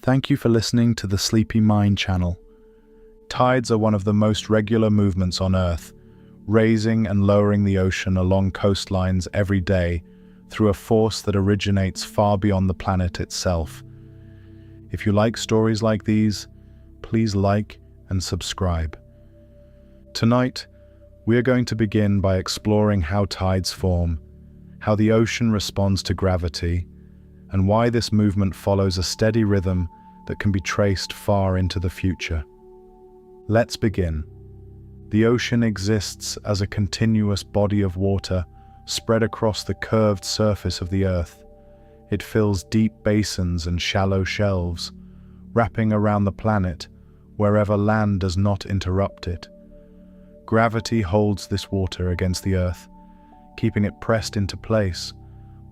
Thank you for listening to the Sleepy Mind channel. Tides are one of the most regular movements on Earth, raising and lowering the ocean along coastlines every day through a force that originates far beyond the planet itself. If you like stories like these, please like and subscribe. Tonight, we are going to begin by exploring how tides form, how the ocean responds to gravity, and why this movement follows a steady rhythm that can be traced far into the future. Let's begin. The ocean exists as a continuous body of water spread across the curved surface of the Earth. It fills deep basins and shallow shelves, wrapping around the planet wherever land does not interrupt it. Gravity holds this water against the Earth, keeping it pressed into place,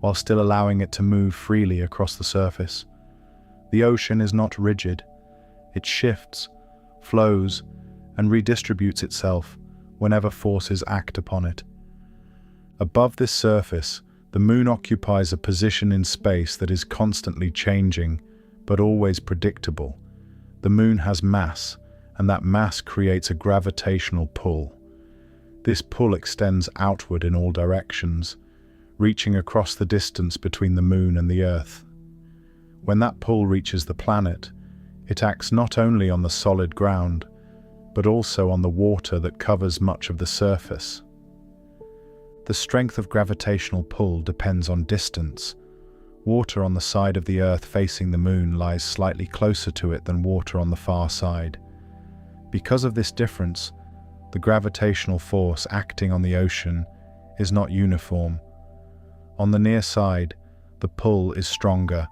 while still allowing it to move freely across the surface. The ocean is not rigid. It shifts, flows, and redistributes itself whenever forces act upon it. Above this surface, the moon occupies a position in space that is constantly changing, but always predictable. The moon has mass, and that mass creates a gravitational pull. This pull extends outward in all directions, reaching across the distance between the moon and the Earth. When that pull reaches the planet, it acts not only on the solid ground, but also on the water that covers much of the surface. The strength of gravitational pull depends on distance. Water on the side of the Earth facing the moon lies slightly closer to it than water on the far side. Because of this difference, the gravitational force acting on the ocean is not uniform. On the near side, the pull is stronger.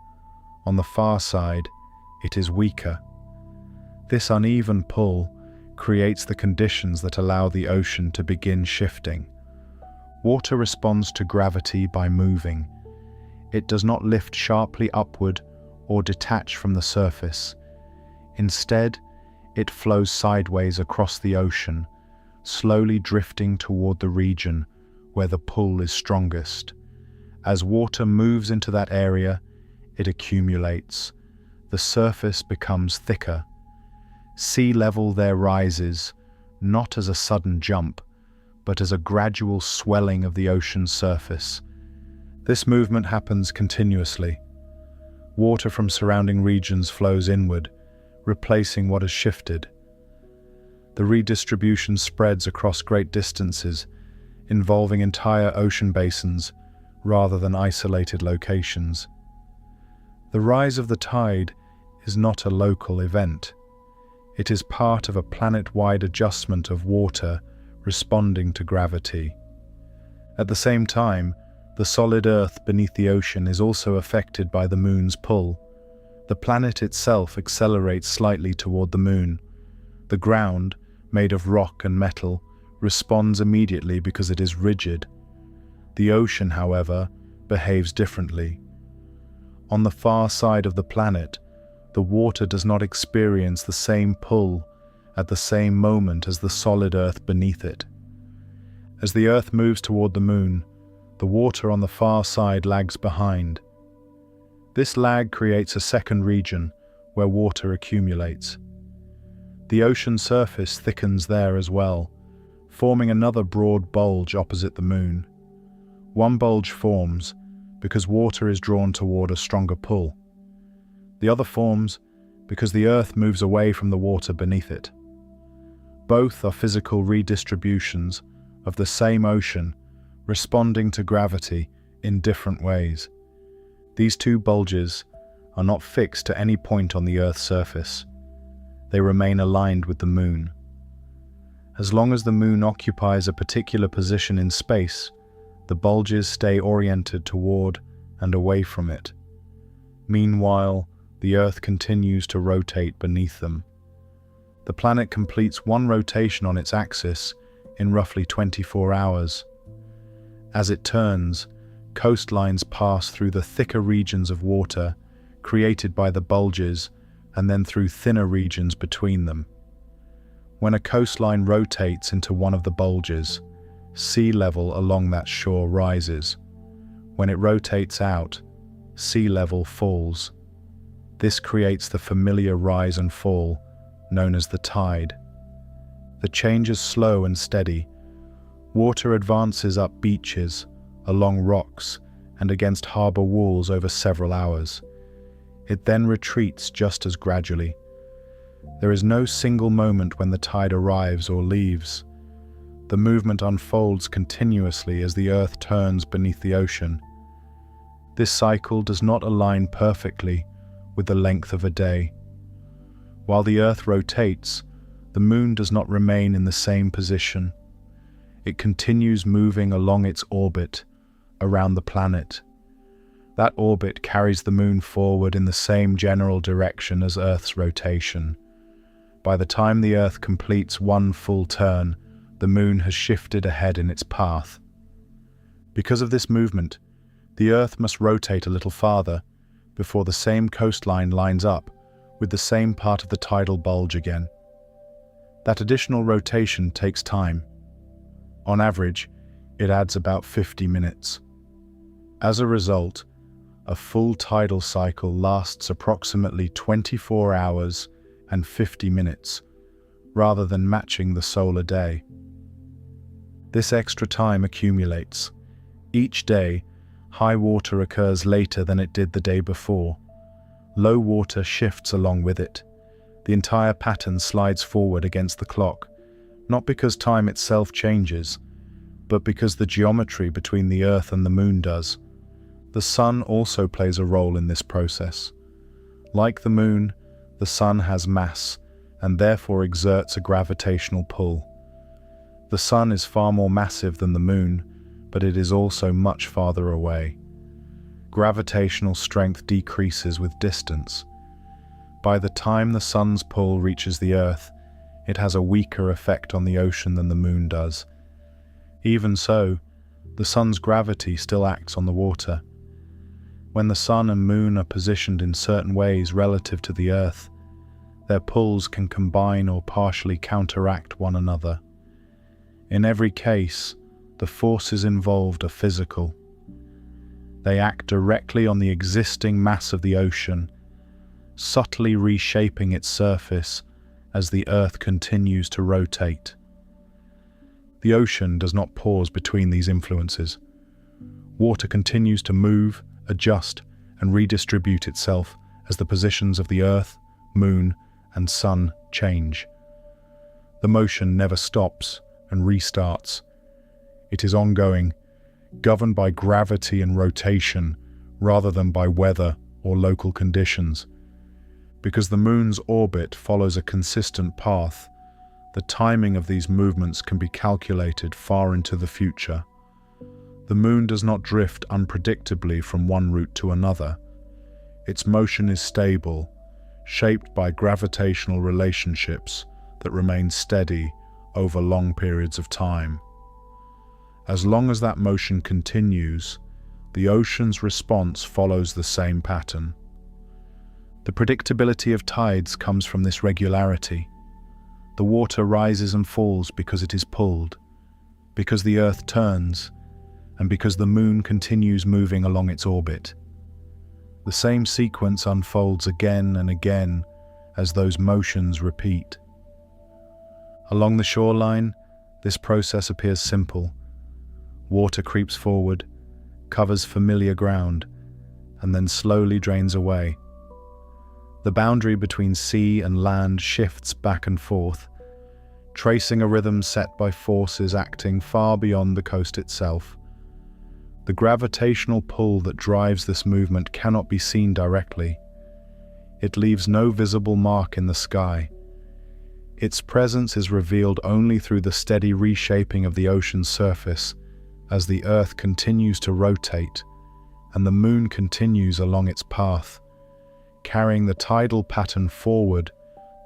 On the far side, it is weaker. This uneven pull creates the conditions that allow the ocean to begin shifting. Water responds to gravity by moving. It does not lift sharply upward or detach from the surface. Instead, it flows sideways across the ocean, slowly drifting toward the region where the pull is strongest. As water moves into that area, it accumulates. The surface becomes thicker. Sea level there rises, not as a sudden jump, but as a gradual swelling of the ocean's surface. This movement happens continuously. Water from surrounding regions flows inward, replacing what has shifted. The redistribution spreads across great distances, involving entire ocean basins rather than isolated locations. The rise of the tide is not a local event. It is part of a planet-wide adjustment of water responding to gravity. At the same time, the solid Earth beneath the ocean is also affected by the moon's pull. The planet itself accelerates slightly toward the moon. The ground, made of rock and metal, responds immediately because it is rigid. The ocean, however, behaves differently. On the far side of the planet, the water does not experience the same pull at the same moment as the solid Earth beneath it. As the Earth moves toward the moon, the water on the far side lags behind. This lag creates a second region where water accumulates. The ocean surface thickens there as well, forming another broad bulge opposite the moon. One bulge forms because water is drawn toward a stronger pull. The other forms because the Earth moves away from the water beneath it. Both are physical redistributions of the same ocean responding to gravity in different ways. These two bulges are not fixed to any point on the Earth's surface. They remain aligned with the moon. As long as the moon occupies a particular position in space, the bulges stay oriented toward and away from it. Meanwhile, the Earth continues to rotate beneath them. The planet completes one rotation on its axis in roughly 24 hours. As it turns, coastlines pass through the thicker regions of water created by the bulges and then through thinner regions between them. When a coastline rotates into one of the bulges, sea level along that shore rises. When it rotates out, sea level falls. This creates the familiar rise and fall, known as the tide. The change is slow and steady. Water advances up beaches, along rocks, and against harbour walls over several hours. It then retreats just as gradually. There is no single moment when the tide arrives or leaves. The movement unfolds continuously as the Earth turns beneath the ocean. This cycle does not align perfectly with the length of a day. While the Earth rotates, the Moon does not remain in the same position. It continues moving along its orbit around the planet. That orbit carries the Moon forward in the same general direction as Earth's rotation. By the time the Earth completes one full turn, the Moon has shifted ahead in its path. Because of this movement, the Earth must rotate a little farther before the same coastline lines up with the same part of the tidal bulge again. That additional rotation takes time. On average, it adds about 50 minutes. As a result, a full tidal cycle lasts approximately 24 hours and 50 minutes, rather than matching the solar day. This extra time accumulates. Each day, high water occurs later than it did the day before. Low water shifts along with it. The entire pattern slides forward against the clock, not because time itself changes, but because the geometry between the Earth and the Moon does. The Sun also plays a role in this process. Like the Moon, the Sun has mass and therefore exerts a gravitational pull. The Sun is far more massive than the Moon, but it is also much farther away. Gravitational strength decreases with distance. By the time the Sun's pull reaches the Earth, it has a weaker effect on the ocean than the Moon does. Even so, the Sun's gravity still acts on the water. When the Sun and Moon are positioned in certain ways relative to the Earth, their pulls can combine or partially counteract one another. In every case, the forces involved are physical. They act directly on the existing mass of the ocean, subtly reshaping its surface as the Earth continues to rotate. The ocean does not pause between these influences. Water continues to move, adjust, and redistribute itself as the positions of the Earth, Moon, and Sun change. The motion never stops and restarts. It is ongoing, governed by gravity and rotation rather than by weather or local conditions. Because the Moon's orbit follows a consistent path, the timing of these movements can be calculated far into the future. The Moon does not drift unpredictably from one route to another. Its motion is stable, shaped by gravitational relationships that remain steady over long periods of time. As long as that motion continues, the ocean's response follows the same pattern. The predictability of tides comes from this regularity. The water rises and falls because it is pulled, because the Earth turns, and because the Moon continues moving along its orbit. The same sequence unfolds again and again as those motions repeat. Along the shoreline, this process appears simple. Water creeps forward, covers familiar ground, and then slowly drains away. The boundary between sea and land shifts back and forth, tracing a rhythm set by forces acting far beyond the coast itself. The gravitational pull that drives this movement cannot be seen directly. It leaves no visible mark in the sky. Its presence is revealed only through the steady reshaping of the ocean's surface as the Earth continues to rotate and the Moon continues along its path, carrying the tidal pattern forward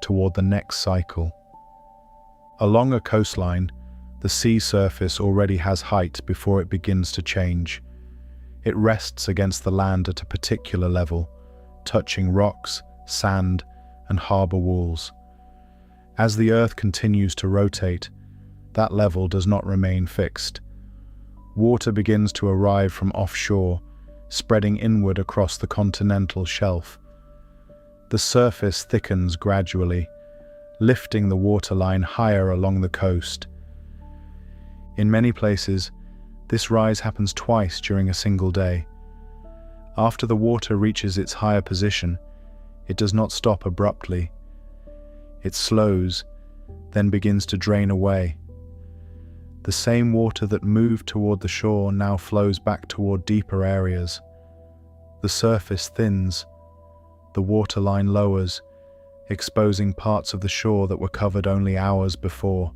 toward the next cycle. Along a coastline, the sea surface already has height before it begins to change. It rests against the land at a particular level, touching rocks, sand, and harbour walls. As the Earth continues to rotate, that level does not remain fixed. Water begins to arrive from offshore, spreading inward across the continental shelf. The surface thickens gradually, lifting the waterline higher along the coast. In many places, this rise happens twice during a single day. After the water reaches its higher position, it does not stop abruptly. It slows, then begins to drain away. The same water that moved toward the shore now flows back toward deeper areas. The surface thins, the waterline lowers, exposing parts of the shore that were covered only hours before.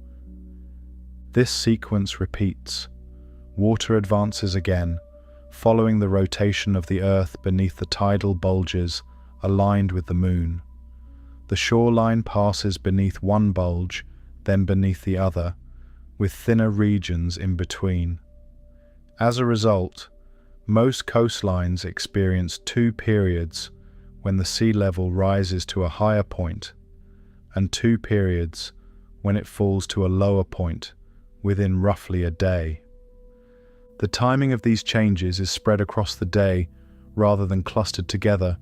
This sequence repeats. Water advances again, following the rotation of the earth beneath the tidal bulges aligned with the moon. The shoreline passes beneath one bulge, then beneath the other, with thinner regions in between. As a result, most coastlines experience two periods when the sea level rises to a higher point, and two periods when it falls to a lower point within roughly a day. The timing of these changes is spread across the day rather than clustered together.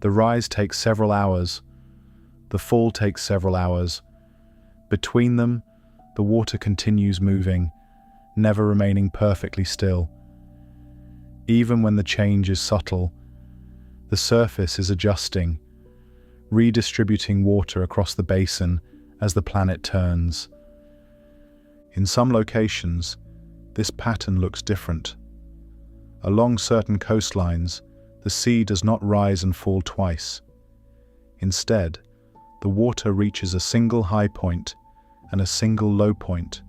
The rise takes several hours. The fall takes several hours. Between them, the water continues moving, never remaining perfectly still. Even when the change is subtle, the surface is adjusting, redistributing water across the basin as the planet turns. In some locations, this pattern looks different. Along certain coastlines, the sea does not rise and fall twice. Instead, the water reaches a single high point and a single low point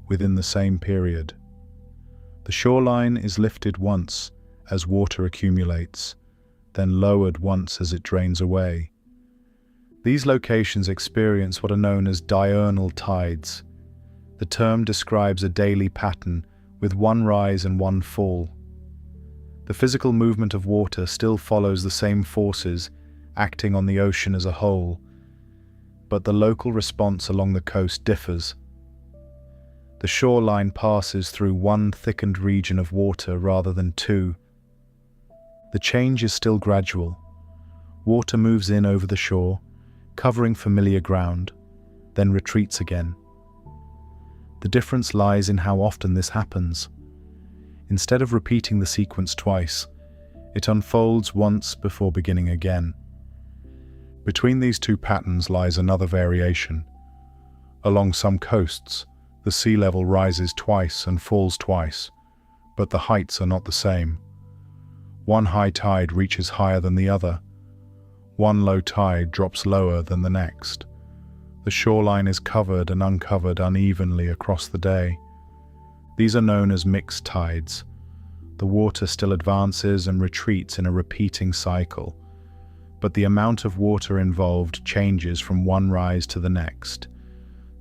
within the same period. The shoreline is lifted once as water accumulates, then lowered once as it drains away. These locations experience what are known as diurnal tides. The term describes a daily pattern with one rise and one fall. The physical movement of water still follows the same forces acting on the ocean as a whole, but the local response along the coast differs. The shoreline passes through one thickened region of water rather than two. The change is still gradual. Water moves in over the shore, covering familiar ground, then retreats again. The difference lies in how often this happens. Instead of repeating the sequence twice, it unfolds once before beginning again. Between these two patterns lies another variation. Along some coasts, the sea level rises twice and falls twice, but the heights are not the same. One high tide reaches higher than the other. One low tide drops lower than the next. The shoreline is covered and uncovered unevenly across the day. These are known as mixed tides. The water still advances and retreats in a repeating cycle, but the amount of water involved changes from one rise to the next.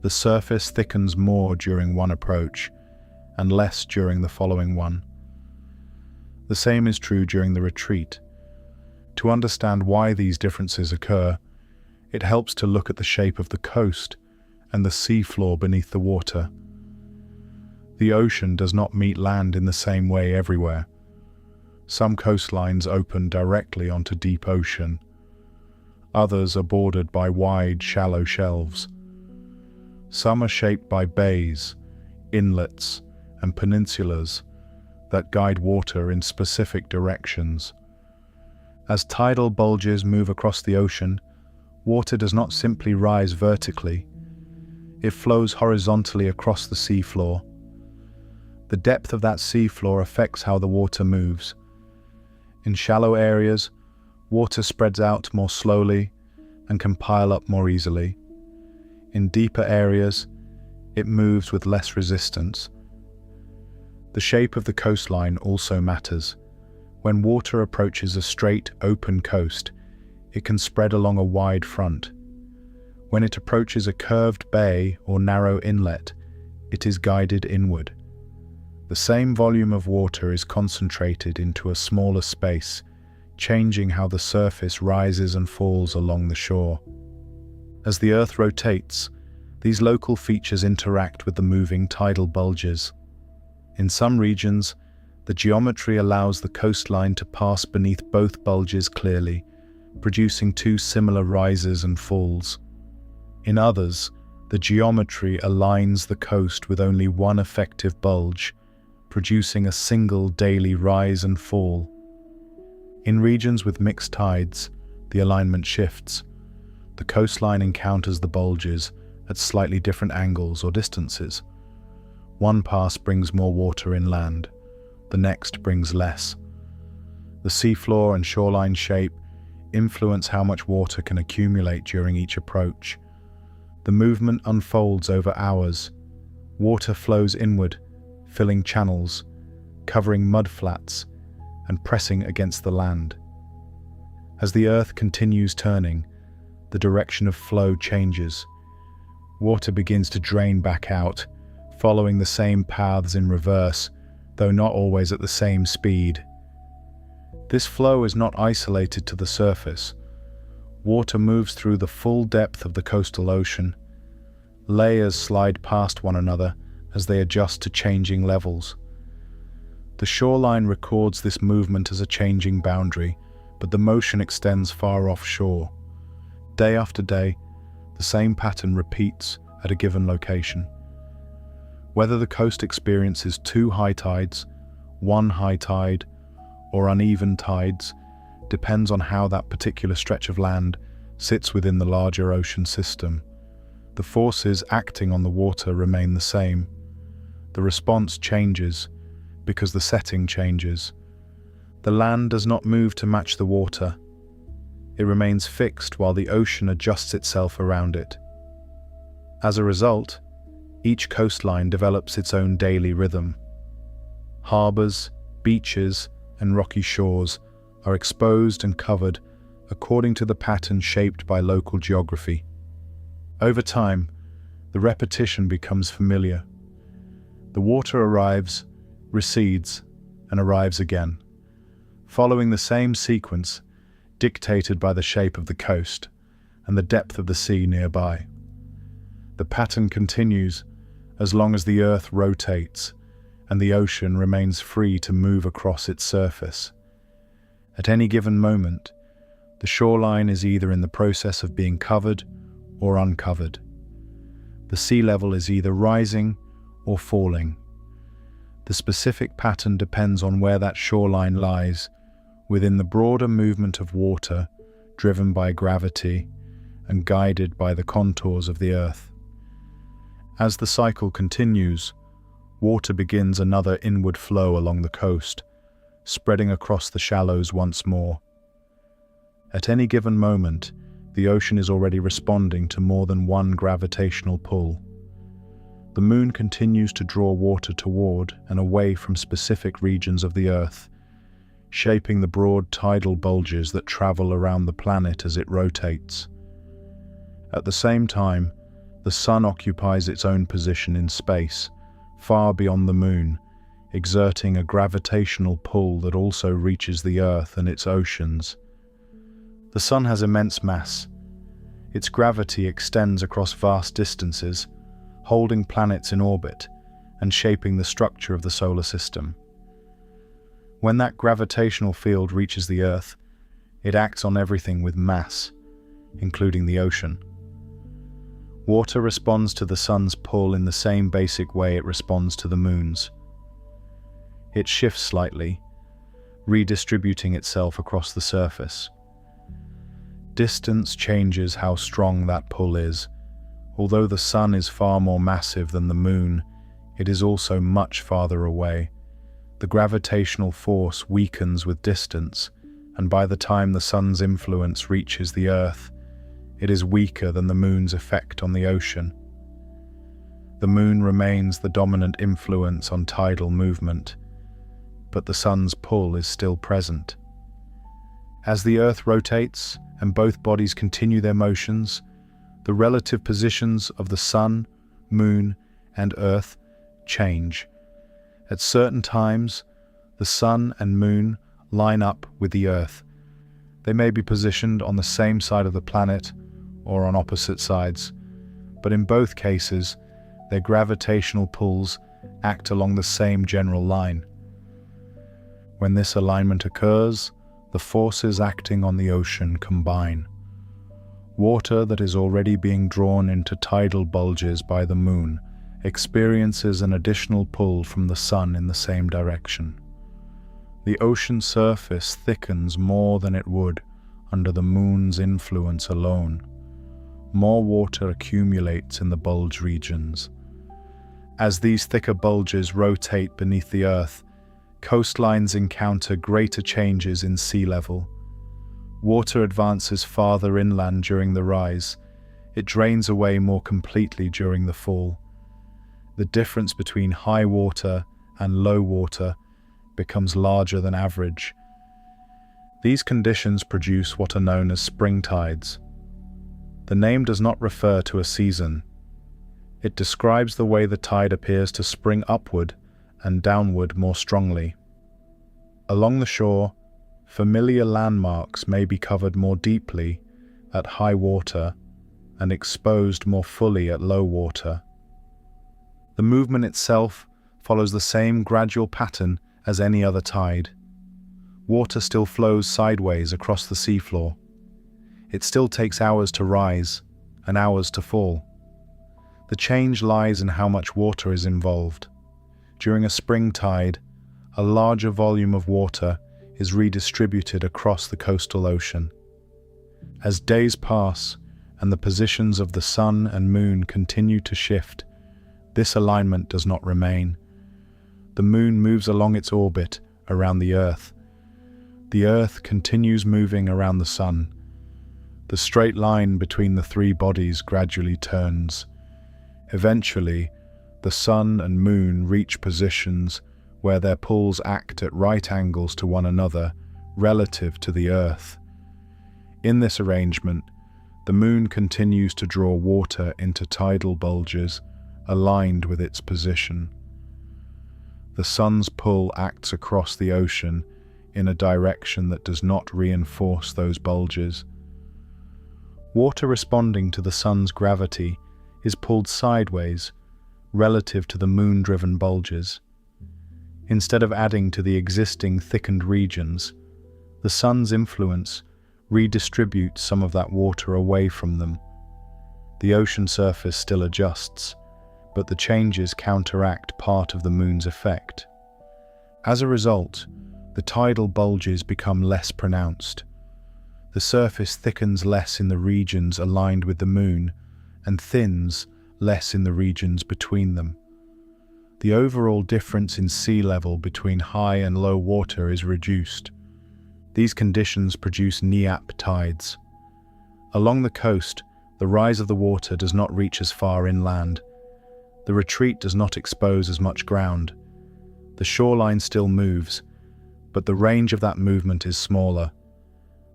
The surface thickens more during one approach and less during the following one. The same is true during the retreat. To understand why these differences occur, it helps to look at the shape of the coast and the seafloor beneath the water. The ocean does not meet land in the same way everywhere. Some coastlines open directly onto deep ocean. Others are bordered by wide, shallow shelves. Some are shaped by bays, inlets, and peninsulas that guide water in specific directions. As tidal bulges move across the ocean, water does not simply rise vertically. It flows horizontally across the seafloor. The depth of that seafloor affects how the water moves. In shallow areas, water spreads out more slowly and can pile up more easily. In deeper areas, it moves with less resistance. The shape of the coastline also matters. When water approaches a straight, open coast, it can spread along a wide front. When it approaches a curved bay or narrow inlet, it is guided inward. The same volume of water is concentrated into a smaller space, changing how the surface rises and falls along the shore. As the Earth rotates, these local features interact with the moving tidal bulges. In some regions, the geometry allows the coastline to pass beneath both bulges clearly, producing two similar rises and falls. In others, the geometry aligns the coast with only one effective bulge, producing a single daily rise and fall. In regions with mixed tides, the alignment shifts. The coastline encounters the bulges at slightly different angles or distances. One pass brings more water inland, the next brings less. The seafloor and shoreline shape influence how much water can accumulate during each approach. The movement unfolds over hours. Water flows inward, filling channels, covering mudflats, and pressing against the land. As the earth continues turning, the direction of flow changes. Water begins to drain back out, following the same paths in reverse, though not always at the same speed. This flow is not isolated to the surface. Water moves through the full depth of the coastal ocean. Layers slide past one another as they adjust to changing levels. The shoreline records this movement as a changing boundary, but the motion extends far offshore. Day after day, the same pattern repeats at a given location. Whether the coast experiences two high tides, one high tide, or uneven tides depends on how that particular stretch of land sits within the larger ocean system. The forces acting on the water remain the same. The response changes because the setting changes. The land does not move to match the water. It remains fixed while the ocean adjusts itself around it. As a result, each coastline develops its own daily rhythm. Harbors, beaches, and rocky shores are exposed and covered according to the pattern shaped by local geography. Over time, the repetition becomes familiar. The water arrives, recedes, and arrives again, following the same sequence dictated by the shape of the coast and the depth of the sea nearby. The pattern continues as long as the earth rotates and the ocean remains free to move across its surface. At any given moment, the shoreline is either in the process of being covered or uncovered. The sea level is either rising or falling. The specific pattern depends on where that shoreline lies within the broader movement of water driven by gravity and guided by the contours of the earth. As the cycle continues, water begins another inward flow along the coast, spreading across the shallows once more. At any given moment, the ocean is already responding to more than one gravitational pull. The moon continues to draw water toward and away from specific regions of the Earth, shaping the broad tidal bulges that travel around the planet as it rotates. At the same time, the sun occupies its own position in space, far beyond the moon, exerting a gravitational pull that also reaches the Earth and its oceans. The sun has immense mass. Its gravity extends across vast distances, holding planets in orbit and shaping the structure of the solar system. When that gravitational field reaches the Earth, it acts on everything with mass, including the ocean. Water responds to the sun's pull in the same basic way it responds to the moon's. It shifts slightly, redistributing itself across the surface. Distance changes how strong that pull is. Although the sun is far more massive than the moon, it is also much farther away. The gravitational force weakens with distance, and by the time the sun's influence reaches the Earth, it is weaker than the moon's effect on the ocean. The moon remains the dominant influence on tidal movement, but the sun's pull is still present. As the Earth rotates and both bodies continue their motions, the relative positions of the sun, moon, and Earth change. At certain times, the sun and moon line up with the Earth. They may be positioned on the same side of the planet or on opposite sides, but in both cases, their gravitational pulls act along the same general line. When this alignment occurs, the forces acting on the ocean combine. Water that is already being drawn into tidal bulges by the moon experiences an additional pull from the sun in the same direction. The ocean surface thickens more than it would under the moon's influence alone. More water accumulates in the bulge regions. As these thicker bulges rotate beneath the Earth, coastlines encounter greater changes in sea level. Water advances farther inland during the rise. It drains away more completely during the fall. The difference between high water and low water becomes larger than average. These conditions produce what are known as spring tides. The name does not refer to a season. It describes the way the tide appears to spring upward and downward more strongly. Along the shore, familiar landmarks may be covered more deeply at high water and exposed more fully at low water. The movement itself follows the same gradual pattern as any other tide. Water still flows sideways across the seafloor. It still takes hours to rise and hours to fall. The change lies in how much water is involved. During a spring tide, a larger volume of water is redistributed across the coastal ocean. As days pass and the positions of the sun and moon continue to shift, this alignment does not remain. The moon moves along its orbit around the Earth. The Earth continues moving around the sun. The straight line between the three bodies gradually turns. Eventually, the sun and moon reach positions where their pulls act at right angles to one another relative to the Earth. In this arrangement, the moon continues to draw water into tidal bulges aligned with its position. The sun's pull acts across the ocean in a direction that does not reinforce those bulges. Water responding to the sun's gravity is pulled sideways relative to the moon-driven bulges. Instead of adding to the existing thickened regions, the sun's influence redistributes some of that water away from them. The ocean surface still adjusts, but the changes counteract part of the moon's effect. As a result, the tidal bulges become less pronounced. The surface thickens less in the regions aligned with the moon and thins less in the regions between them. The overall difference in sea level between high and low water is reduced. These conditions produce neap tides. Along the coast, the rise of the water does not reach as far inland. The retreat does not expose as much ground. The shoreline still moves, but the range of that movement is smaller.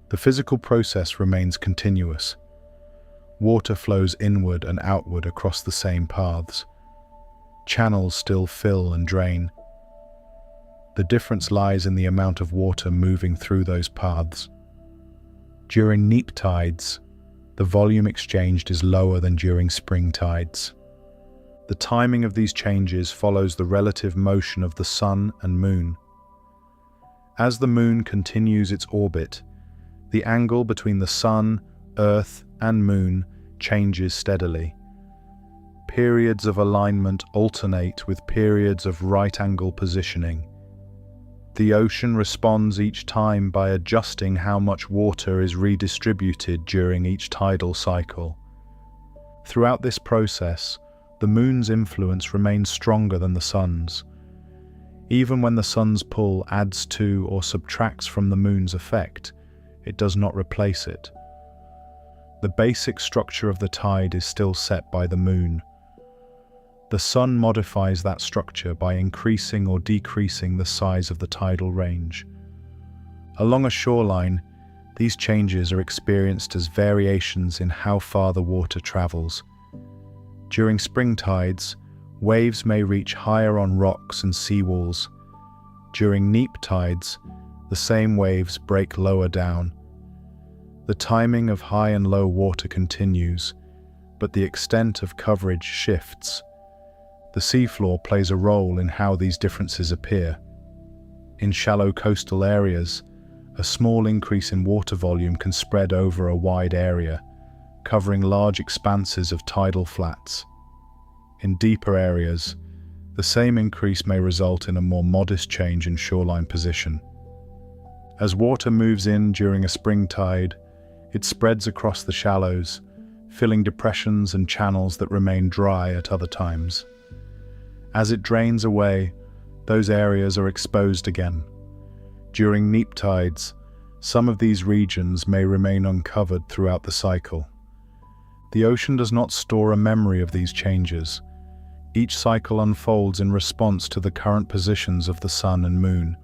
The physical process remains continuous. Water flows inward and outward across the same paths. Channels still fill and drain. The difference lies in the amount of water moving through those paths. During neap tides, the volume exchanged is lower than during spring tides. The timing of these changes follows the relative motion of the sun and moon. As the moon continues its orbit, the angle between the sun, earth, and moon changes steadily. Periods of alignment alternate with periods of right-angle positioning. The ocean responds each time by adjusting how much water is redistributed during each tidal cycle. Throughout this process, the moon's influence remains stronger than the sun's. Even when the sun's pull adds to or subtracts from the moon's effect, it does not replace it. The basic structure of the tide is still set by the moon. The sun modifies that structure by increasing or decreasing the size of the tidal range. Along a shoreline, these changes are experienced as variations in how far the water travels. During spring tides, waves may reach higher on rocks and seawalls. During neap tides, the same waves break lower down. The timing of high and low water continues, but the extent of coverage shifts. The seafloor plays a role in how these differences appear. In shallow coastal areas, A small increase in water volume can spread over a wide area, covering large expanses of tidal flats. In deeper areas, the same increase may result in a more modest change in shoreline position. As water moves in during a spring tide, it spreads across the shallows, filling depressions and channels that remain dry at other times. As it drains away, those areas are exposed again. During neap tides, some of these regions may remain uncovered throughout the cycle. The ocean does not store a memory of these changes. Each cycle unfolds in response to the current positions of the sun and moon.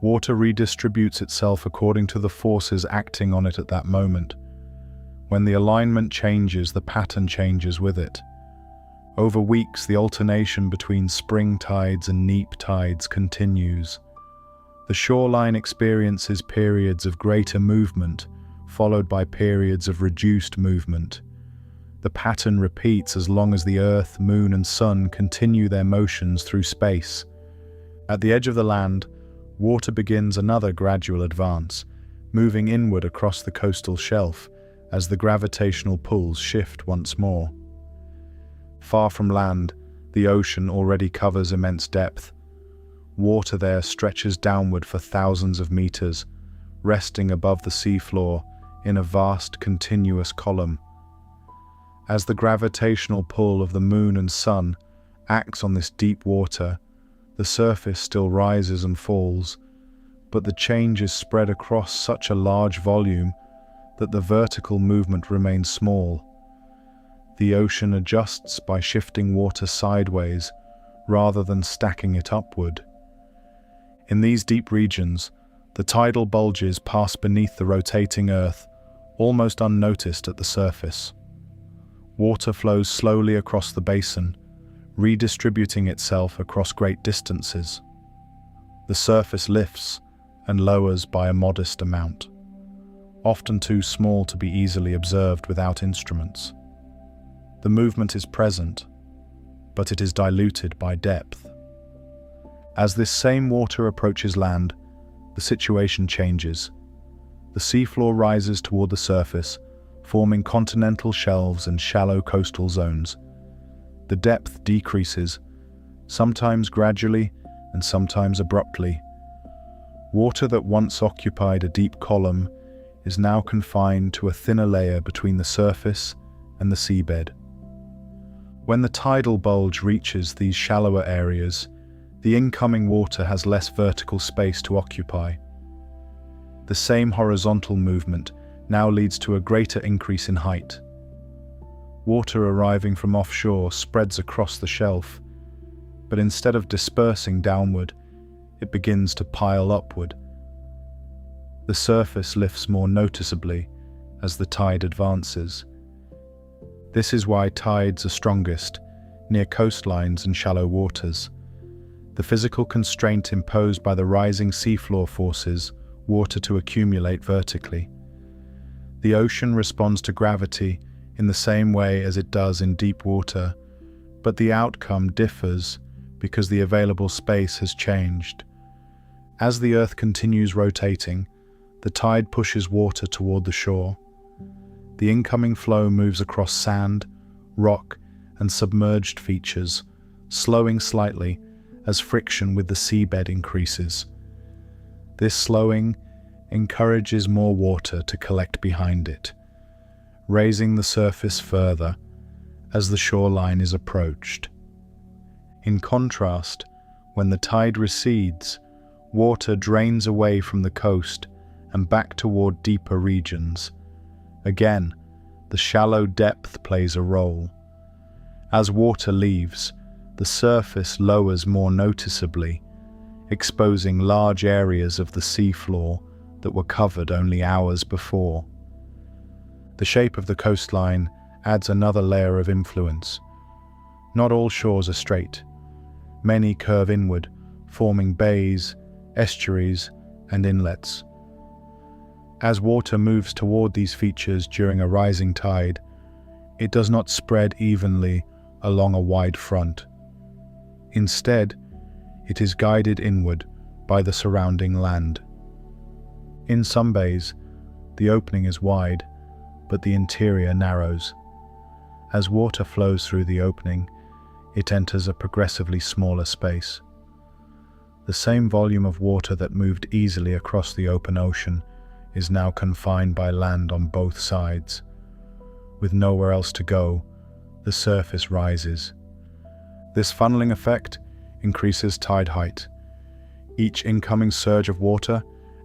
Water redistributes itself according to the forces acting on it at that moment. When the alignment changes, the pattern changes with it. Over weeks, the alternation between spring tides and neap tides continues. The shoreline experiences periods of greater movement, followed by periods of reduced movement. The pattern repeats as long as the Earth, Moon, and Sun continue their motions through space. At the edge of the land, water begins another gradual advance, moving inward across the coastal shelf as the gravitational pulls shift once more. Far from land, the ocean already covers immense depth. Water there stretches downward for thousands of meters, resting above the seafloor in a vast continuous column. As the gravitational pull of the moon and sun acts on this deep water, the surface still rises and falls, but the change is spread across such a large volume that the vertical movement remains small. The ocean adjusts by shifting water sideways rather than stacking it upward. In these deep regions, the tidal bulges pass beneath the rotating Earth, almost unnoticed at the surface. Water flows slowly across the basin, redistributing itself across great distances. The surface lifts and lowers by a modest amount, often too small to be easily observed without instruments. The movement is present, but it is diluted by depth. As this same water approaches land, the situation changes. The seafloor rises toward the surface, forming continental shelves and shallow coastal zones. The depth decreases, sometimes gradually and sometimes abruptly. Water that once occupied a deep column is now confined to a thinner layer between the surface and the seabed. When the tidal bulge reaches these shallower areas, the incoming water has less vertical space to occupy. The same horizontal movement now leads to a greater increase in height. Water arriving from offshore spreads across the shelf, but instead of dispersing downward, it begins to pile upward. The surface lifts more noticeably as the tide advances. This is why tides are strongest near coastlines and shallow waters. The physical constraint imposed by the rising seafloor forces water to accumulate vertically. The ocean responds to gravity in the same way as it does in deep water, but the outcome differs because the available space has changed. As the Earth continues rotating, the tide pushes water toward the shore. The incoming flow moves across sand, rock, and submerged features, slowing slightly as friction with the seabed increases. This slowing encourages more water to collect behind it, raising the surface further as the shoreline is approached. In contrast, when the tide recedes, water drains away from the coast and back toward deeper regions. Again, the shallow depth plays a role. As water leaves, the surface lowers more noticeably, exposing large areas of the seafloor that were covered only hours before. The shape of the coastline adds another layer of influence. Not all shores are straight. Many curve inward, forming bays, estuaries, and inlets. As water moves toward these features during a rising tide, it does not spread evenly along a wide front. Instead, it is guided inward by the surrounding land. In some bays, the opening is wide, but the interior narrows. As water flows through the opening, it enters a progressively smaller space. The same volume of water that moved easily across the open ocean is now confined by land on both sides. With nowhere else to go, the surface rises. This funneling effect increases tide height. Each incoming surge of water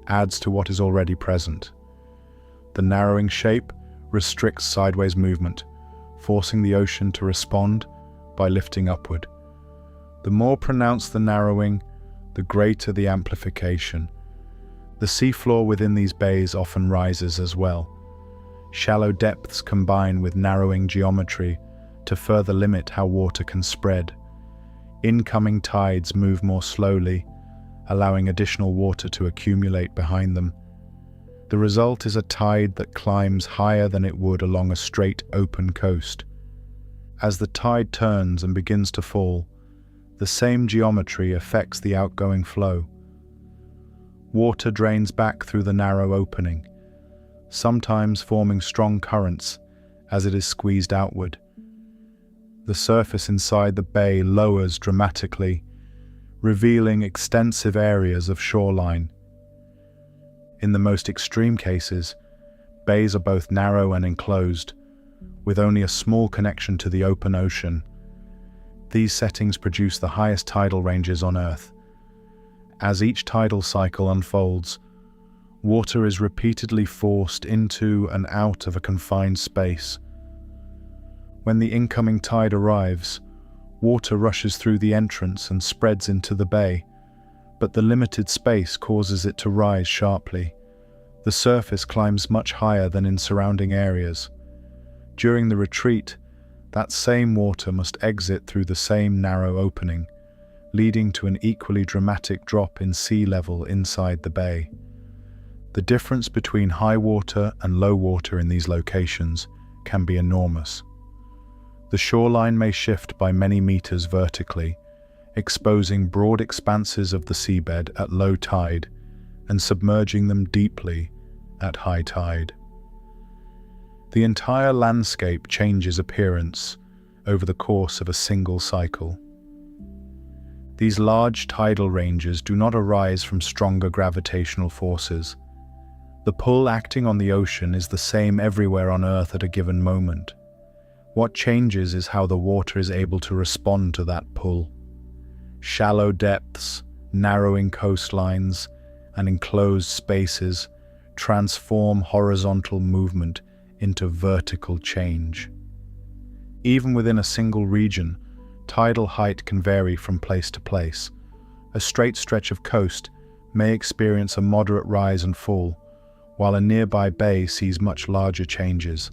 adds to what is already present. The narrowing shape restricts sideways movement, forcing the ocean to respond by lifting upward. The more pronounced the narrowing, the greater the amplification. The seafloor within these bays often rises as well. Shallow depths combine with narrowing geometry to further limit how water can spread. Incoming tides move more slowly, allowing additional water to accumulate behind them. The result is a tide that climbs higher than it would along a straight, open coast. As the tide turns and begins to fall, the same geometry affects the outgoing flow. Water drains back through the narrow opening, sometimes forming strong currents as it is squeezed outward. The surface inside the bay lowers dramatically, revealing extensive areas of shoreline. In the most extreme cases, bays are both narrow and enclosed, with only a small connection to the open ocean. These settings produce the highest tidal ranges on Earth. As each tidal cycle unfolds, water is repeatedly forced into and out of a confined space. When the incoming tide arrives, water rushes through the entrance and spreads into the bay, but the limited space causes it to rise sharply. The surface climbs much higher than in surrounding areas. During the retreat, that same water must exit through the same narrow opening, leading to an equally dramatic drop in sea level inside the bay. The difference between high water and low water in these locations can be enormous. The shoreline may shift by many meters vertically, exposing broad expanses of the seabed at low tide and submerging them deeply at high tide. The entire landscape changes appearance over the course of a single cycle. These large tidal ranges do not arise from stronger gravitational forces. The pull acting on the ocean is the same everywhere on Earth at a given moment. What changes is how the water is able to respond to that pull. Shallow depths, narrowing coastlines, and enclosed spaces transform horizontal movement into vertical change. Even within a single region, tidal height can vary from place to place. A straight stretch of coast may experience a moderate rise and fall, while a nearby bay sees much larger changes.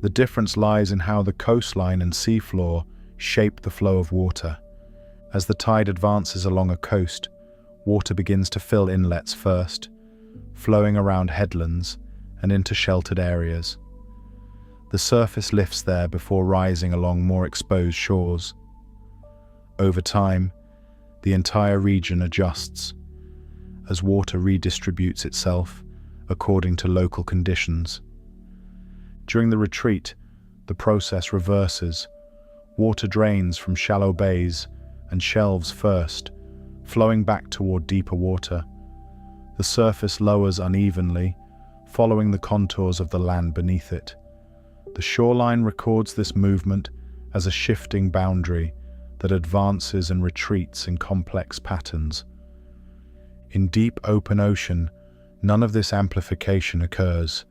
The difference lies in how the coastline and seafloor shape the flow of water. As the tide advances along a coast, water begins to fill inlets first, flowing around headlands and into sheltered areas. The surface lifts there before rising along more exposed shores. Over time, the entire region adjusts as water redistributes itself according to local conditions. During the retreat, the process reverses. Water drains from shallow bays and shelves first, flowing back toward deeper water. The surface lowers unevenly, following the contours of the land beneath it. The shoreline records this movement as a shifting boundary that advances and retreats in complex patterns. In deep open ocean, none of this amplification occurs.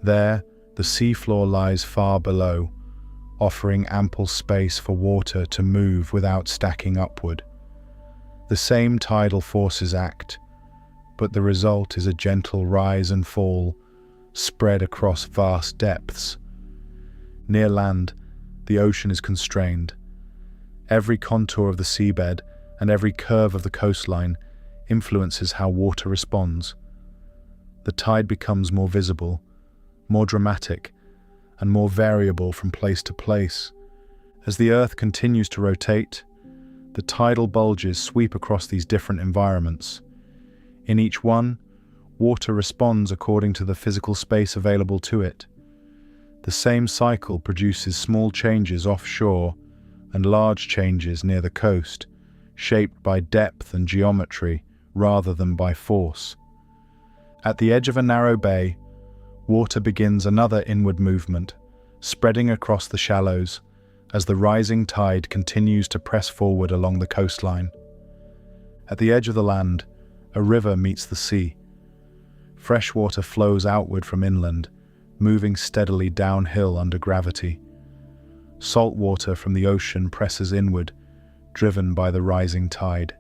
There, the seafloor lies far below, offering ample space for water to move without stacking upward. The same tidal forces act, but the result is a gentle rise and fall spread across vast depths. Near land, the ocean is constrained. Every contour of the seabed and every curve of the coastline influences how water responds. The tide becomes more visible, more dramatic, and more variable from place to place. As the Earth continues to rotate, the tidal bulges sweep across these different environments. In each one, water responds according to the physical space available to it. The same cycle produces small changes offshore and large changes near the coast, shaped by depth and geometry rather than by force. At the edge of a narrow bay, water begins another inward movement, spreading across the shallows as the rising tide continues to press forward along the coastline. At the edge of the land, a river meets the sea. Fresh water flows outward from inland, moving steadily downhill under gravity. Salt water from the ocean presses inward, driven by the rising tide.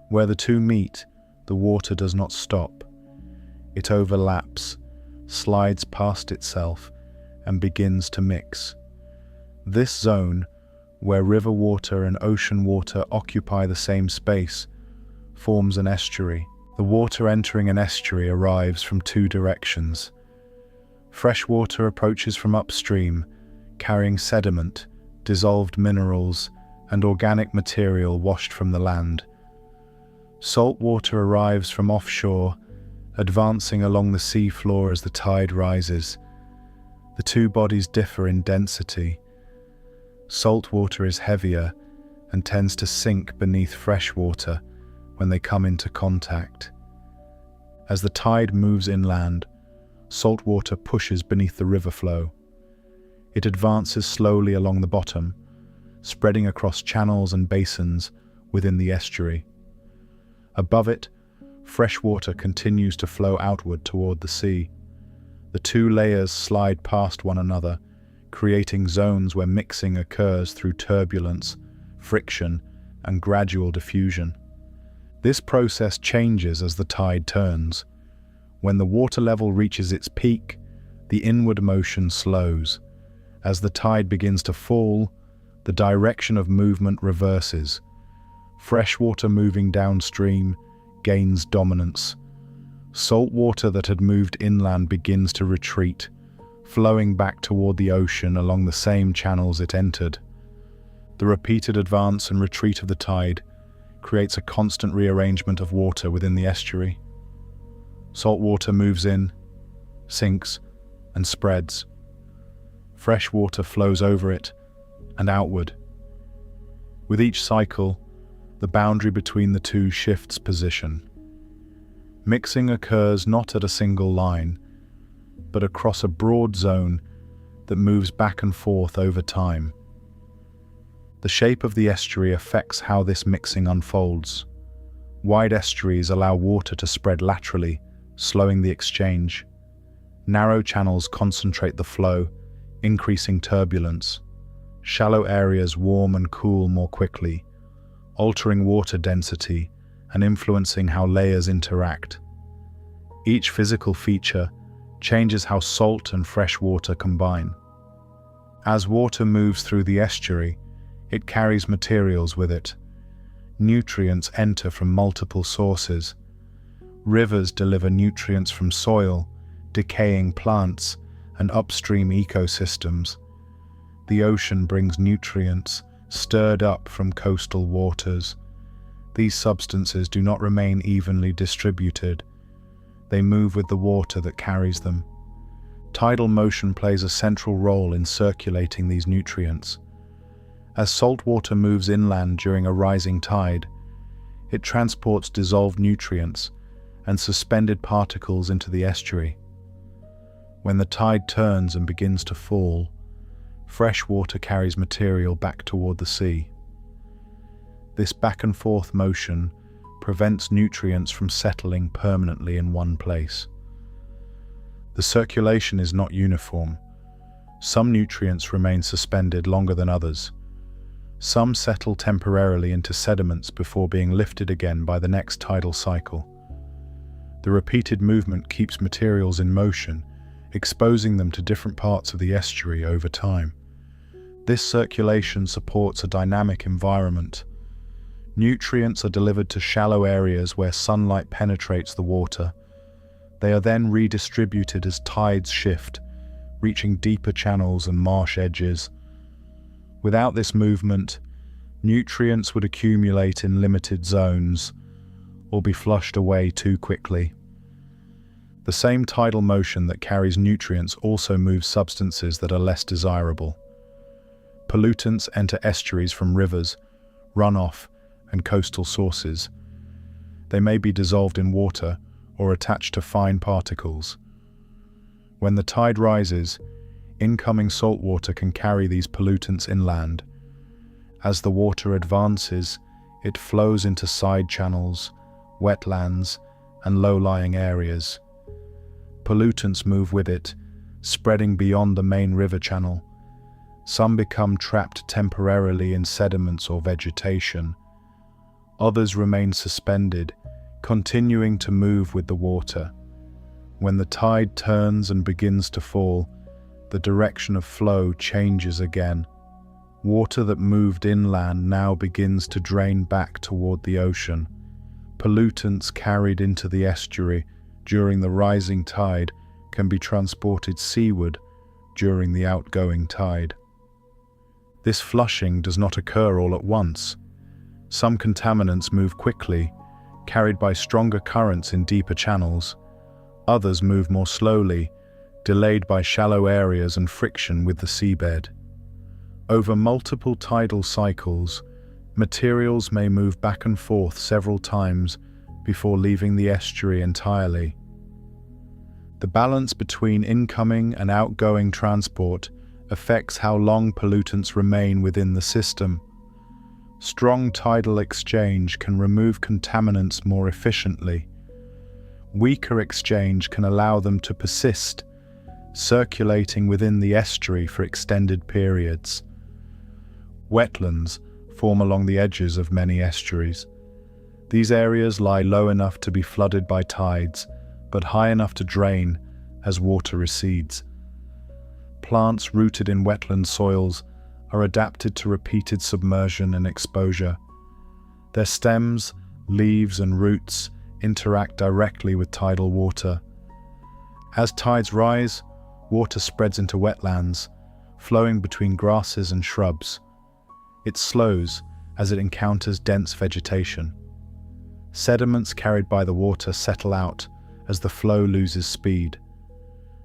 Where the two meet, the water does not stop. It overlaps, slides past itself, and begins to mix. This zone, where river water and ocean water occupy the same space, forms an estuary. The water entering an estuary arrives from two directions. Fresh water approaches from upstream, carrying sediment, dissolved minerals, and organic material washed from the land. Salt water arrives from offshore, advancing along the sea floor as the tide rises. The two bodies differ in density. Salt water is heavier and tends to sink beneath fresh water when they come into contact. As the tide moves inland, salt water pushes beneath the river flow. It advances slowly along the bottom, spreading across channels and basins within the estuary. Above it, fresh water continues to flow outward toward the sea. The two layers slide past one another, creating zones where mixing occurs through turbulence, friction, and gradual diffusion. This process changes as the tide turns. When the water level reaches its peak, the inward motion slows. As the tide begins to fall, the direction of movement reverses. Fresh water moving downstream gains dominance. Salt water that had moved inland begins to retreat, flowing back toward the ocean along the same channels it entered. The repeated advance and retreat of the tide creates a constant rearrangement of water within the estuary. Salt water moves in, sinks, and spreads. Fresh water flows over it and outward. With each cycle, the boundary between the two shifts position. Mixing occurs not at a single line, but across a broad zone that moves back and forth over time. The shape of the estuary affects how this mixing unfolds. Wide estuaries allow water to spread laterally, slowing the exchange. Narrow channels concentrate the flow, increasing turbulence. Shallow areas warm and cool more quickly, altering water density and influencing how layers interact. Each physical feature changes how salt and fresh water combine. As water moves through the estuary, it carries materials with it. Nutrients enter from multiple sources. Rivers deliver nutrients from soil, decaying plants, and upstream ecosystems. The ocean brings nutrients stirred up from coastal waters. These substances do not remain evenly distributed. They move with the water that carries them. Tidal motion plays a central role in circulating these nutrients. As salt water moves inland during a rising tide, it transports dissolved nutrients and suspended particles into the estuary. When the tide turns and begins to fall, fresh water carries material back toward the sea. This back and forth motion prevents nutrients from settling permanently in one place. The circulation is not uniform. Some nutrients remain suspended longer than others. Some settle temporarily into sediments before being lifted again by the next tidal cycle. The repeated movement keeps materials in motion, exposing them to different parts of the estuary over time. This circulation supports a dynamic environment. Nutrients are delivered to shallow areas where sunlight penetrates the water. They are then redistributed as tides shift, reaching deeper channels and marsh edges. Without this movement, nutrients would accumulate in limited zones or be flushed away too quickly. The same tidal motion that carries nutrients also moves substances that are less desirable. Pollutants enter estuaries from rivers, runoff, and coastal sources. They may be dissolved in water or attached to fine particles. When the tide rises, incoming salt water can carry these pollutants inland. As the water advances, it flows into side channels, wetlands, and low-lying areas. Pollutants move with it, spreading beyond the main river channel. Some become trapped temporarily in sediments or vegetation. Others remain suspended, continuing to move with the water. When the tide turns and begins to fall, the direction of flow changes again. Water that moved inland now begins to drain back toward the ocean. Pollutants carried into the estuary during the rising tide can be transported seaward during the outgoing tide. This flushing does not occur all at once. Some contaminants move quickly, carried by stronger currents in deeper channels. Others move more slowly, delayed by shallow areas and friction with the seabed. Over multiple tidal cycles, materials may move back and forth several times before leaving the estuary entirely. The balance between incoming and outgoing transport affects how long pollutants remain within the system. Strong tidal exchange can remove contaminants more efficiently. Weaker exchange can allow them to persist, circulating within the estuary for extended periods. Wetlands form along the edges of many estuaries. These areas lie low enough to be flooded by tides, but high enough to drain as water recedes. Plants rooted in wetland soils are adapted to repeated submersion and exposure. Their stems, leaves, and roots interact directly with tidal water. As tides rise, water spreads into wetlands, flowing between grasses and shrubs. It slows as it encounters dense vegetation. Sediments carried by the water settle out as the flow loses speed.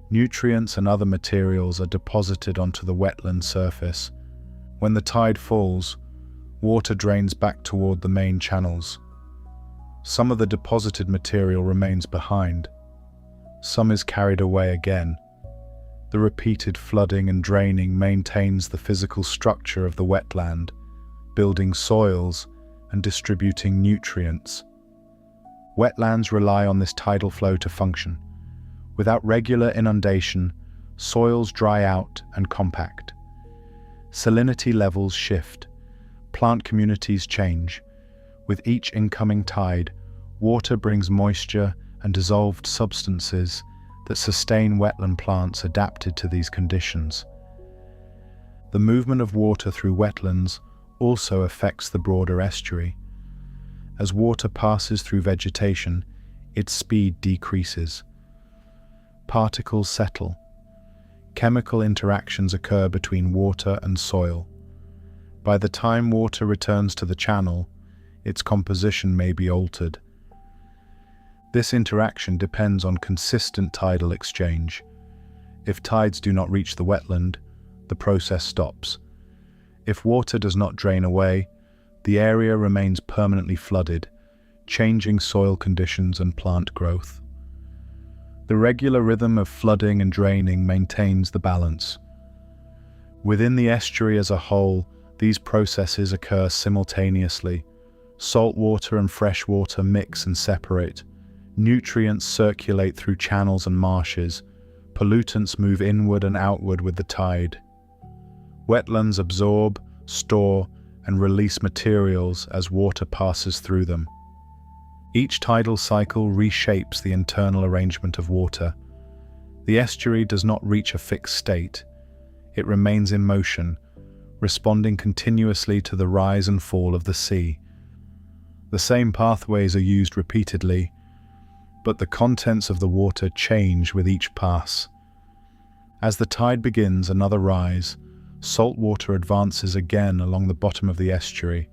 Nutrients and other materials are deposited onto the wetland surface. When the tide falls, water drains back toward the main channels. Some of the deposited material remains behind. Some is carried away again. The repeated flooding and draining maintains the physical structure of the wetland, building soils and distributing nutrients. Wetlands rely on this tidal flow to function. Without regular inundation, soils dry out and compact. Salinity levels shift. Plant communities change. With each incoming tide, water brings moisture and dissolved substances that sustain wetland plants adapted to these conditions. The movement of water through wetlands also affects the broader estuary. As water passes through vegetation, its speed decreases. Particles settle. Chemical interactions occur between water and soil. By the time water returns to the channel, its composition may be altered. This interaction depends on consistent tidal exchange. If tides do not reach the wetland, the process stops. If water does not drain away, the area remains permanently flooded, changing soil conditions and plant growth. The regular rhythm of flooding and draining maintains the balance. Within the estuary as a whole, these processes occur simultaneously. Salt water and fresh water mix and separate. Nutrients circulate through channels and marshes. Pollutants move inward and outward with the tide. Wetlands absorb, store, and release materials as water passes through them. Each tidal cycle reshapes the internal arrangement of water. The estuary does not reach a fixed state. It remains in motion, responding continuously to the rise and fall of the sea. The same pathways are used repeatedly, but the contents of the water change with each pass. As the tide begins another rise, salt water advances again along the bottom of the estuary,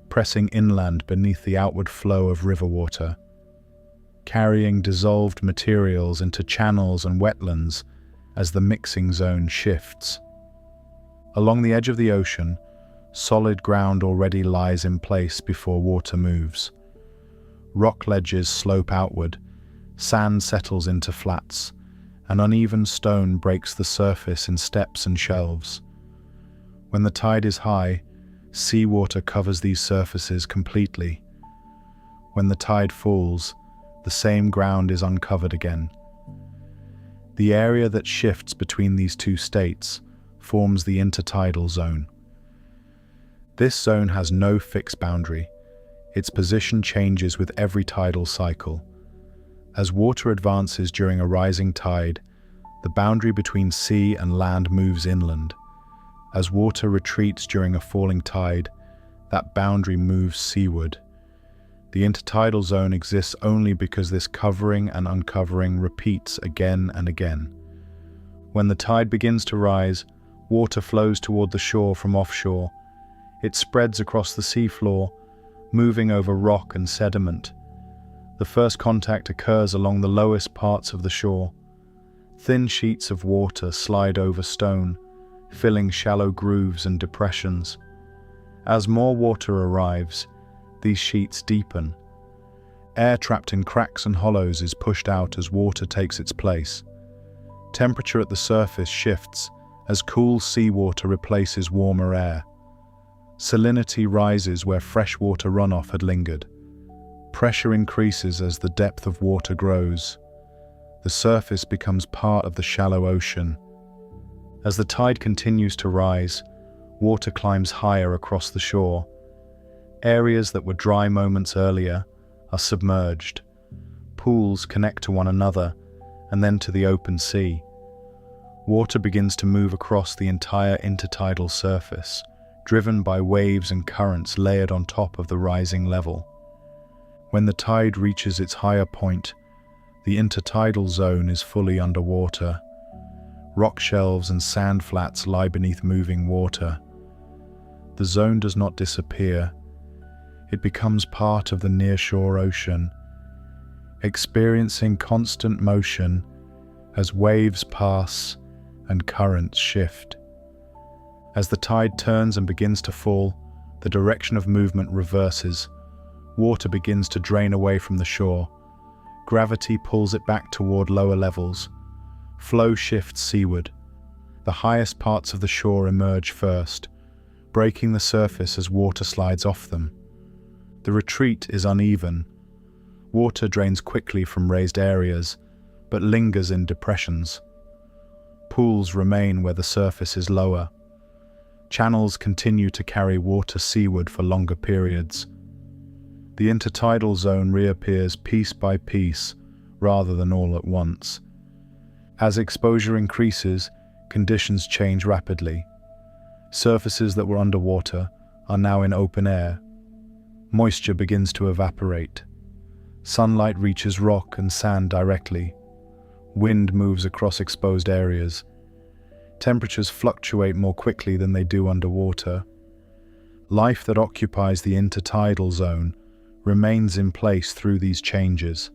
pressing inland beneath the outward flow of river water. carrying dissolved materials into channels and wetlands as the mixing zone shifts. Along the edge of the ocean, solid ground already lies in place before water moves. Rock ledges slope outward, sand settles into flats, and uneven stone breaks the surface in steps and shelves. When the tide is high, seawater covers these surfaces completely. When the tide falls, the same ground is uncovered again. The area that shifts between these two states forms the intertidal zone. This zone has no fixed boundary. Its position changes with every tidal cycle. As water advances during a rising tide, the boundary between sea and land moves inland. As water retreats during a falling tide, that boundary moves seaward. The intertidal zone exists only because this covering and uncovering repeats again and again. When the tide begins to rise, water flows toward the shore from offshore. It spreads across the seafloor, moving over rock and sediment. The first contact occurs along the lowest parts of the shore. Thin sheets of water slide over stone, filling shallow grooves and depressions. As more water arrives, these sheets deepen. Air trapped in cracks and hollows is pushed out as water takes its place. Temperature at the surface shifts as cool seawater replaces warmer air. Salinity rises where freshwater runoff had lingered. Pressure increases as the depth of water grows. The surface becomes part of the shallow ocean. As the tide continues to rise, water climbs higher across the shore. Areas that were dry moments earlier are submerged. Pools connect to one another and then to the open sea. Water begins to move across the entire intertidal surface, driven by waves and currents layered on top of the rising level. When the tide reaches its higher point, the intertidal zone is fully underwater. Rock shelves and sand flats lie beneath moving water. The zone does not disappear. It becomes part of the nearshore ocean, experiencing constant motion as waves pass and currents shift. As the tide turns and begins to fall, the direction of movement reverses. Water begins to drain away from the shore. Gravity pulls it back toward lower levels. Flow shifts seaward. The highest parts of the shore emerge first, breaking the surface as water slides off them. The retreat is uneven. Water drains quickly from raised areas, but lingers in depressions. Pools remain where the surface is lower. Channels continue to carry water seaward for longer periods. The intertidal zone reappears piece by piece, rather than all at once. As exposure increases, conditions change rapidly. Surfaces that were underwater are now in open air. Moisture begins to evaporate. Sunlight reaches rock and sand directly. Wind moves across exposed areas. Temperatures fluctuate more quickly than they do underwater. Life that occupies the intertidal zone remains in place through these changes.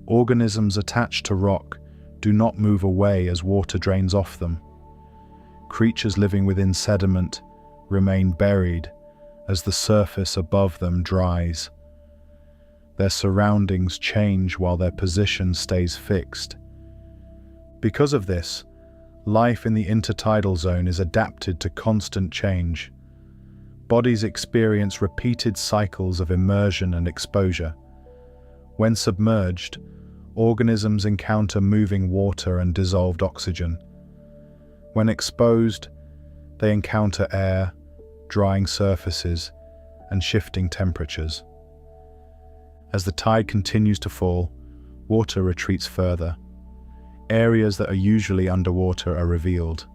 Organisms attached to rock do not move away as water drains off them. Creatures living within sediment remain buried as the surface above them dries. Their surroundings change while their position stays fixed. Because of this, life in the intertidal zone is adapted to constant change. Bodies experience repeated cycles of immersion and exposure. When submerged, organisms encounter moving water and dissolved oxygen. When exposed, they encounter air, drying surfaces, and shifting temperatures. As the tide continues to fall, water retreats further. Areas that are usually underwater are revealed.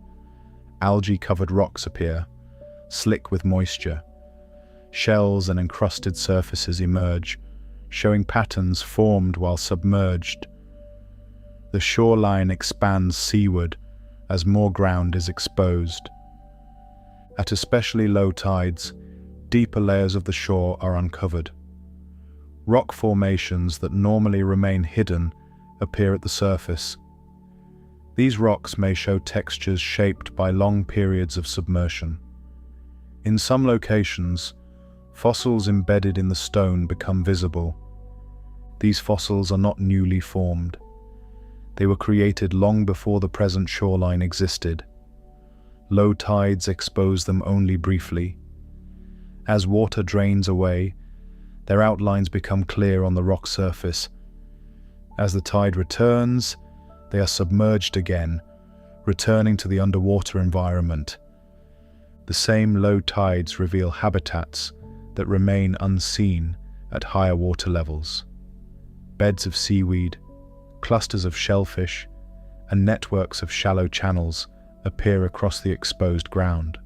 Algae-covered rocks appear, slick with moisture. Shells and encrusted surfaces emerge, showing patterns formed while submerged. The shoreline expands seaward as more ground is exposed. At especially low tides, deeper layers of the shore are uncovered. Rock formations that normally remain hidden appear at the surface. These rocks may show textures shaped by long periods of submersion. In some locations, fossils embedded in the stone become visible. These fossils are not newly formed. They were created long before the present shoreline existed. Low tides expose them only briefly. As water drains away, their outlines become clear on the rock surface. As the tide returns, they are submerged again, returning to the underwater environment. The same low tides reveal habitats that remain unseen at higher water levels. Beds of seaweed, clusters of shellfish, and networks of shallow channels appear across the exposed ground.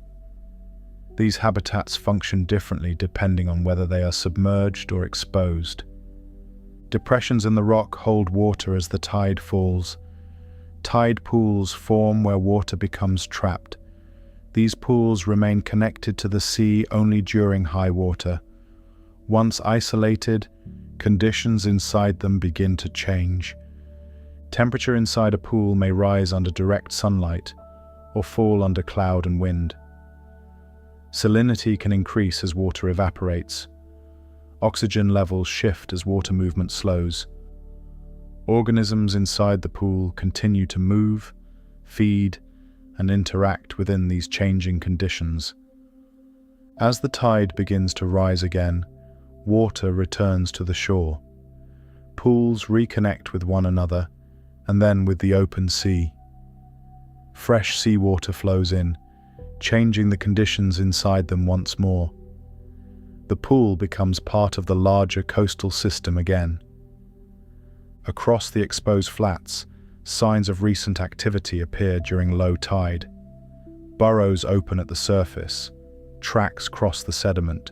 These habitats function differently depending on whether they are submerged or exposed. Depressions in the rock hold water as the tide falls. Tide pools form where water becomes trapped. These pools remain connected to the sea only during high water. Once isolated, conditions inside them begin to change. Temperature inside a pool may rise under direct sunlight or fall under cloud and wind. Salinity can increase as water evaporates. Oxygen levels shift as water movement slows. Organisms inside the pool continue to move, feed, and interact within these changing conditions. As the tide begins to rise again, water returns to the shore. Pools reconnect with one another, and then with the open sea. Fresh seawater flows in, changing the conditions inside them once more. The pool becomes part of the larger coastal system again. Across the exposed flats, signs of recent activity appear during low tide. Burrows open at the surface, tracks cross the sediment.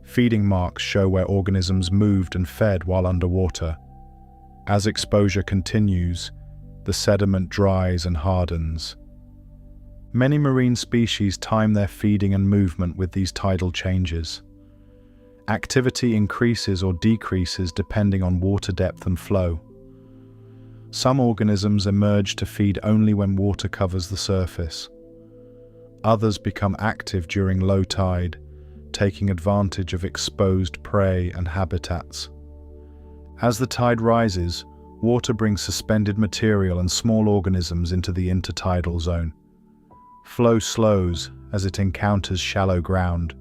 Feeding marks show where organisms moved and fed while underwater. As exposure continues, the sediment dries and hardens. Many marine species time their feeding and movement with these tidal changes. Activity increases or decreases depending on water depth and flow. Some organisms emerge to feed only when water covers the surface. Others become active during low tide, taking advantage of exposed prey and habitats. As the tide rises, water brings suspended material and small organisms into the intertidal zone. Flow slows as it encounters shallow ground.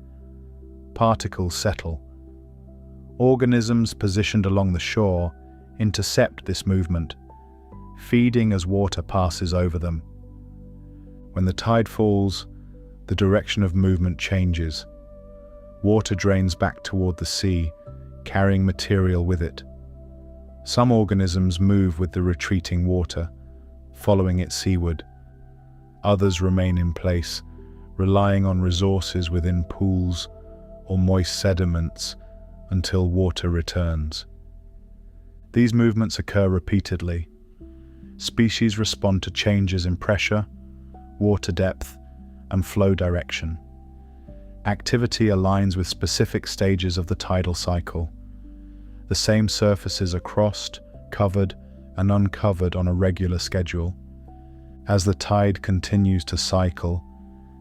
Particles settle. Organisms positioned along the shore intercept this movement, feeding as water passes over them. When the tide falls, the direction of movement changes. Water drains back toward the sea, carrying material with it. Some organisms move with the retreating water, following it seaward. Others remain in place, relying on resources within pools or moist sediments until water returns. These movements occur repeatedly. Species respond to changes in pressure, water depth, and flow direction. Activity aligns with specific stages of the tidal cycle. The same surfaces are crossed, covered, and uncovered on a regular schedule. As the tide continues to cycle,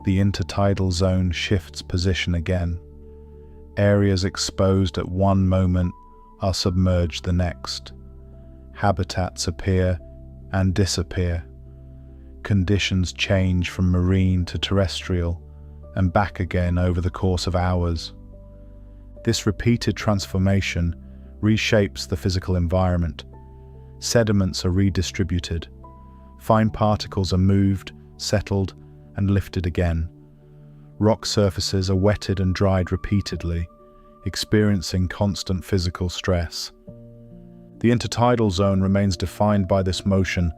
the intertidal zone shifts position again. Areas exposed at one moment are submerged the next. Habitats appear and disappear. Conditions change from marine to terrestrial and back again over the course of hours. This repeated transformation reshapes the physical environment. Sediments are redistributed. Fine particles are moved, settled, and lifted again. Rock surfaces are wetted and dried repeatedly, experiencing constant physical stress. The intertidal zone remains defined by this motion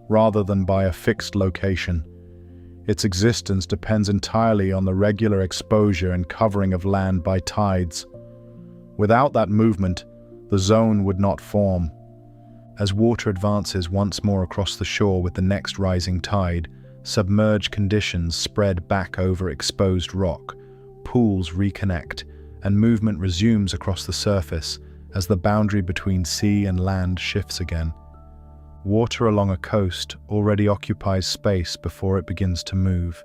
rather than by a fixed location. Its existence depends entirely on the regular exposure and covering of land by tides. Without that movement, the zone would not form. As water advances once more across the shore with the next rising tide, submerged conditions spread back over exposed rock, pools reconnect, and movement resumes across the surface as the boundary between sea and land shifts again. Water along a coast already occupies space before it begins to move.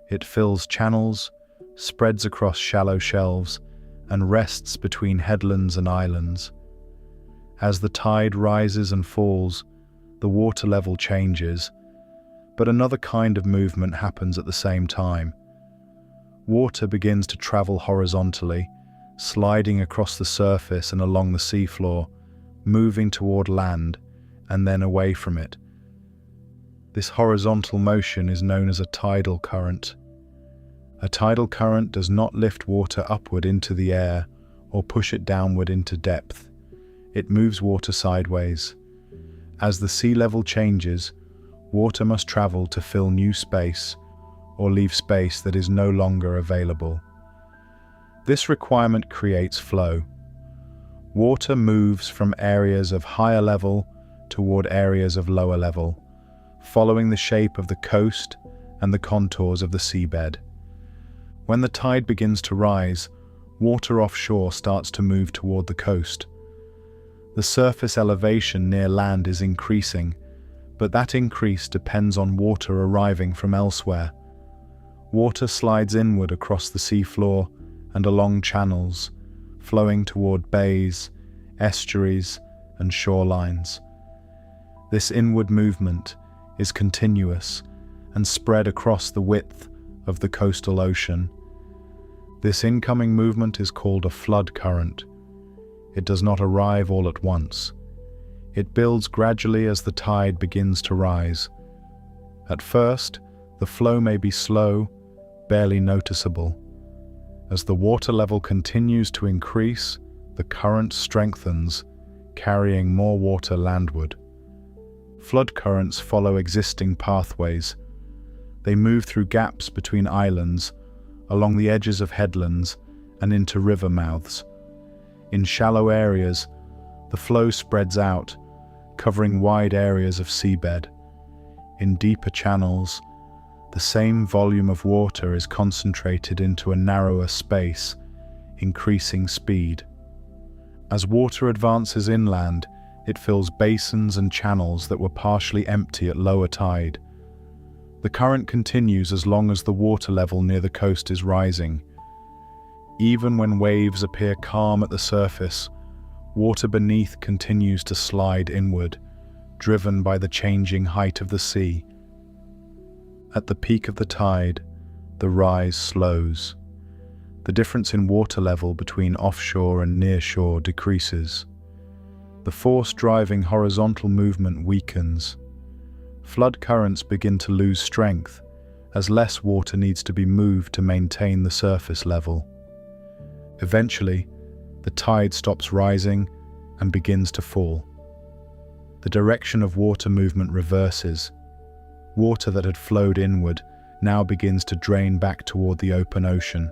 It fills channels, spreads across shallow shelves, and rests between headlands and islands. As the tide rises and falls, the water level changes, but another kind of movement happens at the same time. Water begins to travel horizontally, sliding across the surface and along the seafloor, moving toward land and then away from it. This horizontal motion is known as a tidal current. A tidal current does not lift water upward into the air or push it downward into depth. It moves water sideways. As the sea level changes, water must travel to fill new space or leave space that is no longer available. This requirement creates flow. Water moves from areas of higher level toward areas of lower level, following the shape of the coast and the contours of the seabed. When the tide begins to rise, water offshore starts to move toward the coast. The surface elevation near land is increasing, but that increase depends on water arriving from elsewhere. Water slides inward across the seafloor and along channels, flowing toward bays, estuaries, and shorelines. This inward movement is continuous and spread across the width of the coastal ocean. This incoming movement is called a flood current. It does not arrive all at once. It builds gradually as the tide begins to rise. At first, the flow may be slow, barely noticeable. As the water level continues to increase, the current strengthens, carrying more water landward. Flood currents follow existing pathways. They move through gaps between islands, along the edges of headlands, and into river mouths. In shallow areas, the flow spreads out, covering wide areas of seabed. In deeper channels, the same volume of water is concentrated into a narrower space, increasing speed. As water advances inland, it fills basins and channels that were partially empty at lower tide. The current continues as long as the water level near the coast is rising. Even when waves appear calm at the surface, water beneath continues to slide inward, driven by the changing height of the sea. At the peak of the tide, the rise slows. The difference in water level between offshore and nearshore decreases. The force driving horizontal movement weakens. Flood currents begin to lose strength as less water needs to be moved to maintain the surface level. Eventually, the tide stops rising and begins to fall. The direction of water movement reverses. Water that had flowed inward now begins to drain back toward the open ocean.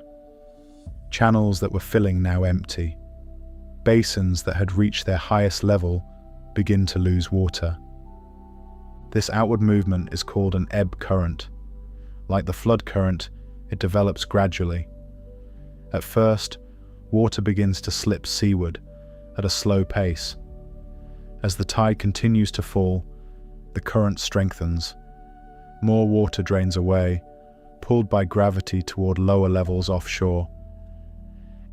Channels that were filling now empty. Basins that had reached their highest level begin to lose water. This outward movement is called an ebb current. Like the flood current, it develops gradually. At first, water begins to slip seaward at a slow pace. As the tide continues to fall, the current strengthens. More water drains away, pulled by gravity toward lower levels offshore.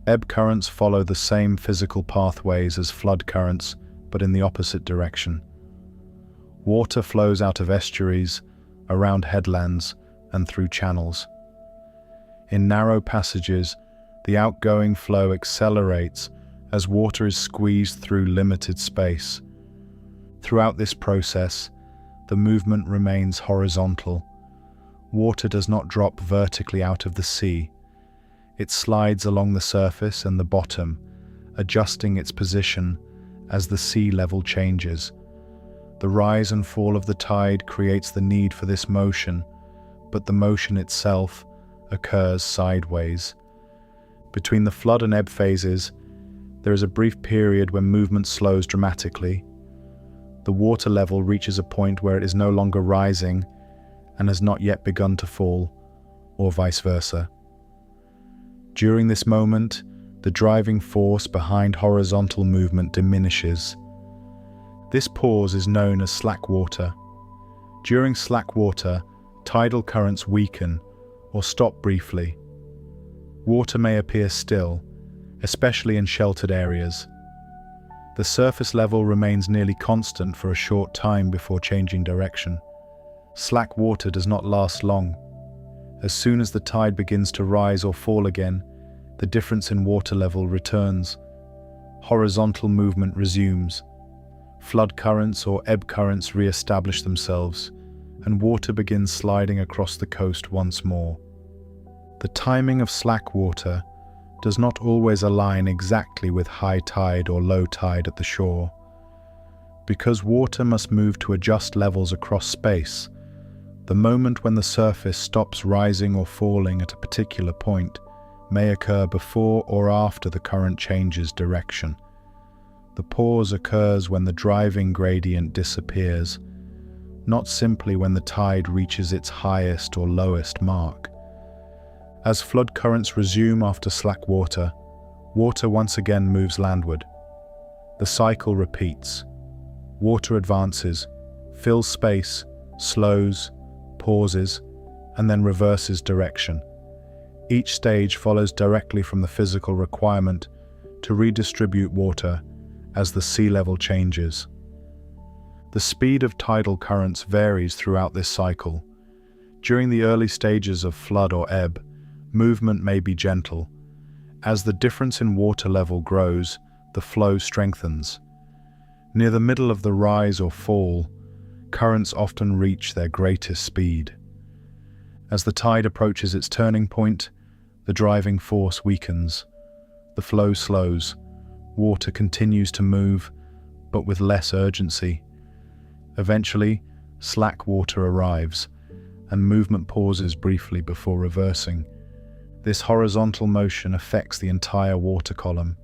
Ebb currents follow the same physical pathways as flood currents, but in the opposite direction. Water flows out of estuaries, around headlands, and through channels. In narrow passages, the outgoing flow accelerates as water is squeezed through limited space. Throughout this process, the movement remains horizontal. Water does not drop vertically out of the sea. It slides along the surface and the bottom, adjusting its position as the sea level changes. The rise and fall of the tide creates the need for this motion, but the motion itself occurs sideways. Between the flood and ebb phases, there is a brief period when movement slows dramatically. The water level reaches a point where it is no longer rising and has not yet begun to fall, or vice versa. During this moment, the driving force behind horizontal movement diminishes. This pause is known as slack water. During slack water, tidal currents weaken or stop briefly. Water may appear still, especially in sheltered areas. The surface level remains nearly constant for a short time before changing direction. Slack water does not last long. As soon as the tide begins to rise or fall again, the difference in water level returns. Horizontal movement resumes. Flood currents or ebb currents re-establish themselves, and water begins sliding across the coast once more. The timing of slack water does not always align exactly with high tide or low tide at the shore. Because water must move to adjust levels across space, the moment when the surface stops rising or falling at a particular point may occur before or after the current changes direction. The pause occurs when the driving gradient disappears, not simply when the tide reaches its highest or lowest mark. As flood currents resume after slack water, water once again moves landward. The cycle repeats. Water advances, fills space, slows, pauses, and then reverses direction. Each stage follows directly from the physical requirement to redistribute water as the sea level changes. The speed of tidal currents varies throughout this cycle. During the early stages of flood or ebb, movement may be gentle. As the difference in water level grows, the flow strengthens. Near the middle of the rise or fall, currents often reach their greatest speed. As the tide approaches its turning point, the driving force weakens. The flow slows. Water continues to move, but with less urgency. Eventually, slack water arrives, and movement pauses briefly before reversing. This horizontal motion affects the entire water column.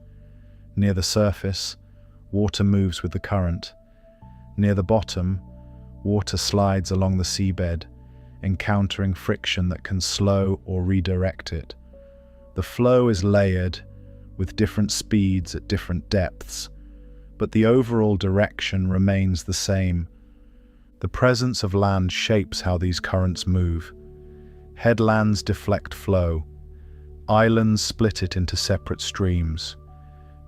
Near the surface, water moves with the current. Near the bottom, water slides along the seabed, encountering friction that can slow or redirect it. The flow is layered, with different speeds at different depths, but the overall direction remains the same. The presence of land shapes how these currents move. Headlands deflect flow. Islands split it into separate streams.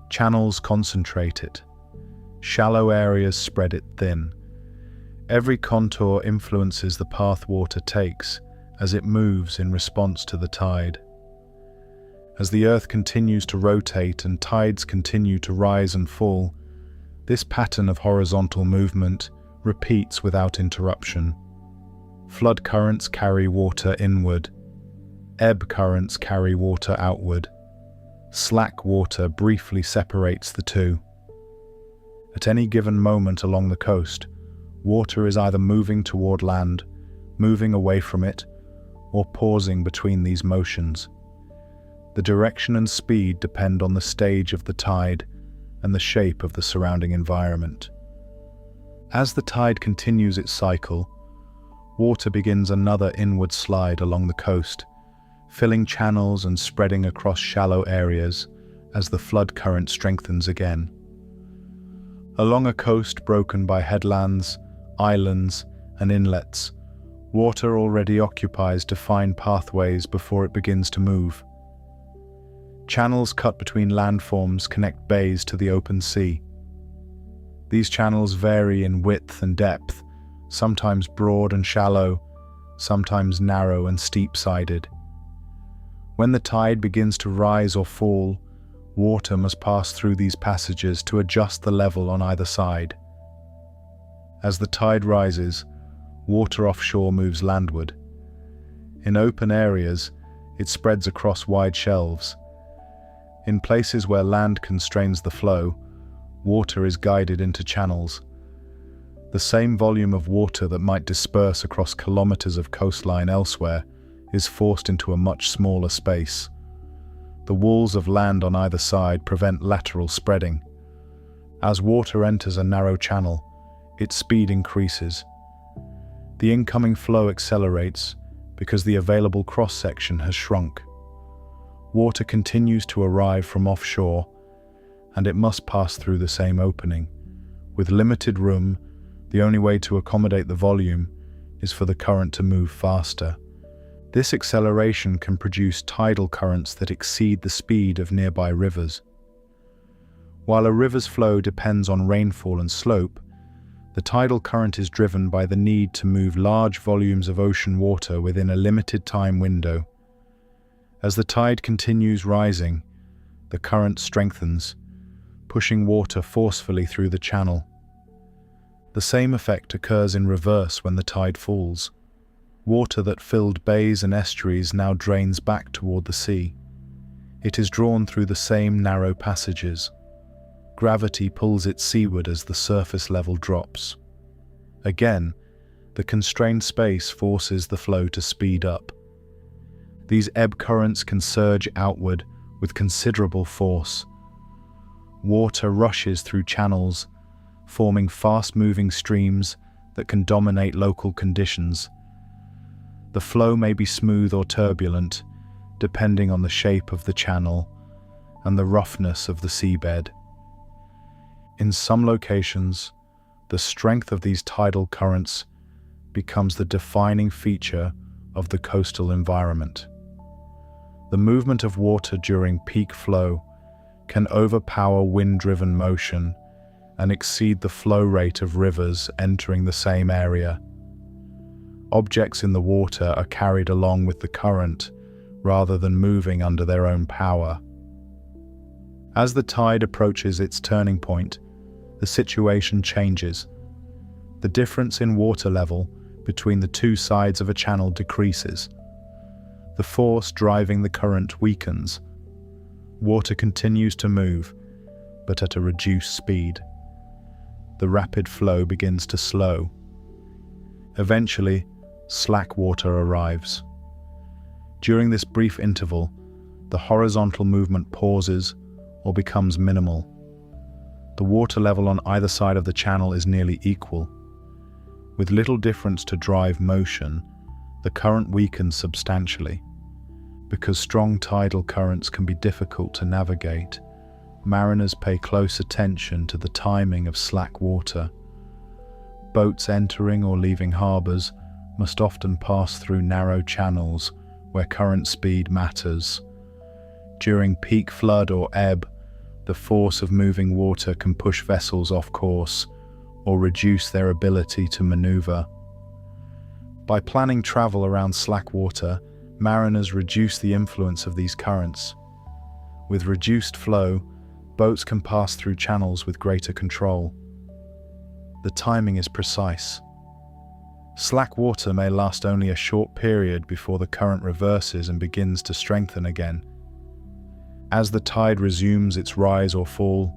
Channels concentrate it. Shallow areas spread it thin. Every contour influences the path water takes as it moves in response to the tide. As the Earth continues to rotate and tides continue to rise and fall, this pattern of horizontal movement repeats without interruption. Flood currents carry water inward. Ebb currents carry water outward. Slack water briefly separates the two. At any given moment along the coast, water is either moving toward land, moving away from it, or pausing between these motions. The direction and speed depend on the stage of the tide and the shape of the surrounding environment. As the tide continues its cycle, water begins another inward slide along the coast, filling channels and spreading across shallow areas as the flood current strengthens again. Along a coast broken by headlands, islands, and inlets, water already occupies defined pathways before it begins to move. Channels cut between landforms connect bays to the open sea. These channels vary in width and depth, sometimes broad and shallow, sometimes narrow and steep-sided. When the tide begins to rise or fall, water must pass through these passages to adjust the level on either side. As the tide rises, water offshore moves landward. In open areas, it spreads across wide shelves. In places where land constrains the flow, water is guided into channels. The same volume of water that might disperse across kilometers of coastline elsewhere is forced into a much smaller space. The walls of land on either side prevent lateral spreading. As water enters a narrow channel, its speed increases. The incoming flow accelerates because the available cross-section has shrunk. Water continues to arrive from offshore, and it must pass through the same opening. With limited room, the only way to accommodate the volume is for the current to move faster. This acceleration can produce tidal currents that exceed the speed of nearby rivers. While a river's flow depends on rainfall and slope, the tidal current is driven by the need to move large volumes of ocean water within a limited time window. As the tide continues rising, the current strengthens, pushing water forcefully through the channel. The same effect occurs in reverse when the tide falls. Water that filled bays and estuaries now drains back toward the sea. It is drawn through the same narrow passages. Gravity pulls it seaward as the surface level drops. Again, the constrained space forces the flow to speed up. These ebb currents can surge outward with considerable force. Water rushes through channels, forming fast-moving streams that can dominate local conditions. The flow may be smooth or turbulent, depending on the shape of the channel and the roughness of the seabed. In some locations, the strength of these tidal currents becomes the defining feature of the coastal environment. The movement of water during peak flow can overpower wind-driven motion and exceed the flow rate of rivers entering the same area. Objects in the water are carried along with the current rather than moving under their own power. As the tide approaches its turning point, the situation changes. The difference in water level between the two sides of a channel decreases. The force driving the current weakens. Water continues to move, but at a reduced speed. The rapid flow begins to slow. Eventually, slack water arrives. During this brief interval, the horizontal movement pauses or becomes minimal. The water level on either side of the channel is nearly equal. With little difference to drive motion, the current weakens substantially. Because strong tidal currents can be difficult to navigate, mariners pay close attention to the timing of slack water. Boats entering or leaving harbors must often pass through narrow channels where current speed matters. During peak flood or ebb, the force of moving water can push vessels off course or reduce their ability to maneuver. By planning travel around slack water, mariners reduce the influence of these currents. With reduced flow, boats can pass through channels with greater control. The timing is precise. Slack water may last only a short period before the current reverses and begins to strengthen again. As the tide resumes its rise or fall,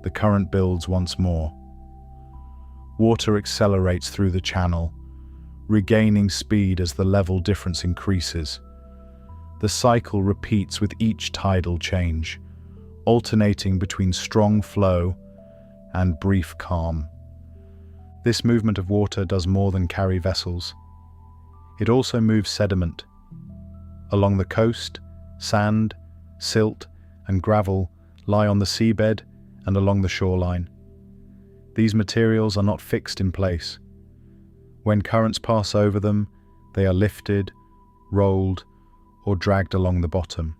the current builds once more. Water accelerates through the channel, regaining speed as the level difference increases. The cycle repeats with each tidal change, alternating between strong flow and brief calm. This movement of water does more than carry vessels. It also moves sediment. Along the coast, sand, silt, and gravel lie on the seabed and along the shoreline. These materials are not fixed in place. When currents pass over them, they are lifted, rolled, or dragged along the bottom.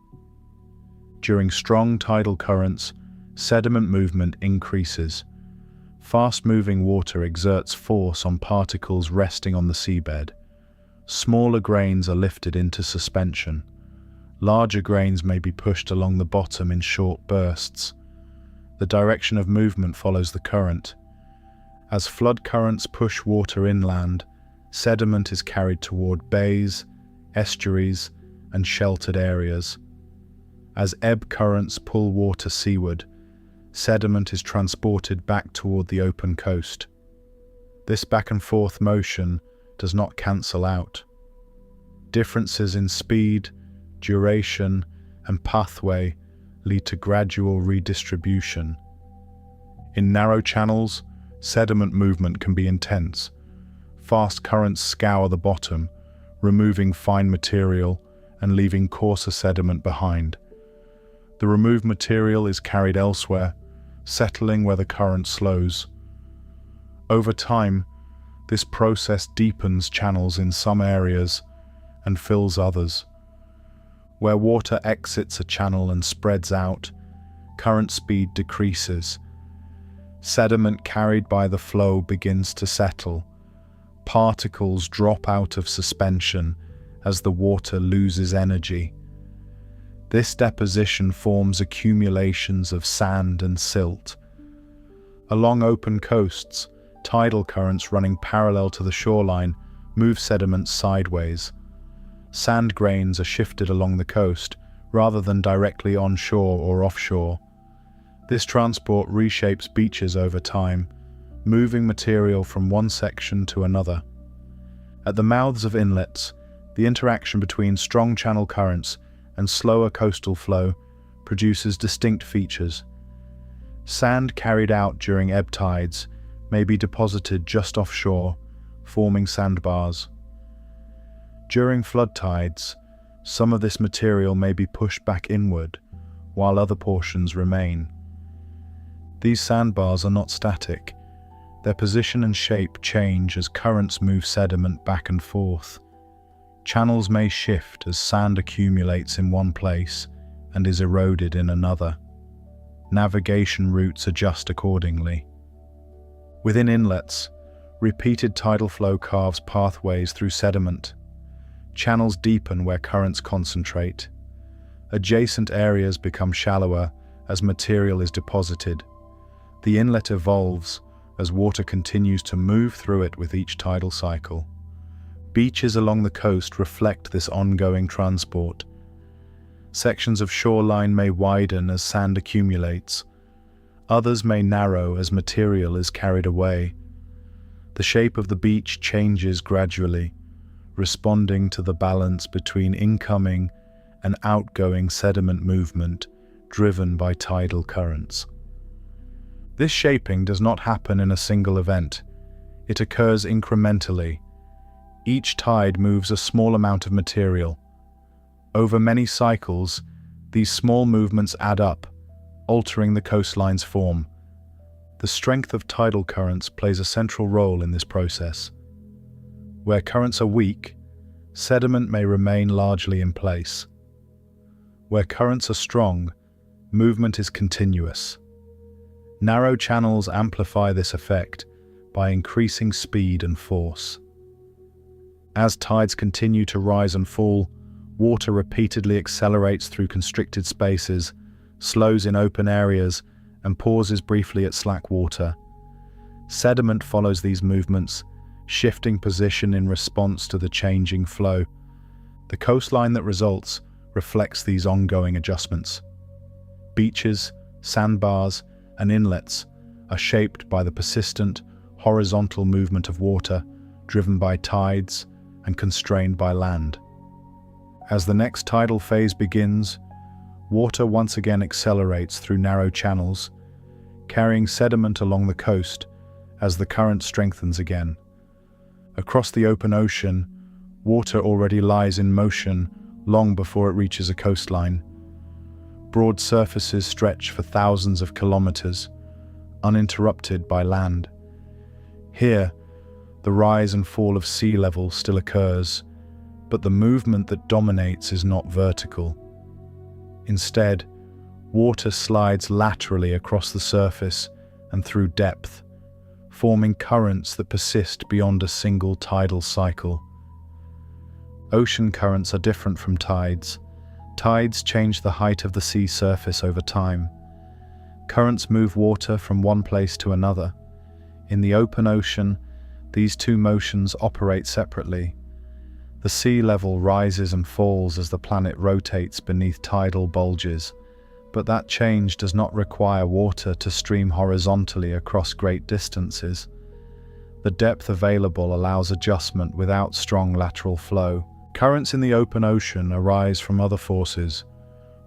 During strong tidal currents, sediment movement increases. Fast-moving water exerts force on particles resting on the seabed. Smaller grains are lifted into suspension. Larger grains may be pushed along the bottom in short bursts. The direction of movement follows the current. As flood currents push water inland, sediment is carried toward bays, estuaries, and sheltered areas. As ebb currents pull water seaward, sediment is transported back toward the open coast. This back and forth motion does not cancel out. Differences in speed, duration, and pathway lead to gradual redistribution. In narrow channels, sediment movement can be intense. Fast currents scour the bottom, removing fine material and leaving coarser sediment behind. The removed material is carried elsewhere, settling where the current slows. Over time, this process deepens channels in some areas and fills others. Where water exits a channel and spreads out, current speed decreases. Sediment carried by the flow begins to settle. Particles drop out of suspension as the water loses energy. This deposition forms accumulations of sand and silt. Along open coasts, tidal currents running parallel to the shoreline move sediments sideways. Sand grains are shifted along the coast rather than directly onshore or offshore. This transport reshapes beaches over time, moving material from one section to another. At the mouths of inlets, the interaction between strong channel currents and slower coastal flow produces distinct features. Sand carried out during ebb tides may be deposited just offshore, forming sandbars. During flood tides, some of this material may be pushed back inward, while other portions remain. These sandbars are not static. Their position and shape change as currents move sediment back and forth. Channels may shift as sand accumulates in one place and is eroded in another. Navigation routes adjust accordingly. Within inlets, repeated tidal flow carves pathways through sediment. Channels deepen where currents concentrate. Adjacent areas become shallower as material is deposited. The inlet evolves as water continues to move through it with each tidal cycle. Beaches along the coast reflect this ongoing transport. Sections of shoreline may widen as sand accumulates. Others may narrow as material is carried away. The shape of the beach changes gradually, responding to the balance between incoming and outgoing sediment movement driven by tidal currents. This shaping does not happen in a single event. It occurs incrementally. Each tide moves a small amount of material. Over many cycles, these small movements add up, altering the coastline's form. The strength of tidal currents plays a central role in this process. Where currents are weak, sediment may remain largely in place. Where currents are strong, movement is continuous. Narrow channels amplify this effect by increasing speed and force. As tides continue to rise and fall, water repeatedly accelerates through constricted spaces, slows in open areas, and pauses briefly at slack water. Sediment follows these movements, shifting position in response to the changing flow. The coastline that results reflects these ongoing adjustments. Beaches, sandbars, and inlets are shaped by the persistent, horizontal movement of water, driven by tides and constrained by land. As the next tidal phase begins, water once again accelerates through narrow channels, carrying sediment along the coast as the current strengthens again. Across the open ocean, water already lies in motion long before it reaches a coastline. Broad surfaces stretch for thousands of kilometers, uninterrupted by land. Here, the rise and fall of sea level still occurs, but the movement that dominates is not vertical. Instead, water slides laterally across the surface and through depth, forming currents that persist beyond a single tidal cycle. Ocean currents are different from tides. Tides change the height of the sea surface over time. Currents move water from one place to another. In the open ocean, these two motions operate separately. The sea level rises and falls as the planet rotates beneath tidal bulges, but that change does not require water to stream horizontally across great distances. The depth available allows adjustment without strong lateral flow. Currents in the open ocean arise from other forces.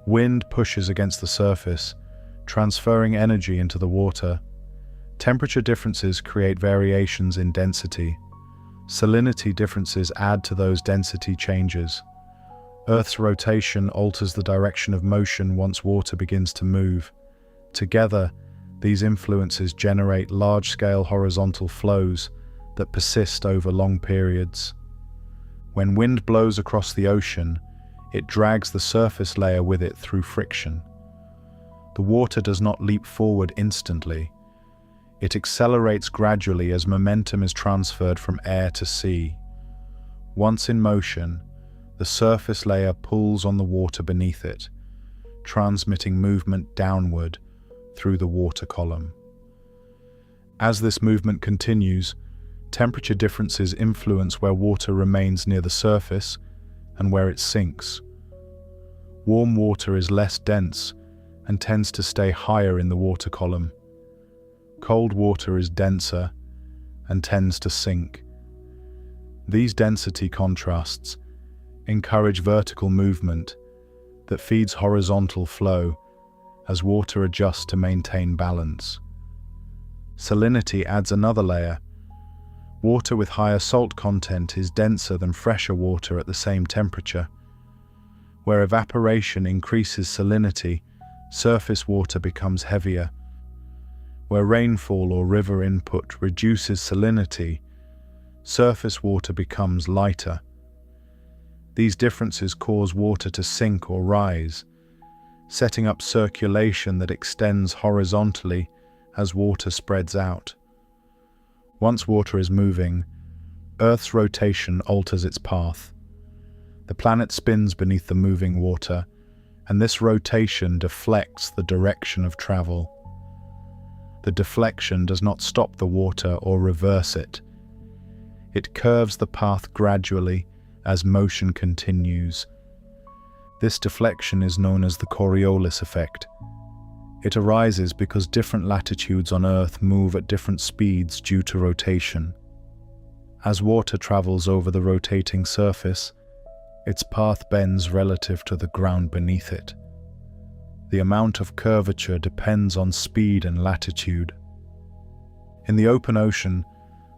Wind pushes against the surface, transferring energy into the water. Temperature differences create variations in density. Salinity differences add to those density changes. Earth's rotation alters the direction of motion once water begins to move. Together, these influences generate large-scale horizontal flows that persist over long periods. When wind blows across the ocean, it drags the surface layer with it through friction. The water does not leap forward instantly. It accelerates gradually as momentum is transferred from air to sea. Once in motion, the surface layer pulls on the water beneath it, transmitting movement downward through the water column. As this movement continues, temperature differences influence where water remains near the surface and where it sinks. Warm water is less dense and tends to stay higher in the water column. Cold water is denser and tends to sink. These density contrasts encourage vertical movement that feeds horizontal flow as water adjusts to maintain balance. Salinity adds another layer. Water with higher salt content is denser than fresher water at the same temperature. Where evaporation increases salinity, surface water becomes heavier. Where rainfall or river input reduces salinity, surface water becomes lighter. These differences cause water to sink or rise, setting up circulation that extends horizontally as water spreads out. Once water is moving, Earth's rotation alters its path. The planet spins beneath the moving water, and this rotation deflects the direction of travel. The deflection does not stop the water or reverse it. It curves the path gradually as motion continues. This deflection is known as the Coriolis effect. It arises because different latitudes on Earth move at different speeds due to rotation. As water travels over the rotating surface, its path bends relative to the ground beneath it. The amount of curvature depends on speed and latitude. In the open ocean,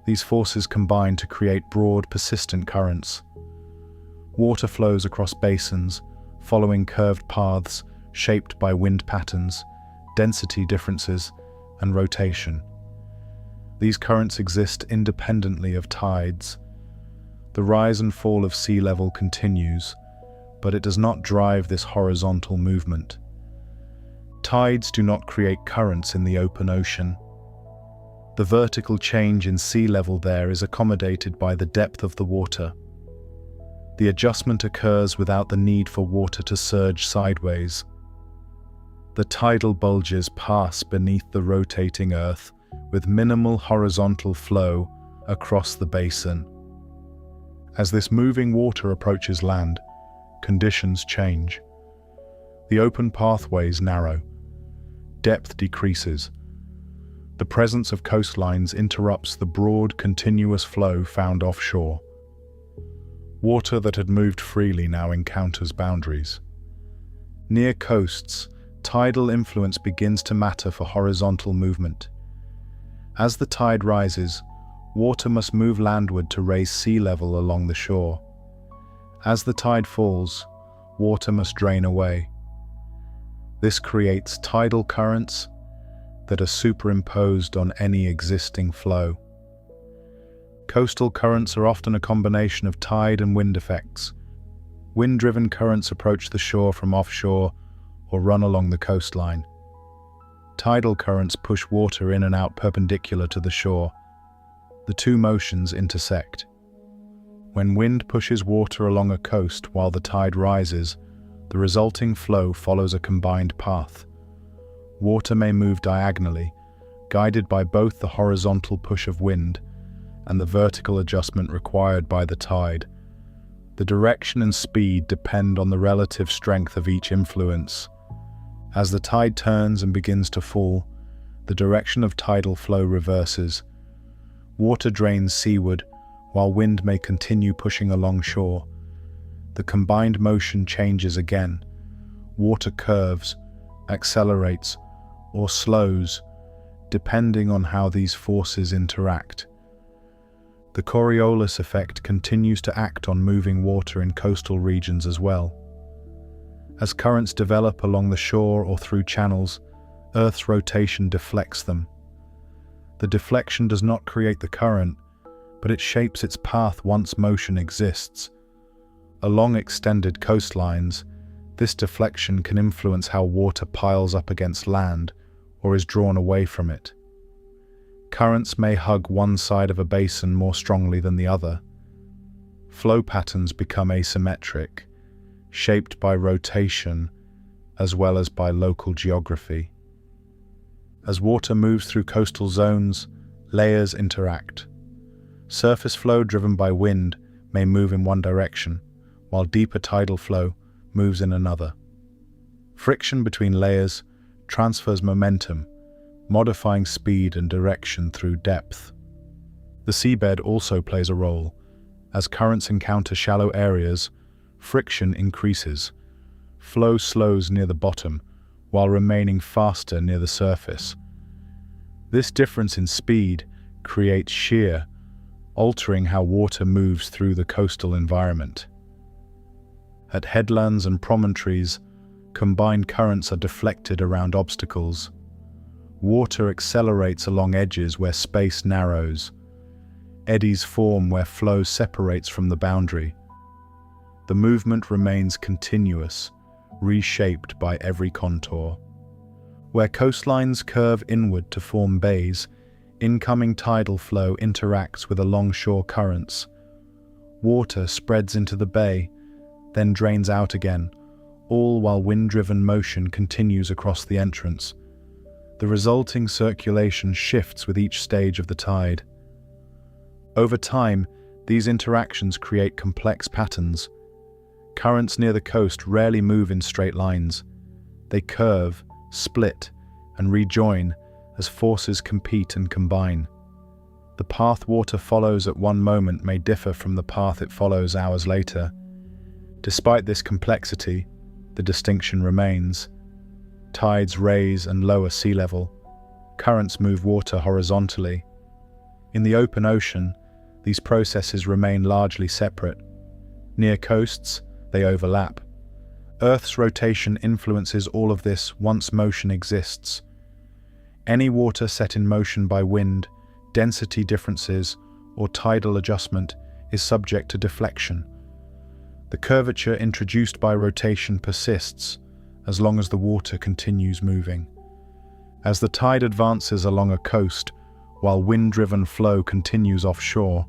these forces combine to create broad, persistent currents. Water flows across basins, following curved paths shaped by wind patterns, density differences, and rotation. These currents exist independently of tides. The rise and fall of sea level continues, but it does not drive this horizontal movement. Tides do not create currents in the open ocean. The vertical change in sea level there is accommodated by the depth of the water. The adjustment occurs without the need for water to surge sideways. The tidal bulges pass beneath the rotating Earth with minimal horizontal flow across the basin. As this moving water approaches land, conditions change. The open pathways narrow. Depth decreases. The presence of coastlines interrupts the broad, continuous flow found offshore. Water that had moved freely now encounters boundaries. Near coasts, tidal influence begins to matter for horizontal movement. As the tide rises, water must move landward to raise sea level along the shore. As the tide falls, water must drain away. This creates tidal currents that are superimposed on any existing flow. Coastal currents are often a combination of tide and wind effects. Wind-driven currents approach the shore from offshore or run along the coastline. Tidal currents push water in and out perpendicular to the shore. The two motions intersect. When wind pushes water along a coast while the tide rises, the resulting flow follows a combined path. Water may move diagonally, guided by both the horizontal push of wind and the vertical adjustment required by the tide. The direction and speed depend on the relative strength of each influence. As the tide turns and begins to fall, the direction of tidal flow reverses. Water drains seaward, while wind may continue pushing along shore. The combined motion changes again. Water curves, accelerates, or slows, depending on how these forces interact. The Coriolis effect continues to act on moving water in coastal regions as well. As currents develop along the shore or through channels, Earth's rotation deflects them. The deflection does not create the current, but it shapes its path once motion exists. Along extended coastlines, this deflection can influence how water piles up against land or is drawn away from it. Currents may hug one side of a basin more strongly than the other. Flow patterns become asymmetric, shaped by rotation as well as by local geography. As water moves through coastal zones, layers interact. Surface flow driven by wind may move in one direction, while deeper tidal flow moves in another. Friction between layers transfers momentum, modifying speed and direction through depth. The seabed also plays a role. As currents encounter shallow areas, friction increases. Flow slows near the bottom, while remaining faster near the surface. This difference in speed creates shear, altering how water moves through the coastal environment. At headlands and promontories, combined currents are deflected around obstacles. Water accelerates along edges where space narrows. Eddies form where flow separates from the boundary. The movement remains continuous, reshaped by every contour. Where coastlines curve inward to form bays, incoming tidal flow interacts with along-shore currents. Water spreads into the bay, then drains out again, all while wind-driven motion continues across the entrance. The resulting circulation shifts with each stage of the tide. Over time, these interactions create complex patterns. Currents near the coast rarely move in straight lines. They curve, split, and rejoin as forces compete and combine. The path water follows at one moment may differ from the path it follows hours later. Despite this complexity, the distinction remains. Tides raise and lower sea level. Currents move water horizontally. In the open ocean, these processes remain largely separate. Near coasts, they overlap. Earth's rotation influences all of this once motion exists. Any water set in motion by wind, density differences, or tidal adjustment is subject to deflection. The curvature introduced by rotation persists as long as the water continues moving. As the tide advances along a coast, while wind-driven flow continues offshore,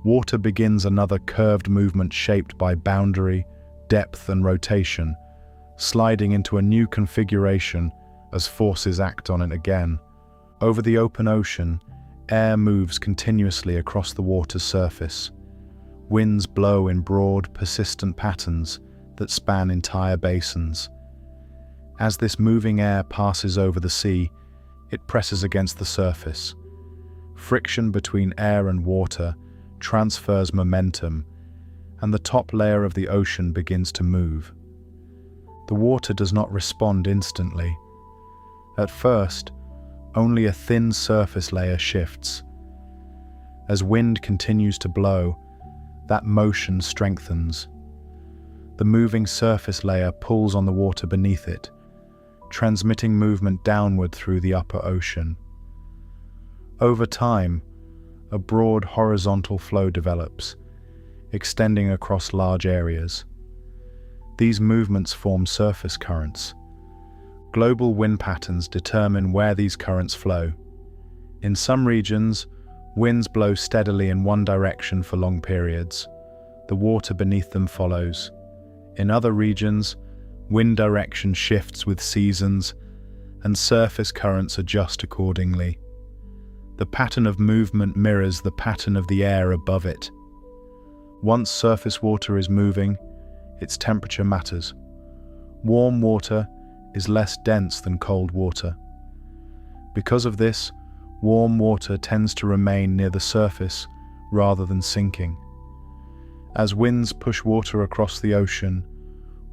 water begins another curved movement shaped by boundary, depth, and rotation, sliding into a new configuration as forces act on it again. Over the open ocean, air moves continuously across the water's surface. Winds blow in broad, persistent patterns that span entire basins. As this moving air passes over the sea, it presses against the surface. Friction between air and water transfers momentum, and the top layer of the ocean begins to move. The water does not respond instantly. At first, only a thin surface layer shifts. As wind continues to blow, that motion strengthens. The moving surface layer pulls on the water beneath it, transmitting movement downward through the upper ocean. Over time, a broad horizontal flow develops, extending across large areas. These movements form surface currents. Global wind patterns determine where these currents flow. In some regions, winds blow steadily in one direction for long periods. The water beneath them follows. In other regions, wind direction shifts with seasons, and surface currents adjust accordingly. The pattern of movement mirrors the pattern of the air above it. Once surface water is moving, its temperature matters. Warm water is less dense than cold water. Because of this, warm water tends to remain near the surface rather than sinking. As winds push water across the ocean,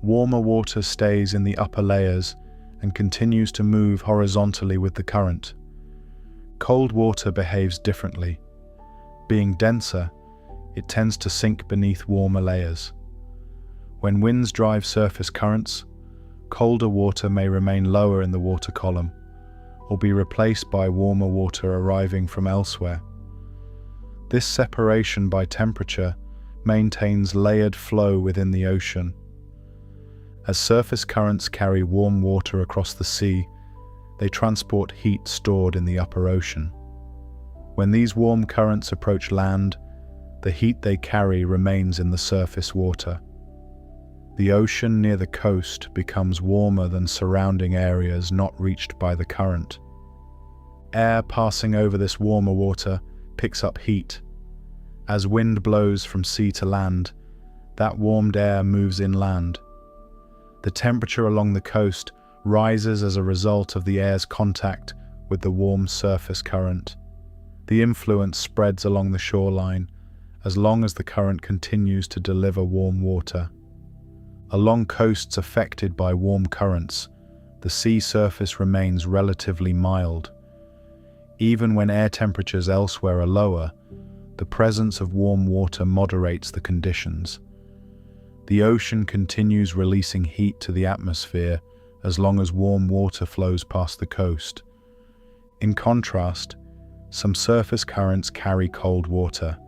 warmer water stays in the upper layers and continues to move horizontally with the current. Cold water behaves differently. Being denser, it tends to sink beneath warmer layers. When winds drive surface currents, colder water may remain lower in the water column, or be replaced by warmer water arriving from elsewhere. This separation by temperature maintains layered flow within the ocean. As surface currents carry warm water across the sea, they transport heat stored in the upper ocean. When these warm currents approach land, the heat they carry remains in the surface water. The ocean near the coast becomes warmer than surrounding areas not reached by the current. Air passing over this warmer water picks up heat. As wind blows from sea to land, that warmed air moves inland. The temperature along the coast rises as a result of the air's contact with the warm surface current. The influence spreads along the shoreline as long as the current continues to deliver warm water. Along coasts affected by warm currents, the sea surface remains relatively mild. Even when air temperatures elsewhere are lower, the presence of warm water moderates the conditions. The ocean continues releasing heat to the atmosphere as long as warm water flows past the coast. In contrast, some surface currents carry cold water.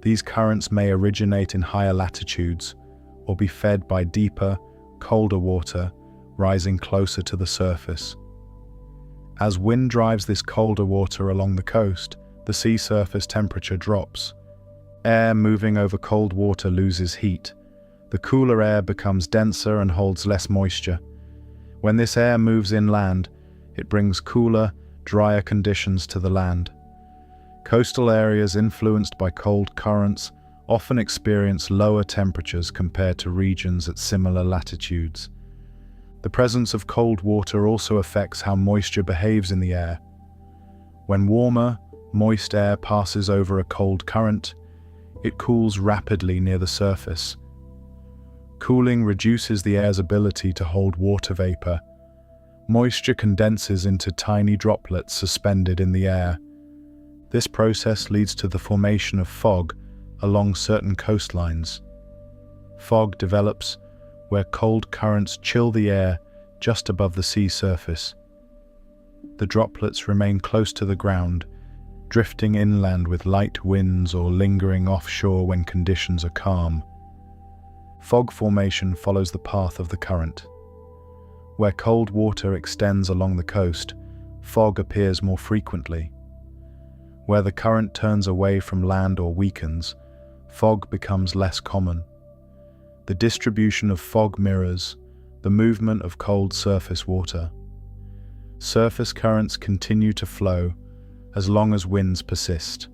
These currents may originate in higher latitudes or be fed by deeper, colder water rising closer to the surface. As wind drives this colder water along the coast, the sea surface temperature drops. Air moving over cold water loses heat. The cooler air becomes denser and holds less moisture. When this air moves inland, it brings cooler, drier conditions to the land. Coastal areas influenced by cold currents often experience lower temperatures compared to regions at similar latitudes. The presence of cold water also affects how moisture behaves in the air. When warmer, moist air passes over a cold current, it cools rapidly near the surface. Cooling reduces the air's ability to hold water vapor. Moisture condenses into tiny droplets suspended in the air. This process leads to the formation of fog along certain coastlines. Fog develops where cold currents chill the air just above the sea surface. The droplets remain close to the ground, drifting inland with light winds or lingering offshore when conditions are calm. Fog formation follows the path of the current. Where cold water extends along the coast, fog appears more frequently. Where the current turns away from land or weakens, fog becomes less common. The distribution of fog mirrors the movement of cold surface water. Surface currents continue to flow as long as winds persist.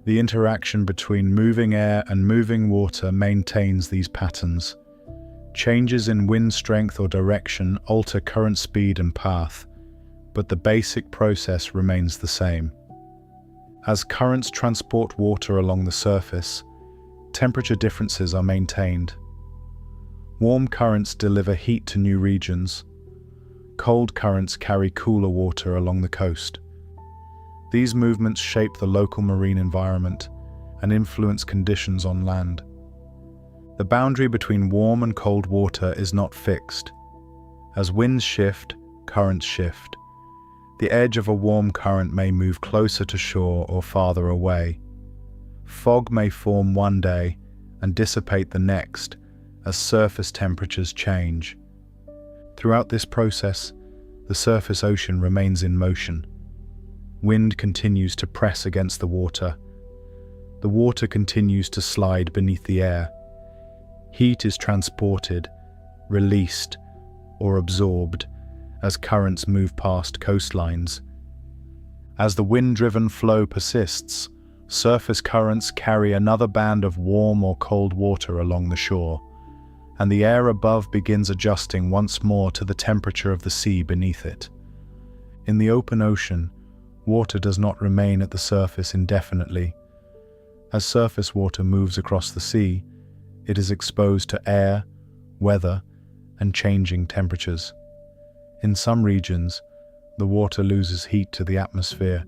The interaction between moving air and moving water maintains these patterns. Changes in wind strength or direction alter current speed and path, but the basic process remains the same. As currents transport water along the surface, temperature differences are maintained. Warm currents deliver heat to new regions. Cold currents carry cooler water along the coast. These movements shape the local marine environment and influence conditions on land. The boundary between warm and cold water is not fixed. As winds shift, currents shift. The edge of a warm current may move closer to shore or farther away. Fog may form one day and dissipate the next as surface temperatures change. Throughout this process, the surface ocean remains in motion. Wind continues to press against the water. The water continues to slide beneath the air. Heat is transported, released, or absorbed as currents move past coastlines. As the wind-driven flow persists, surface currents carry another band of warm or cold water along the shore, and the air above begins adjusting once more to the temperature of the sea beneath it. In the open ocean, water does not remain at the surface indefinitely. As surface water moves across the sea, it is exposed to air, weather, and changing temperatures. In some regions, the water loses heat to the atmosphere.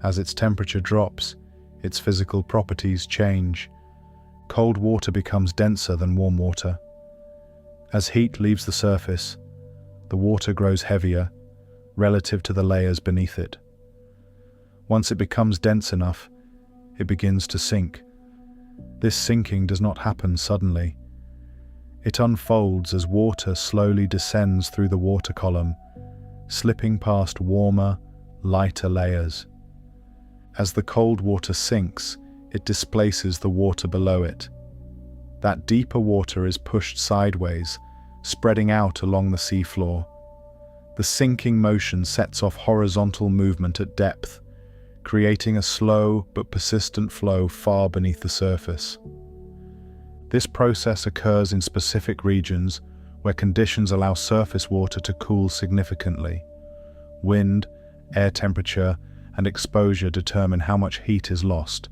As its temperature drops, its physical properties change. Cold water becomes denser than warm water. As heat leaves the surface, the water grows heavier relative to the layers beneath it. Once it becomes dense enough, it begins to sink. This sinking does not happen suddenly. It unfolds as water slowly descends through the water column, slipping past warmer, lighter layers. As the cold water sinks, it displaces the water below it. That deeper water is pushed sideways, spreading out along the seafloor. The sinking motion sets off horizontal movement at depth, creating a slow but persistent flow far beneath the surface. This process occurs in specific regions where conditions allow surface water to cool significantly. Wind, air temperature, and exposure determine how much heat is lost.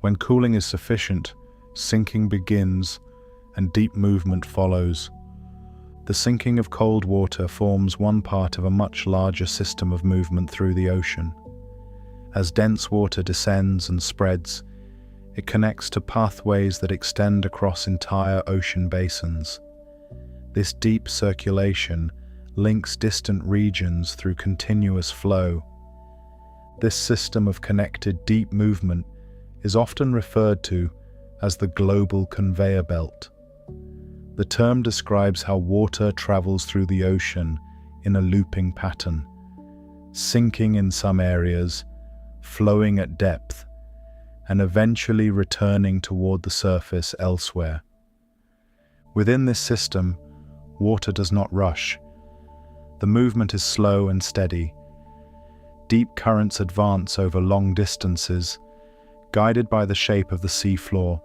When cooling is sufficient, sinking begins and deep movement follows. The sinking of cold water forms one part of a much larger system of movement through the ocean. As dense water descends and spreads, it connects to pathways that extend across entire ocean basins. This deep circulation links distant regions through continuous flow. This system of connected deep movement is often referred to as the global conveyor belt. The term describes how water travels through the ocean in a looping pattern, sinking in some areas, flowing at depth, and eventually returning toward the surface elsewhere. Within this system, water does not rush. The movement is slow and steady. Deep currents advance over long distances, guided by the shape of the seafloor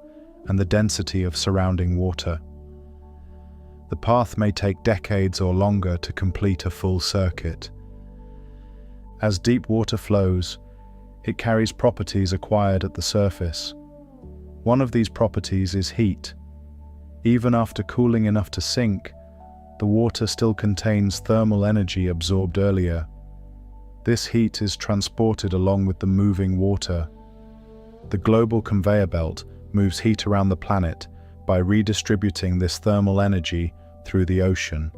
and the density of surrounding water. The path may take decades or longer to complete a full circuit. As deep water flows, it carries properties acquired at the surface. One of these properties is heat. Even after cooling enough to sink, the water still contains thermal energy absorbed earlier. This heat is transported along with the moving water. The global conveyor belt moves heat around the planet by redistributing this thermal energy through the ocean.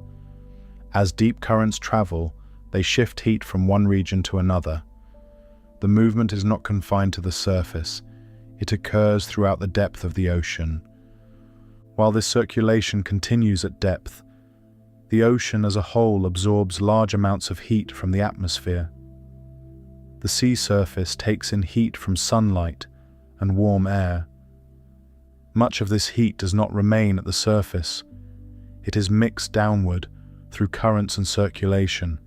As deep currents travel, they shift heat from one region to another. The movement is not confined to the surface. It occurs throughout the depth of the ocean. While this circulation continues at depth, the ocean as a whole absorbs large amounts of heat from the atmosphere. The sea surface takes in heat from sunlight and warm air. Much of this heat does not remain at the surface. It is mixed downward through currents and circulation.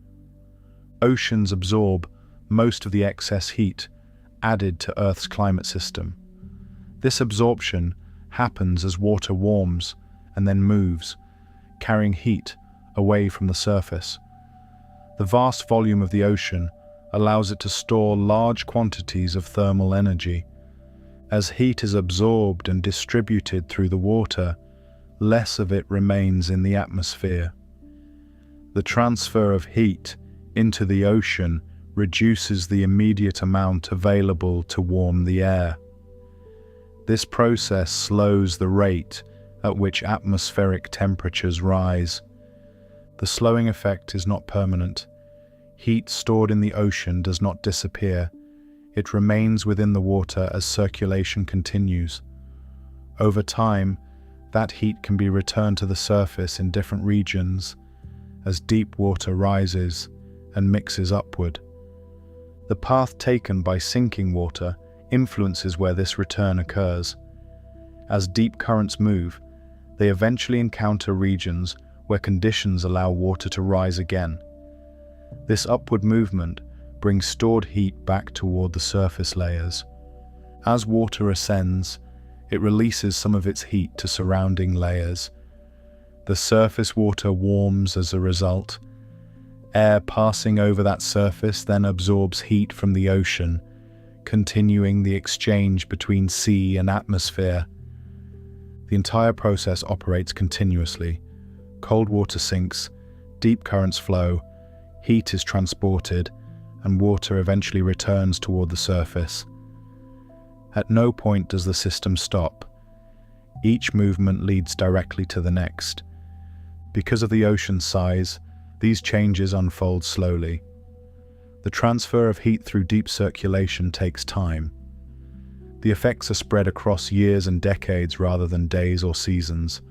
Oceans absorb most of the excess heat added to Earth's climate system. This absorption happens as water warms and then moves, carrying heat away from the surface. The vast volume of the ocean allows it to store large quantities of thermal energy. As heat is absorbed and distributed through the water, less of it remains in the atmosphere. The transfer of heat into the ocean reduces the immediate amount available to warm the air. This process slows the rate at which atmospheric temperatures rise. The slowing effect is not permanent. Heat stored in the ocean does not disappear. It remains within the water as circulation continues. Over time, that heat can be returned to the surface in different regions as deep water rises and mixes upward. The path taken by sinking water influences where this return occurs. As deep currents move, they eventually encounter regions where conditions allow water to rise again. This upward movement brings stored heat back toward the surface layers. As water ascends, it releases some of its heat to surrounding layers. The surface water warms as a result. Air passing over that surface then absorbs heat from the ocean, continuing the exchange between sea and atmosphere. The entire process operates continuously. Cold water sinks, deep currents flow, heat is transported, and water eventually returns toward the surface. At no point does the system stop. Each movement leads directly to the next. Because of the ocean's size, these changes unfold slowly. The transfer of heat through deep circulation takes time. The effects are spread across years and decades rather than days or seasons.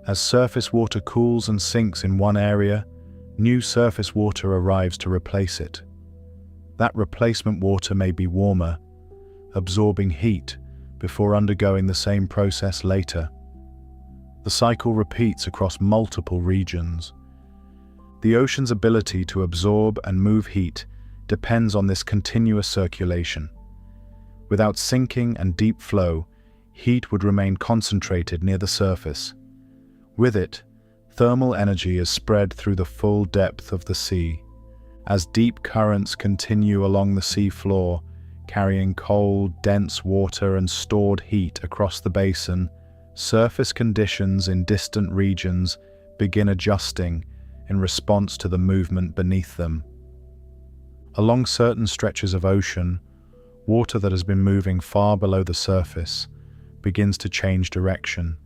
As surface water cools and sinks in one area, new surface water arrives to replace it. That replacement water may be warmer, absorbing heat before undergoing the same process later. The cycle repeats across multiple regions. The ocean's ability to absorb and move heat depends on this continuous circulation. Without sinking and deep flow, heat would remain concentrated near the surface. With it, thermal energy is spread through the full depth of the sea. As deep currents continue along the sea floor, carrying cold, dense water and stored heat across the basin, surface conditions in distant regions begin adjusting in response to the movement beneath them. Along certain stretches of ocean, water that has been moving far below the surface begins to change direction.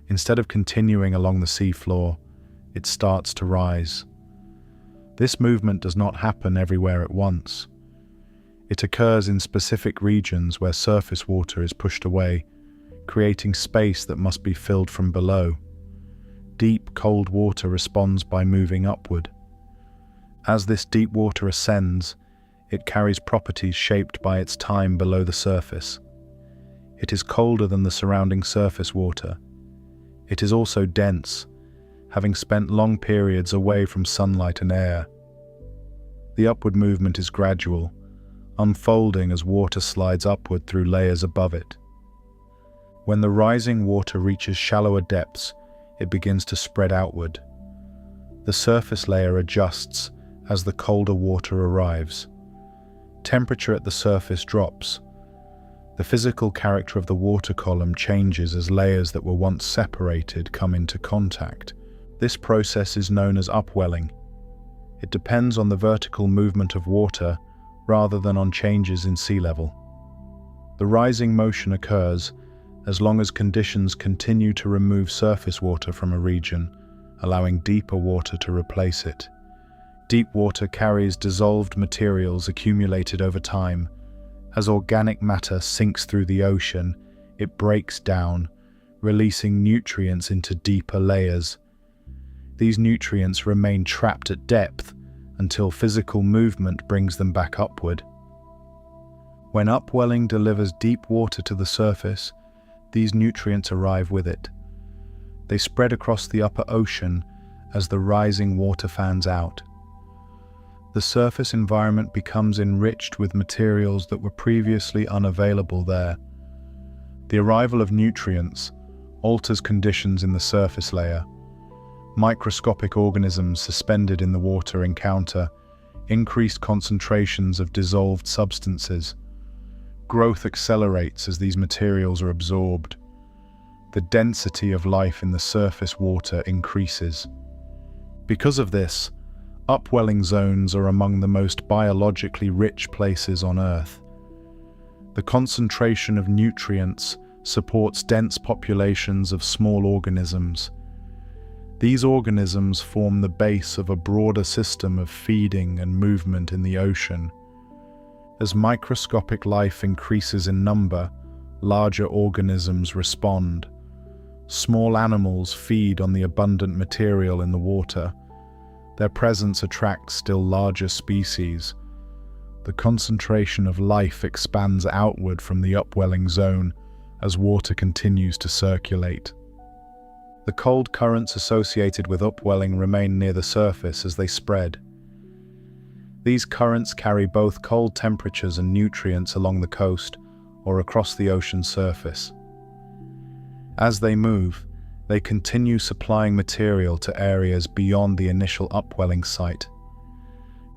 Instead of continuing along the seafloor, it starts to rise. This movement does not happen everywhere at once. It occurs in specific regions where surface water is pushed away, creating space that must be filled from below. Deep, cold water responds by moving upward. As this deep water ascends, it carries properties shaped by its time below the surface. It is colder than the surrounding surface water. It is also dense, having spent long periods away from sunlight and air. The upward movement is gradual, unfolding as water slides upward through layers above it. When the rising water reaches shallower depths, it begins to spread outward. The surface layer adjusts as the colder water arrives. Temperature at the surface drops. The physical character of the water column changes as layers that were once separated come into contact. This process is known as upwelling. It depends on the vertical movement of water rather than on changes in sea level. The rising motion occurs as long as conditions continue to remove surface water from a region, allowing deeper water to replace it. Deep water carries dissolved materials accumulated over time. As organic matter sinks through the ocean, it breaks down, releasing nutrients into deeper layers. These nutrients remain trapped at depth until physical movement brings them back upward. When upwelling delivers deep water to the surface, these nutrients arrive with it. They spread across the upper ocean as the rising water fans out. The surface environment becomes enriched with materials that were previously unavailable there. The arrival of nutrients alters conditions in the surface layer. Microscopic organisms suspended in the water encounter increased concentrations of dissolved substances. Growth accelerates as these materials are absorbed. The density of life in the surface water increases. Because of this, upwelling zones are among the most biologically rich places on Earth. The concentration of nutrients supports dense populations of small organisms. These organisms form the base of a broader system of feeding and movement in the ocean. As microscopic life increases in number, larger organisms respond. Small animals feed on the abundant material in the water. Their presence attracts still larger species. The concentration of life expands outward from the upwelling zone as water continues to circulate. The cold currents associated with upwelling remain near the surface as they spread. These currents carry both cold temperatures and nutrients along the coast or across the ocean surface. As they move, they continue supplying material to areas beyond the initial upwelling site.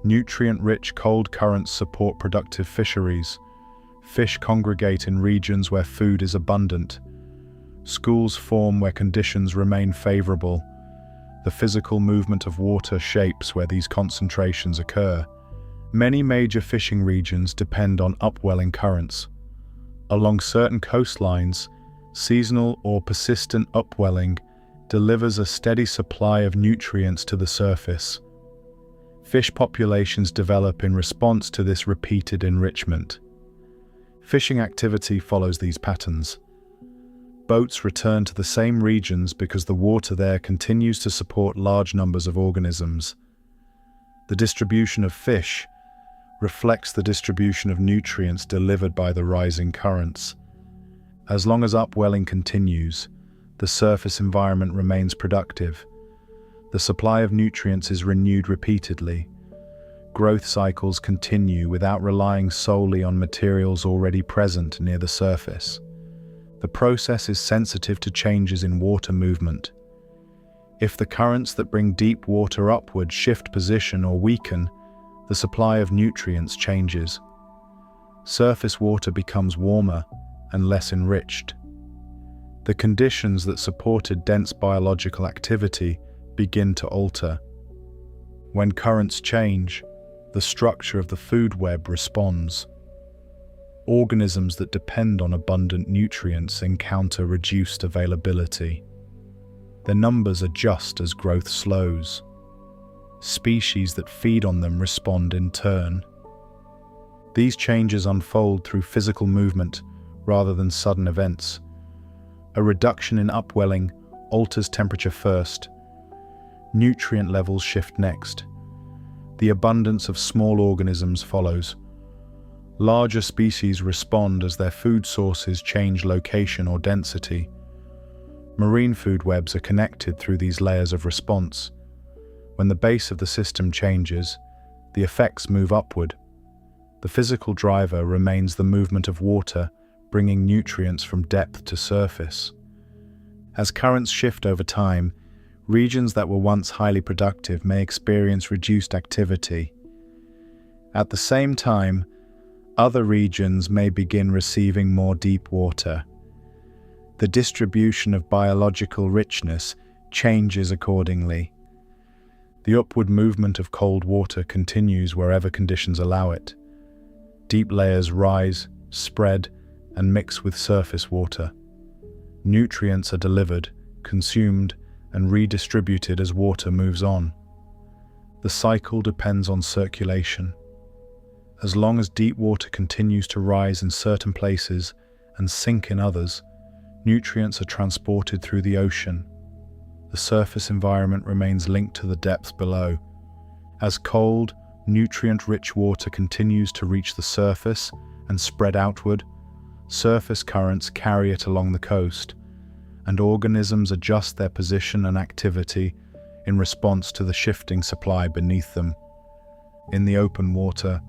Nutrient-rich cold currents support productive fisheries. Fish congregate in regions where food is abundant. Schools form where conditions remain favorable. The physical movement of water shapes where these concentrations occur. Many major fishing regions depend on upwelling currents. Along certain coastlines, seasonal or persistent upwelling delivers a steady supply of nutrients to the surface. Fish populations develop in response to this repeated enrichment. Fishing activity follows these patterns. Boats return to the same regions because the water there continues to support large numbers of organisms. The distribution of fish reflects the distribution of nutrients delivered by the rising currents. As long as upwelling continues, the surface environment remains productive. The supply of nutrients is renewed repeatedly. Growth cycles continue without relying solely on materials already present near the surface. The process is sensitive to changes in water movement. If the currents that bring deep water upward shift position or weaken, the supply of nutrients changes. Surface water becomes warmer and less enriched. The conditions that supported dense biological activity begin to alter. When currents change, the structure of the food web responds. Organisms that depend on abundant nutrients encounter reduced availability. Their numbers adjust as growth slows. Species that feed on them respond in turn. These changes unfold through physical movement rather than sudden events. A reduction in upwelling alters temperature first. Nutrient levels shift next. The abundance of small organisms follows. Larger species respond as their food sources change location or density. Marine food webs are connected through these layers of response. When the base of the system changes, the effects move upward. The physical driver remains the movement of water, bringing nutrients from depth to surface. As currents shift over time, regions that were once highly productive may experience reduced activity. At the same time, other regions may begin receiving more deep water. The distribution of biological richness changes accordingly. The upward movement of cold water continues wherever conditions allow it. Deep layers rise, spread, and mix with surface water. Nutrients are delivered, consumed, and redistributed as water moves on. The cycle depends on circulation. As long as deep water continues to rise in certain places and sink in others, nutrients are transported through the ocean. The surface environment remains linked to the depths below. As cold, nutrient-rich water continues to reach the surface and spread outward, surface currents carry it along the coast, and organisms adjust their position and activity in response to the shifting supply beneath them. In the open water,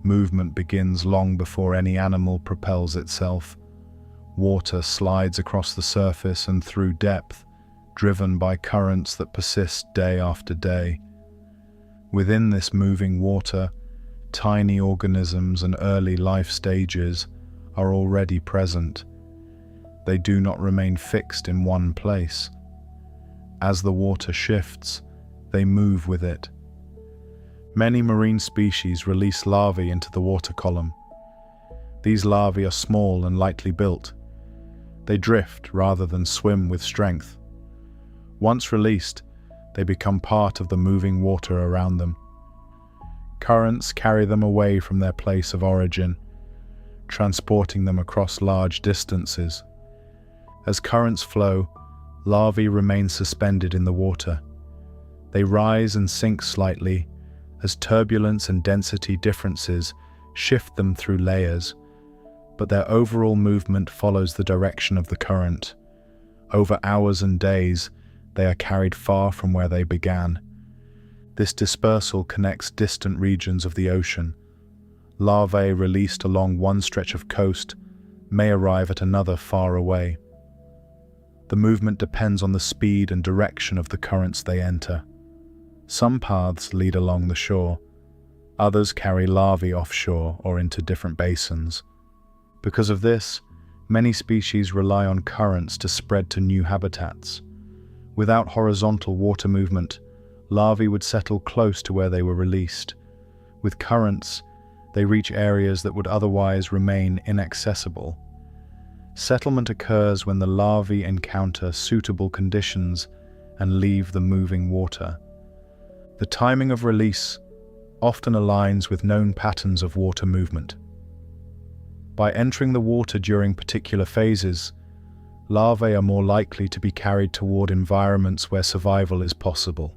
movement begins long before any animal propels itself. Water slides across the surface and through depth, driven by currents that persist day after day. Within this moving water, tiny organisms and early life stages are already present. They do not remain fixed in one place. As the water shifts, they move with it. Many marine species release larvae into the water column. These larvae are small and lightly built. They drift rather than swim with strength. Once released, they become part of the moving water around them. Currents carry them away from their place of origin, transporting them across large distances. As currents flow, larvae remain suspended in the water. They rise and sink slightly as turbulence and density differences shift them through layers, but their overall movement follows the direction of the current. Over hours and days, they are carried far from where they began. This dispersal connects distant regions of the ocean. Larvae released along one stretch of coast may arrive at another far away. The movement depends on the speed and direction of the currents they enter. Some paths lead along the shore. Others carry larvae offshore or into different basins. Because of this, many species rely on currents to spread to new habitats. Without horizontal water movement, larvae would settle close to where they were released. With currents, they reach areas that would otherwise remain inaccessible. Settlement occurs when the larvae encounter suitable conditions and leave the moving water. The timing of release often aligns with known patterns of water movement. By entering the water during particular phases, larvae are more likely to be carried toward environments where survival is possible.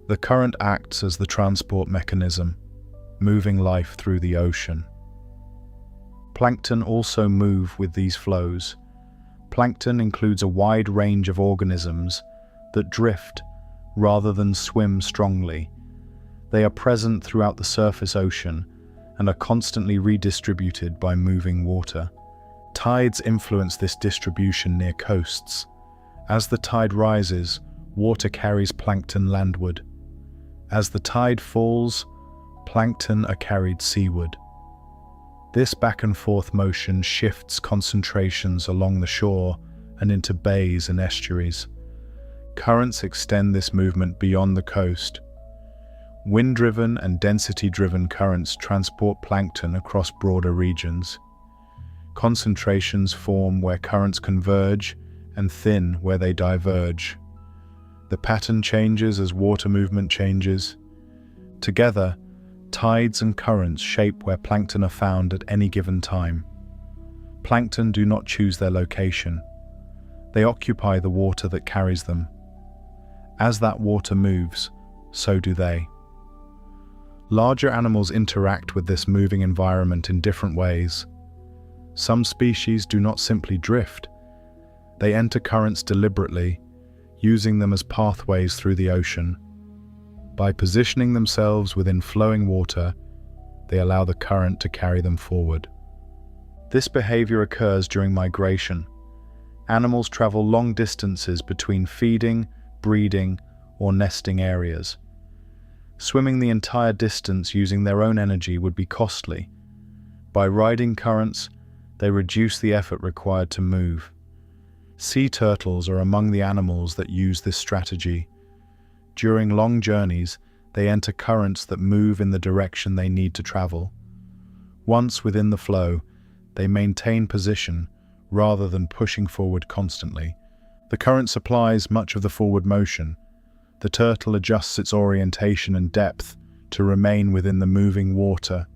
The current acts as the transport mechanism, moving life through the ocean. Plankton also move with these flows. Plankton includes a wide range of organisms that drift rather than swim strongly. They are present throughout the surface ocean and are constantly redistributed by moving water. Tides influence this distribution near coasts. As the tide rises, water carries plankton landward. As the tide falls, plankton are carried seaward. This back and forth motion shifts concentrations along the shore and into bays and estuaries. Currents extend this movement beyond the coast. Wind-driven and density-driven currents transport plankton across broader regions. Concentrations form where currents converge and thin where they diverge. The pattern changes as water movement changes. Together, tides and currents shape where plankton are found at any given time. Plankton do not choose their location. They occupy the water that carries them. As that water moves, so do they. Larger animals interact with this moving environment in different ways. Some species do not simply drift. They enter currents deliberately, using them as pathways through the ocean. By positioning themselves within flowing water, they allow the current to carry them forward. This behavior occurs during migration. Animals travel long distances between feeding, breeding, or nesting areas. Swimming the entire distance using their own energy would be costly. By riding currents, they reduce the effort required to move. Sea turtles are among the animals that use this strategy. During long journeys, they enter currents that move in the direction they need to travel. Once within the flow, they maintain position rather than pushing forward constantly. The current supplies much of the forward motion. The turtle adjusts its orientation and depth to remain within the moving water.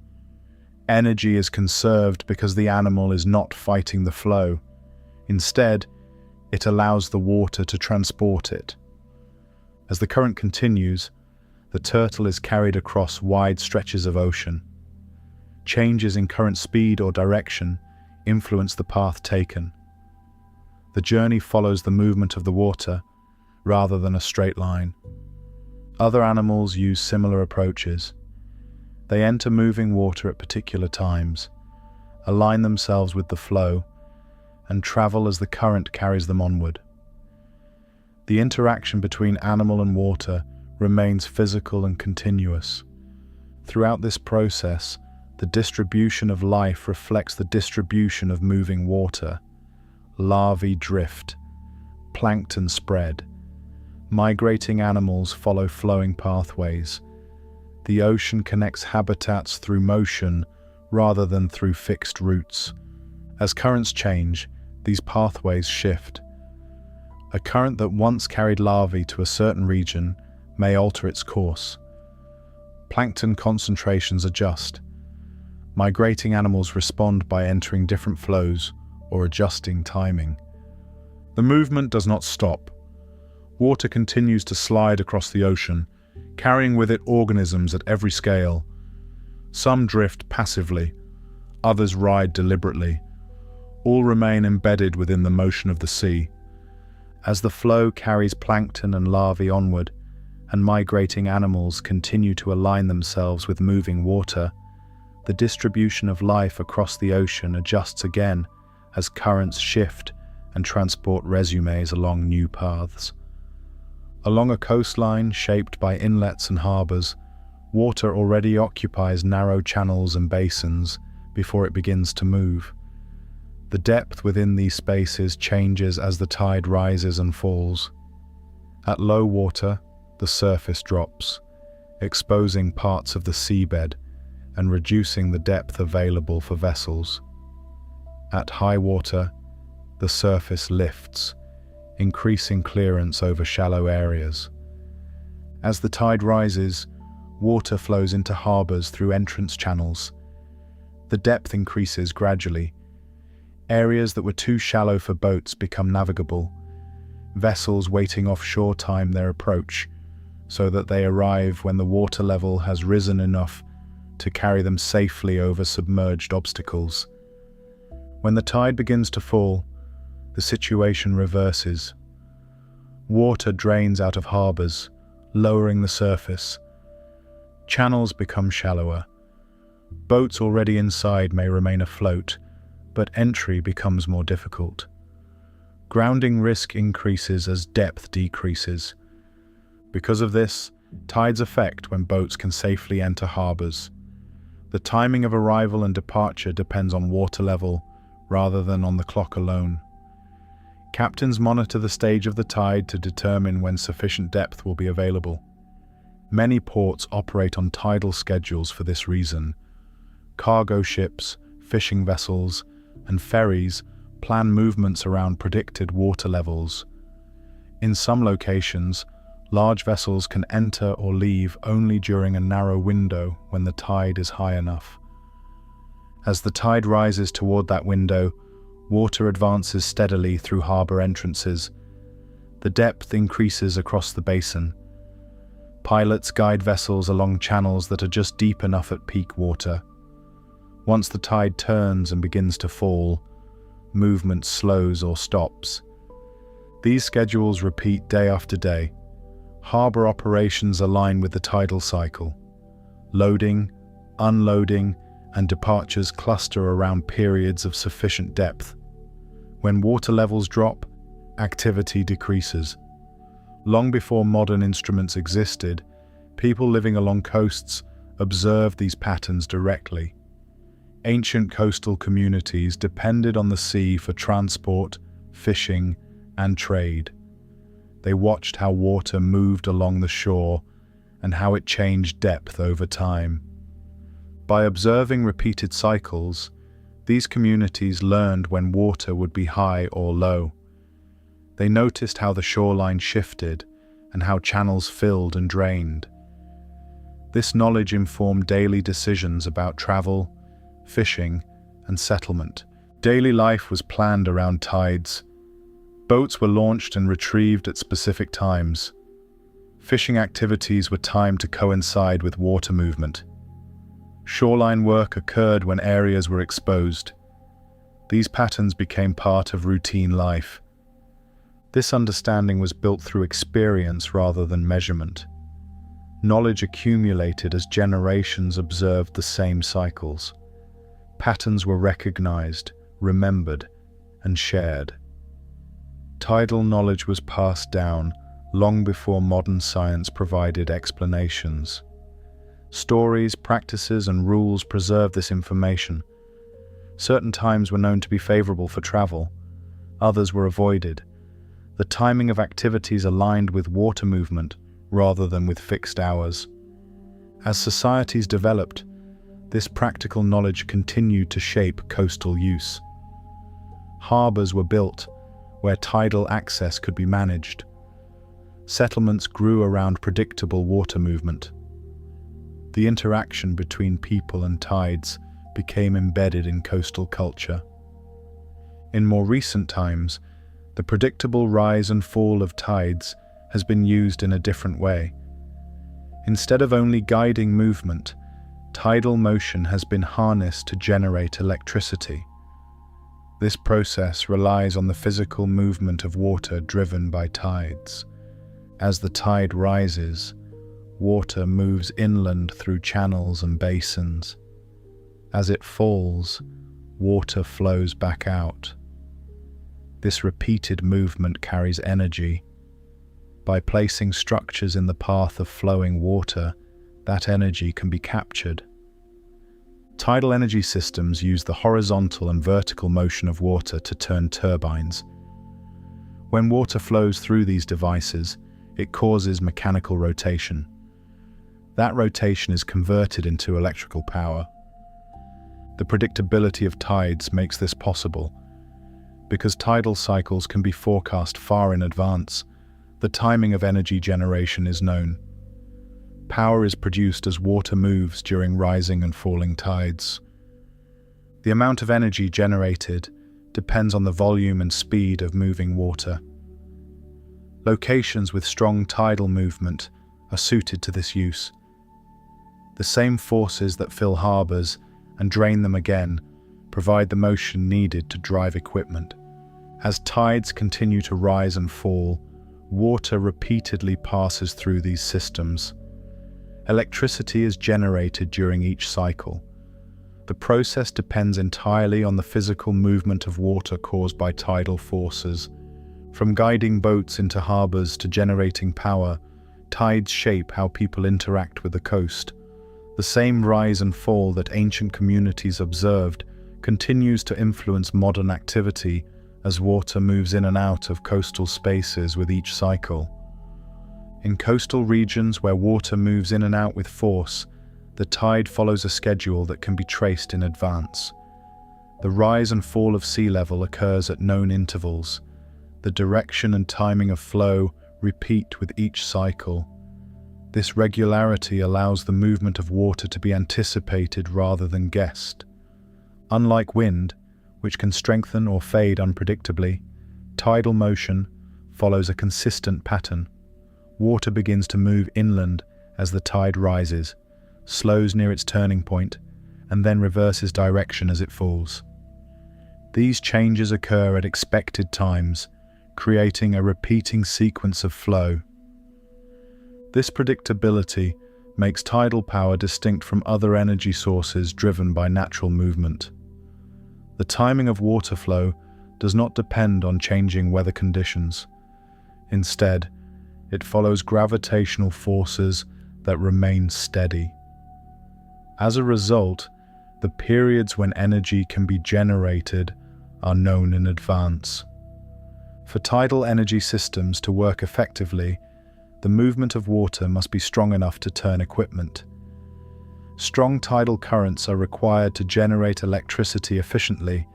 Energy is conserved because the animal is not fighting the flow. Instead, it allows the water to transport it. As the current continues, the turtle is carried across wide stretches of ocean. Changes in current speed or direction influence the path taken. The journey follows the movement of the water rather than a straight line. Other animals use similar approaches. They enter moving water at particular times, align themselves with the flow, and travel as the current carries them onward. The interaction between animal and water remains physical and continuous. Throughout this process, the distribution of life reflects the distribution of moving water. Larvae drift, plankton spread. Migrating animals follow flowing pathways. The ocean connects habitats through motion rather than through fixed routes. As currents change, these pathways shift. A current that once carried larvae to a certain region may alter its course. Plankton concentrations adjust. Migrating animals respond by entering different flows or adjusting timing. The movement does not stop. Water continues to slide across the ocean, carrying with it organisms at every scale. Some drift passively, others ride deliberately. All remain embedded within the motion of the sea. As the flow carries plankton and larvae onward, and migrating animals continue to align themselves with moving water, the distribution of life across the ocean adjusts again as currents shift and transport resumes along new paths. Along a coastline shaped by inlets and harbors, water already occupies narrow channels and basins before it begins to move. The depth within these spaces changes as the tide rises and falls. At low water, the surface drops, exposing parts of the seabed and reducing the depth available for vessels. At high water, the surface lifts, increasing clearance over shallow areas. As the tide rises, water flows into harbors through entrance channels. The depth increases gradually. Areas that were too shallow for boats become navigable. Vessels waiting offshore time their approach, so that they arrive when the water level has risen enough to carry them safely over submerged obstacles. When the tide begins to fall, the situation reverses. Water drains out of harbors, lowering the surface. Channels become shallower. Boats already inside may remain afloat, but entry becomes more difficult. Grounding risk increases as depth decreases. Because of this, tides affect when boats can safely enter harbors. The timing of arrival and departure depends on water level rather than on the clock alone. Captains monitor the stage of the tide to determine when sufficient depth will be available. Many ports operate on tidal schedules for this reason. Cargo ships, fishing vessels, and ferries plan movements around predicted water levels. In some locations, large vessels can enter or leave only during a narrow window when the tide is high enough. As the tide rises toward that window, water advances steadily through harbor entrances. The depth increases across the basin. Pilots guide vessels along channels that are just deep enough at peak water. Once the tide turns and begins to fall, movement slows or stops. These schedules repeat day after day. Harbor operations align with the tidal cycle. Loading, unloading, and departures cluster around periods of sufficient depth. When water levels drop, activity decreases. Long before modern instruments existed, people living along coasts observed these patterns directly. Ancient coastal communities depended on the sea for transport, fishing, and trade. They watched how water moved along the shore and how it changed depth over time. By observing repeated cycles, these communities learned when water would be high or low. They noticed how the shoreline shifted and how channels filled and drained. This knowledge informed daily decisions about travel, fishing, and settlement. Daily life was planned around tides. Boats were launched and retrieved at specific times. Fishing activities were timed to coincide with water movement. Shoreline work occurred when areas were exposed. These patterns became part of routine life. This understanding was built through experience rather than measurement. Knowledge accumulated as generations observed the same cycles. Patterns were recognized, remembered, and shared. Tidal knowledge was passed down long before modern science provided explanations. Stories, practices, and rules preserved this information. Certain times were known to be favorable for travel. Others were avoided. The timing of activities aligned with water movement rather than with fixed hours. As societies developed, this practical knowledge continued to shape coastal use. Harbors were built where tidal access could be managed. Settlements grew around predictable water movement. The interaction between people and tides became embedded in coastal culture. In more recent times, the predictable rise and fall of tides has been used in a different way. Instead of only guiding movement, tidal motion has been harnessed to generate electricity. This process relies on the physical movement of water driven by tides. As the tide rises, water moves inland through channels and basins. As it falls, water flows back out. This repeated movement carries energy. By placing structures in the path of flowing water, that energy can be captured. Tidal energy systems use the horizontal and vertical motion of water to turn turbines. When water flows through these devices, it causes mechanical rotation. That rotation is converted into electrical power. The predictability of tides makes this possible. Because tidal cycles can be forecast far in advance, the timing of energy generation is known. Power is produced as water moves during rising and falling tides. The amount of energy generated depends on the volume and speed of moving water. Locations with strong tidal movement are suited to this use. The same forces that fill harbors and drain them again provide the motion needed to drive equipment. As tides continue to rise and fall, water repeatedly passes through these systems. Electricity is generated during each cycle. The process depends entirely on the physical movement of water caused by tidal forces. From guiding boats into harbors to generating power, tides shape how people interact with the coast. The same rise and fall that ancient communities observed continues to influence modern activity as water moves in and out of coastal spaces with each cycle. In coastal regions where water moves in and out with force, the tide follows a schedule that can be traced in advance. The rise and fall of sea level occurs at known intervals. The direction and timing of flow repeat with each cycle. This regularity allows the movement of water to be anticipated rather than guessed. Unlike wind, which can strengthen or fade unpredictably, tidal motion follows a consistent pattern. Water begins to move inland as the tide rises, slows near its turning point, and then reverses direction as it falls. These changes occur at expected times, creating a repeating sequence of flow. This predictability makes tidal power distinct from other energy sources driven by natural movement. The timing of water flow does not depend on changing weather conditions. Instead, it follows gravitational forces that remain steady. As a result, the periods when energy can be generated are known in advance. For tidal energy systems to work effectively, the movement of water must be strong enough to turn equipment. Strong tidal currents are required to generate electricity efficiently.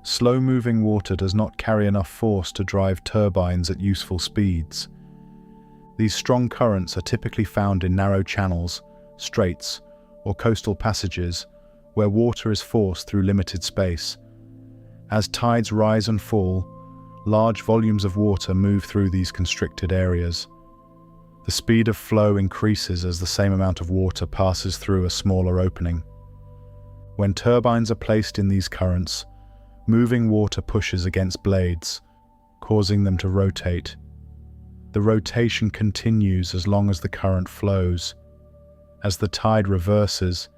Slow-moving water does not carry enough force to drive turbines at useful speeds. These strong currents are typically found in narrow channels, straits, or coastal passages where water is forced through limited space. As tides rise and fall, large volumes of water move through these constricted areas. The speed of flow increases as the same amount of water passes through a smaller opening. When turbines are placed in these currents, moving water pushes against blades, causing them to rotate. The rotation continues as long as the current flows. As the tide reverses,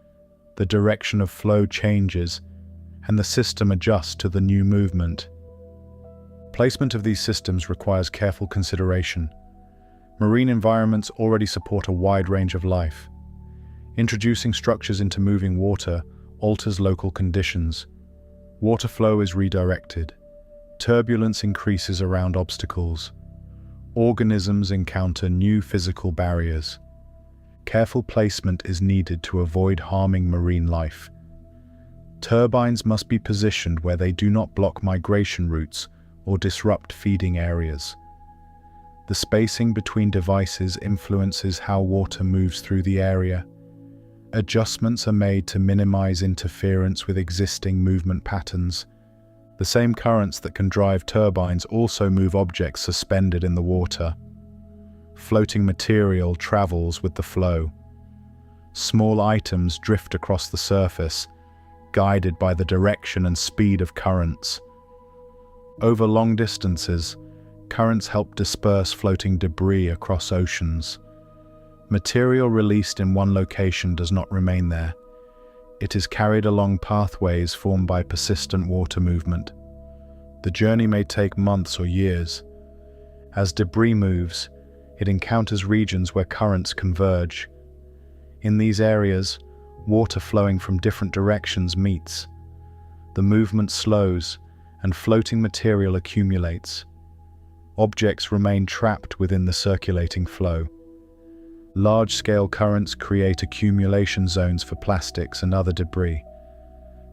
the direction of flow changes and the system adjusts to the new movement. Placement of these systems requires careful consideration. Marine environments already support a wide range of life. Introducing structures into moving water alters local conditions. Water flow is redirected. Turbulence increases around obstacles. Organisms encounter new physical barriers. Careful placement is needed to avoid harming marine life. Turbines must be positioned where they do not block migration routes or disrupt feeding areas. The spacing between devices influences how water moves through the area. Adjustments are made to minimize interference with existing movement patterns. The same currents that can drive turbines also move objects suspended in the water. Floating material travels with the flow. Small items drift across the surface, guided by the direction and speed of currents. Over long distances, currents help disperse floating debris across oceans. Material released in one location does not remain there. It is carried along pathways formed by persistent water movement. The journey may take months or years. As debris moves, it encounters regions where currents converge. In these areas, water flowing from different directions meets. The movement slows, and floating material accumulates. Objects remain trapped within the circulating flow. Large-scale currents create accumulation zones for plastics and other debris.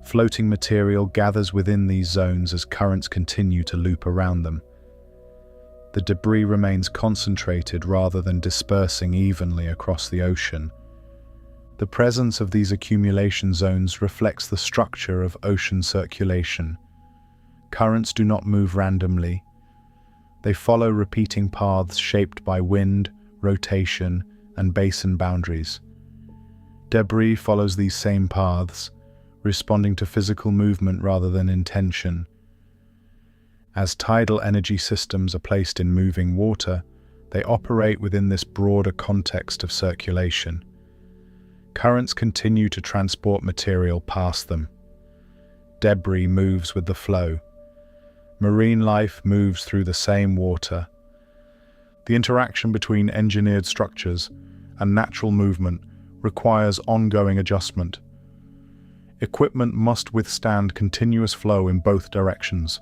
Floating material gathers within these zones as currents continue to loop around them. The debris remains concentrated rather than dispersing evenly across the ocean. The presence of these accumulation zones reflects the structure of ocean circulation. Currents do not move randomly. They follow repeating paths shaped by wind, rotation, and basin boundaries. Debris follows these same paths, responding to physical movement rather than intention. As tidal energy systems are placed in moving water, they operate within this broader context of circulation. Currents continue to transport material past them. Debris moves with the flow. Marine life moves through the same water. The interaction between engineered structures and natural movement requires ongoing adjustment. Equipment must withstand continuous flow in both directions.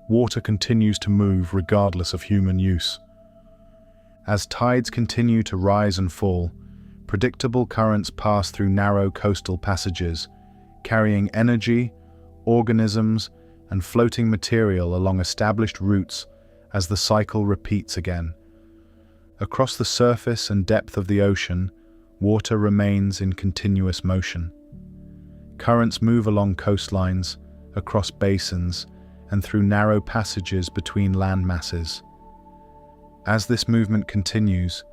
Water continues to move regardless of human use. As tides continue to rise and fall, predictable currents pass through narrow coastal passages, carrying energy, organisms, and floating material along established routes as the cycle repeats again. Across the surface and depth of the ocean, water remains in continuous motion. Currents move along coastlines, across basins, and through narrow passages between land masses. As this movement continues,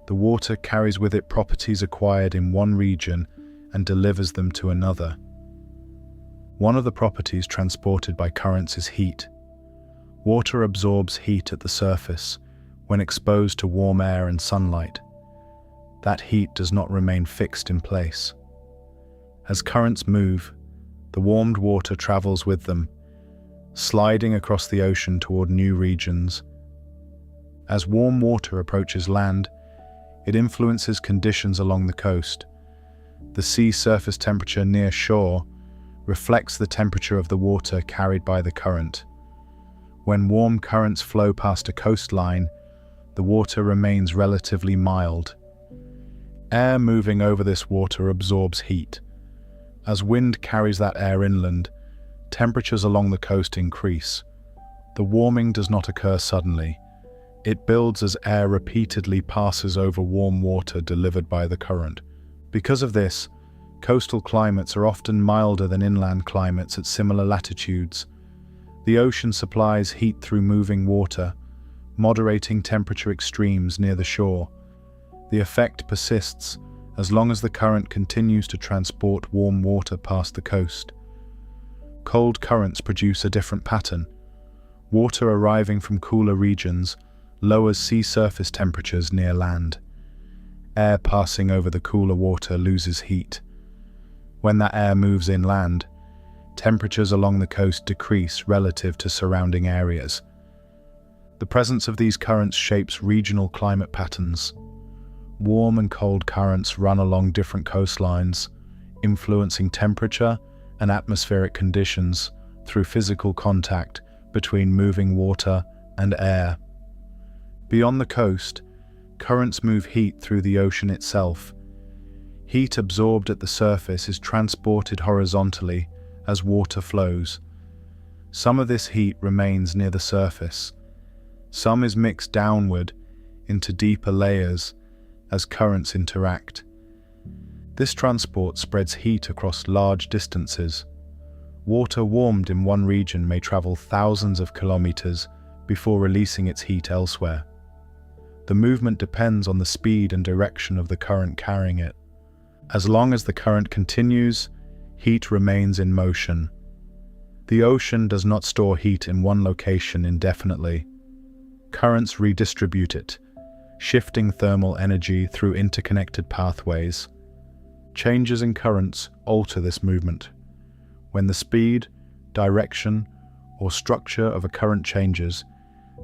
the water carries with it properties acquired in one region and delivers them to another. One of the properties transported by currents is heat. Water absorbs heat at the surface when exposed to warm air and sunlight. That heat does not remain fixed in place. As currents move, the warmed water travels with them, sliding across the ocean toward new regions. As warm water approaches land, it influences conditions along the coast. The sea surface temperature near shore reflects the temperature of the water carried by the current. When warm currents flow past a coastline, the water remains relatively mild. Air moving over this water absorbs heat. As wind carries that air inland, temperatures along the coast increase. The warming does not occur suddenly. It builds as air repeatedly passes over warm water delivered by the current. Because of this, coastal climates are often milder than inland climates at similar latitudes. The ocean supplies heat through moving water, moderating temperature extremes near the shore. The effect persists as long as the current continues to transport warm water past the coast. Cold currents produce a different pattern. Water arriving from cooler regions lowers sea surface temperatures near land. Air passing over the cooler water loses heat. When that air moves inland, temperatures along the coast decrease relative to surrounding areas. The presence of these currents shapes regional climate patterns. Warm and cold currents run along different coastlines, influencing temperature and atmospheric conditions through physical contact between moving water and air. Beyond the coast, currents move heat through the ocean itself. Heat absorbed at the surface is transported horizontally as water flows. Some of this heat remains near the surface. Some is mixed downward into deeper layers as currents interact. This transport spreads heat across large distances. Water warmed in one region may travel thousands of kilometers before releasing its heat elsewhere. The movement depends on the speed and direction of the current carrying it. As long as the current continues, heat remains in motion. The ocean does not store heat in one location indefinitely. Currents redistribute it, shifting thermal energy through interconnected pathways. Changes in currents alter this movement. When the speed, direction, or structure of a current changes,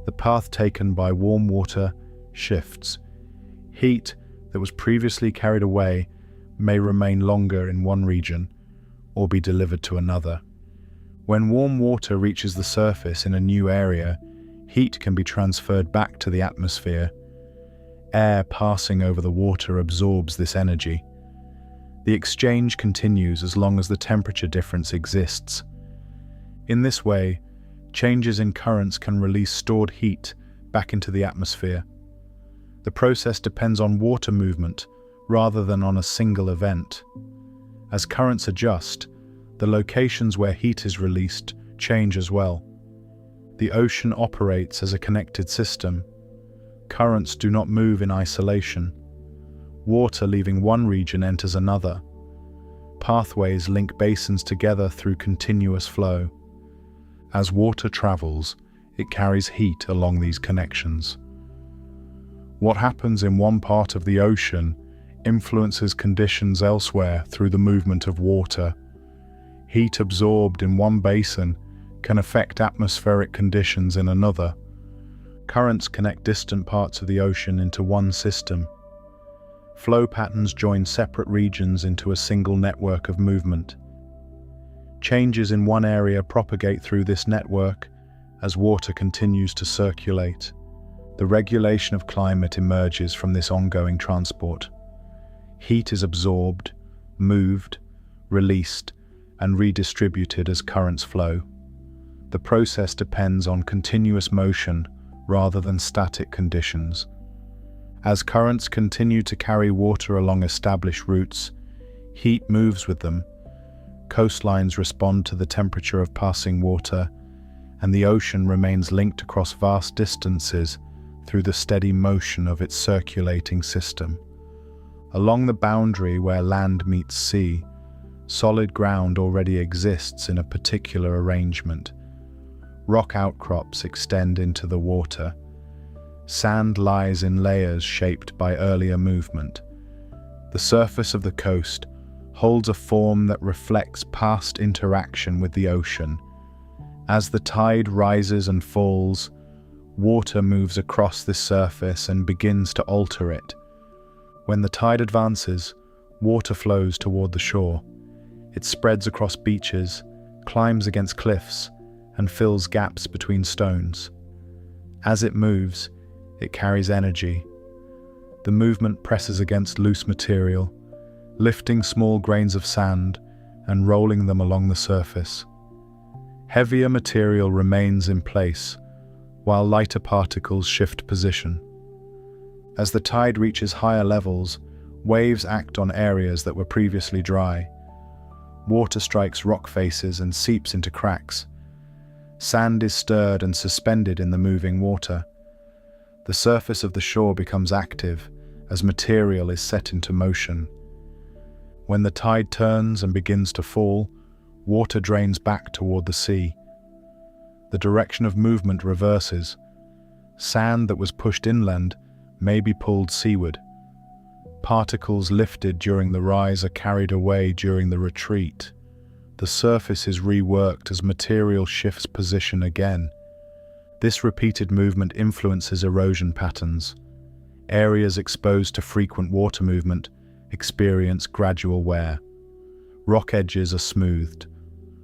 the path taken by warm water shifts. Heat that was previously carried away may remain longer in one region or be delivered to another. When warm water reaches the surface in a new area, heat can be transferred back to the atmosphere. Air passing over the water absorbs this energy. The exchange continues as long as the temperature difference exists. In this way, changes in currents can release stored heat back into the atmosphere. The process depends on water movement rather than on a single event. As currents adjust, the locations where heat is released change as well. The ocean operates as a connected system. Currents do not move in isolation. Water leaving one region enters another. Pathways link basins together through continuous flow. As water travels, it carries heat along these connections. What happens in one part of the ocean influences conditions elsewhere through the movement of water. Heat absorbed in one basin can affect atmospheric conditions in another. Currents connect distant parts of the ocean into one system. Flow patterns join separate regions into a single network of movement. Changes in one area propagate through this network as water continues to circulate. The regulation of climate emerges from this ongoing transport. Heat is absorbed, moved, released, and redistributed as currents flow. The process depends on continuous motion rather than static conditions. As currents continue to carry water along established routes, heat moves with them. Coastlines respond to the temperature of passing water, and the ocean remains linked across vast distances through the steady motion of its circulating system. Along the boundary where land meets sea, solid ground already exists in a particular arrangement. Rock outcrops extend into the water. Sand lies in layers shaped by earlier movement. The surface of the coast holds a form that reflects past interaction with the ocean. As the tide rises and falls, water moves across this surface and begins to alter it. When the tide advances, water flows toward the shore. It spreads across beaches, climbs against cliffs, and fills gaps between stones. As it moves, it carries energy. The movement presses against loose material, lifting small grains of sand and rolling them along the surface. Heavier material remains in place, while lighter particles shift position. As the tide reaches higher levels, waves act on areas that were previously dry. Water strikes rock faces and seeps into cracks. Sand is stirred and suspended in the moving water. The surface of the shore becomes active as material is set into motion. When the tide turns and begins to fall, water drains back toward the sea. The direction of movement reverses. Sand that was pushed inland may be pulled seaward. Particles lifted during the rise are carried away during the retreat. The surface is reworked as material shifts position again. This repeated movement influences erosion patterns. Areas exposed to frequent water movement experience gradual wear. Rock edges are smoothed.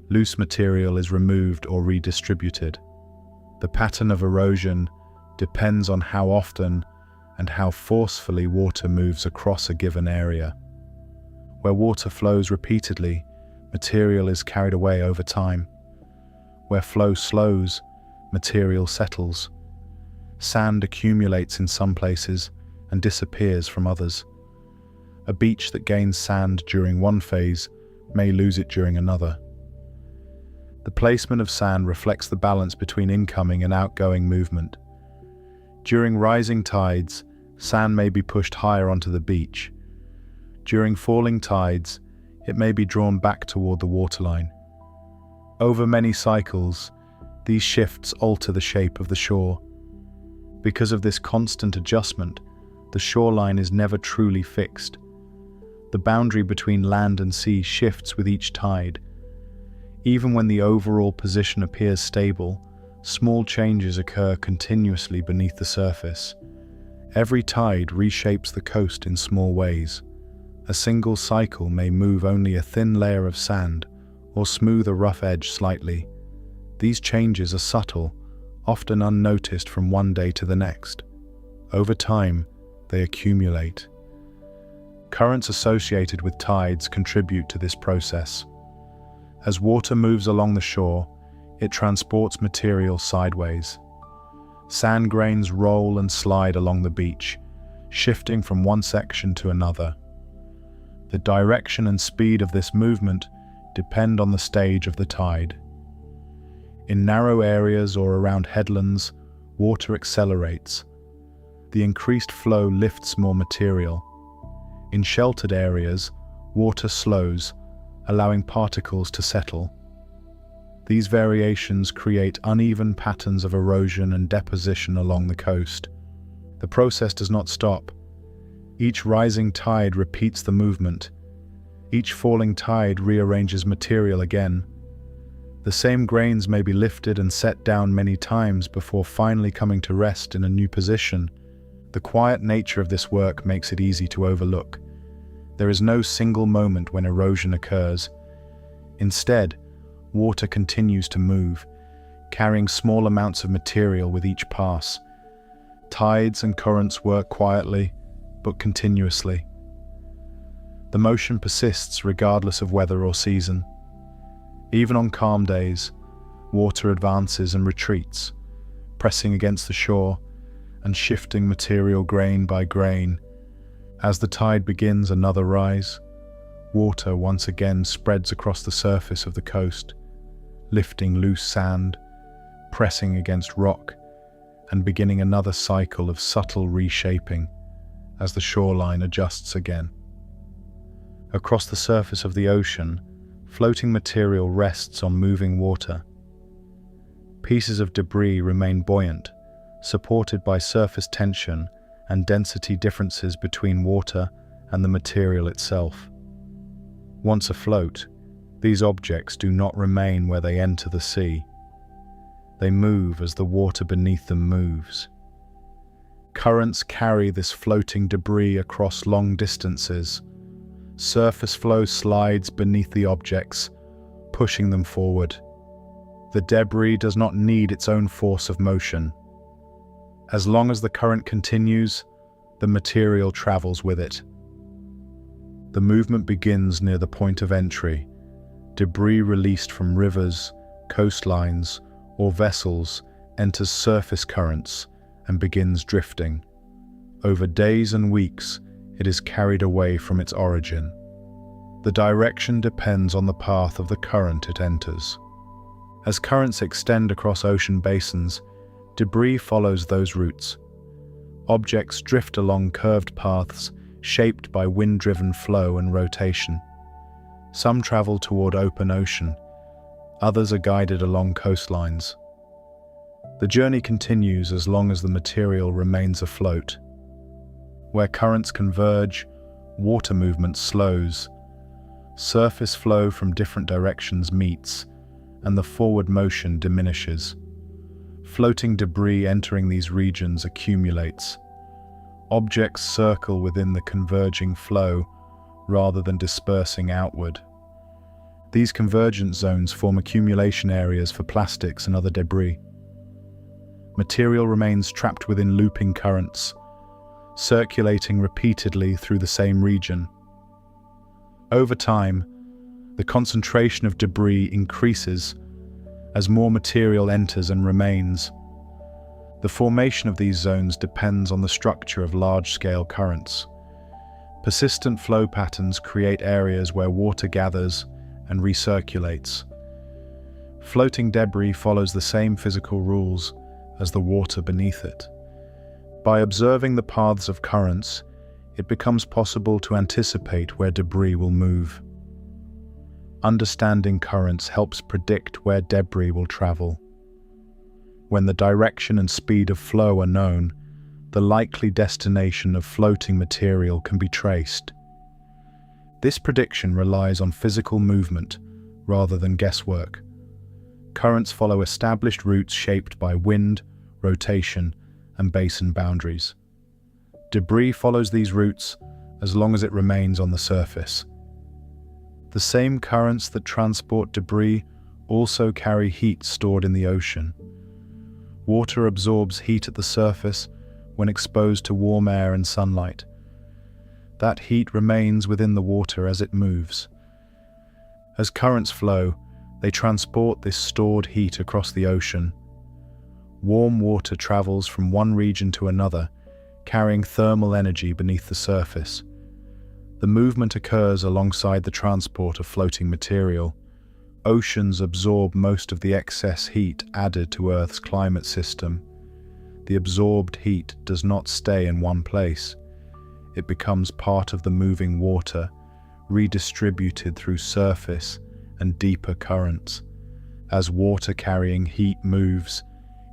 Loose material is removed or redistributed. The pattern of erosion depends on how often and how forcefully water moves across a given area. Where water flows repeatedly, material is carried away over time. Where flow slows, material settles. Sand accumulates in some places and disappears from others. A beach that gains sand during one phase may lose it during another. The placement of sand reflects the balance between incoming and outgoing movement. During rising tides, sand may be pushed higher onto the beach. During falling tides, it may be drawn back toward the waterline. Over many cycles, these shifts alter the shape of the shore. Because of this constant adjustment, the shoreline is never truly fixed. The boundary between land and sea shifts with each tide. Even when the overall position appears stable, small changes occur continuously beneath the surface. Every tide reshapes the coast in small ways. A single cycle may move only a thin layer of sand or smooth a rough edge slightly. These changes are subtle, often unnoticed from one day to the next. Over time, they accumulate. Currents associated with tides contribute to this process. As water moves along the shore, it transports material sideways. Sand grains roll and slide along the beach, shifting from one section to another. The direction and speed of this movement depend on the stage of the tide. In narrow areas or around headlands, water accelerates. The increased flow lifts more material. In sheltered areas, water slows, allowing particles to settle. These variations create uneven patterns of erosion and deposition along the coast. The process does not stop. Each rising tide repeats the movement. Each falling tide rearranges material again. The same grains may be lifted and set down many times before finally coming to rest in a new position. The quiet nature of this work makes it easy to overlook. There is no single moment when erosion occurs. Instead, water continues to move, carrying small amounts of material with each pass. Tides and currents work quietly, but continuously. The motion persists regardless of weather or season. Even on calm days, water advances and retreats, pressing against the shore and shifting material grain by grain. As the tide begins another rise, water once again spreads across the surface of the coast, lifting loose sand, pressing against rock, and beginning another cycle of subtle reshaping as the shoreline adjusts again. Across the surface of the ocean, floating material rests on moving water. Pieces of debris remain buoyant, supported by surface tension and density differences between water and the material itself. Once afloat, these objects do not remain where they enter the sea. They move as the water beneath them moves. Currents carry this floating debris across long distances. Surface flow slides beneath the objects, pushing them forward. The debris does not need its own force of motion. As long as the current continues, the material travels with it. The movement begins near the point of entry. Debris released from rivers, coastlines, or vessels enters surface currents and begins drifting. Over days and weeks, it is carried away from its origin. The direction depends on the path of the current it enters. As currents extend across ocean basins, debris follows those routes. Objects drift along curved paths shaped by wind-driven flow and rotation. Some travel toward open ocean, others are guided along coastlines. The journey continues as long as the material remains afloat. Where currents converge, water movement slows. Surface flow from different directions meets, and the forward motion diminishes. Floating debris entering these regions accumulates. Objects circle within the converging flow rather than dispersing outward. These convergence zones form accumulation areas for plastics and other debris. Material remains trapped within looping currents, circulating repeatedly through the same region. Over time, the concentration of debris increases as more material enters and remains. The formation of these zones depends on the structure of large-scale currents. Persistent flow patterns create areas where water gathers and recirculates. Floating debris follows the same physical rules as the water beneath it. By observing the paths of currents, it becomes possible to anticipate where debris will move. Understanding currents helps predict where debris will travel. When the direction and speed of flow are known, the likely destination of floating material can be traced. This prediction relies on physical movement rather than guesswork. Currents follow established routes shaped by wind, rotation, and basin boundaries. Debris follows these routes as long as it remains on the surface. The same currents that transport debris also carry heat stored in the ocean. Water absorbs heat at the surface when exposed to warm air and sunlight. That heat remains within the water as it moves. As currents flow, they transport this stored heat across the ocean. Warm water travels from one region to another, carrying thermal energy beneath the surface. The movement occurs alongside the transport of floating material. Oceans absorb most of the excess heat added to Earth's climate system. The absorbed heat does not stay in one place. It becomes part of the moving water, redistributed through surface and deeper currents. As water-carrying heat moves,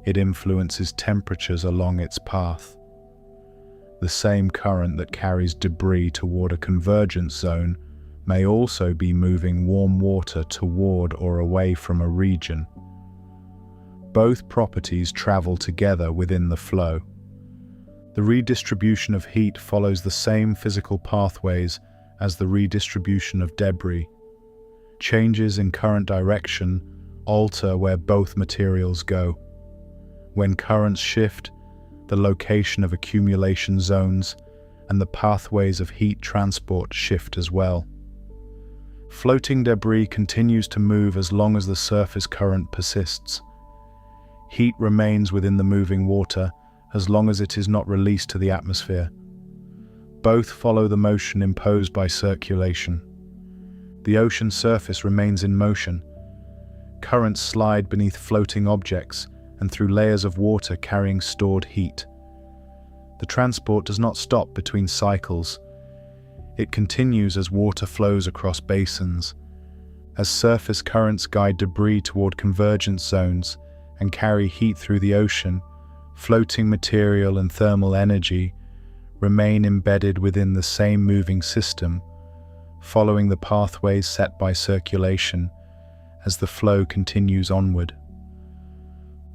it influences temperatures along its path. The same current that carries debris toward a convergence zone may also be moving warm water toward or away from a region. Both properties travel together within the flow. The redistribution of heat follows the same physical pathways as the redistribution of debris. Changes in current direction alter where both materials go. When currents shift, the location of accumulation zones and the pathways of heat transport shift as well. Floating debris continues to move as long as the surface current persists. Heat remains within the moving water as long as it is not released to the atmosphere. Both follow the motion imposed by circulation. The ocean surface remains in motion. Currents slide beneath floating objects and through layers of water carrying stored heat. The transport does not stop between cycles. It continues as water flows across basins. As surface currents guide debris toward convergence zones and carry heat through the ocean, floating material and thermal energy remain embedded within the same moving system, following the pathways set by circulation as the flow continues onward.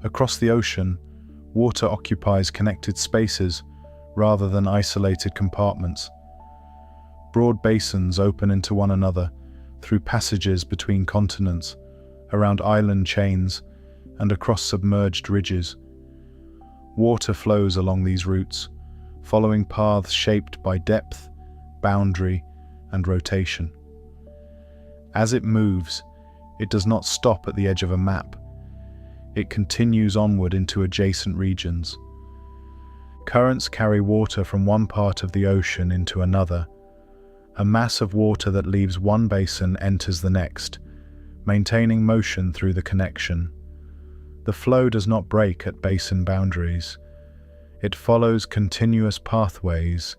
Across the ocean, water occupies connected spaces rather than isolated compartments. Broad basins open into one another through passages between continents, around island chains, and across submerged ridges. Water flows along these routes, following paths shaped by depth, boundary, and rotation. As it moves, it does not stop at the edge of a map. It continues onward into adjacent regions. Currents carry water from one part of the ocean into another. A mass of water that leaves one basin enters the next, maintaining motion through the connection. The flow does not break at basin boundaries. It follows continuous pathways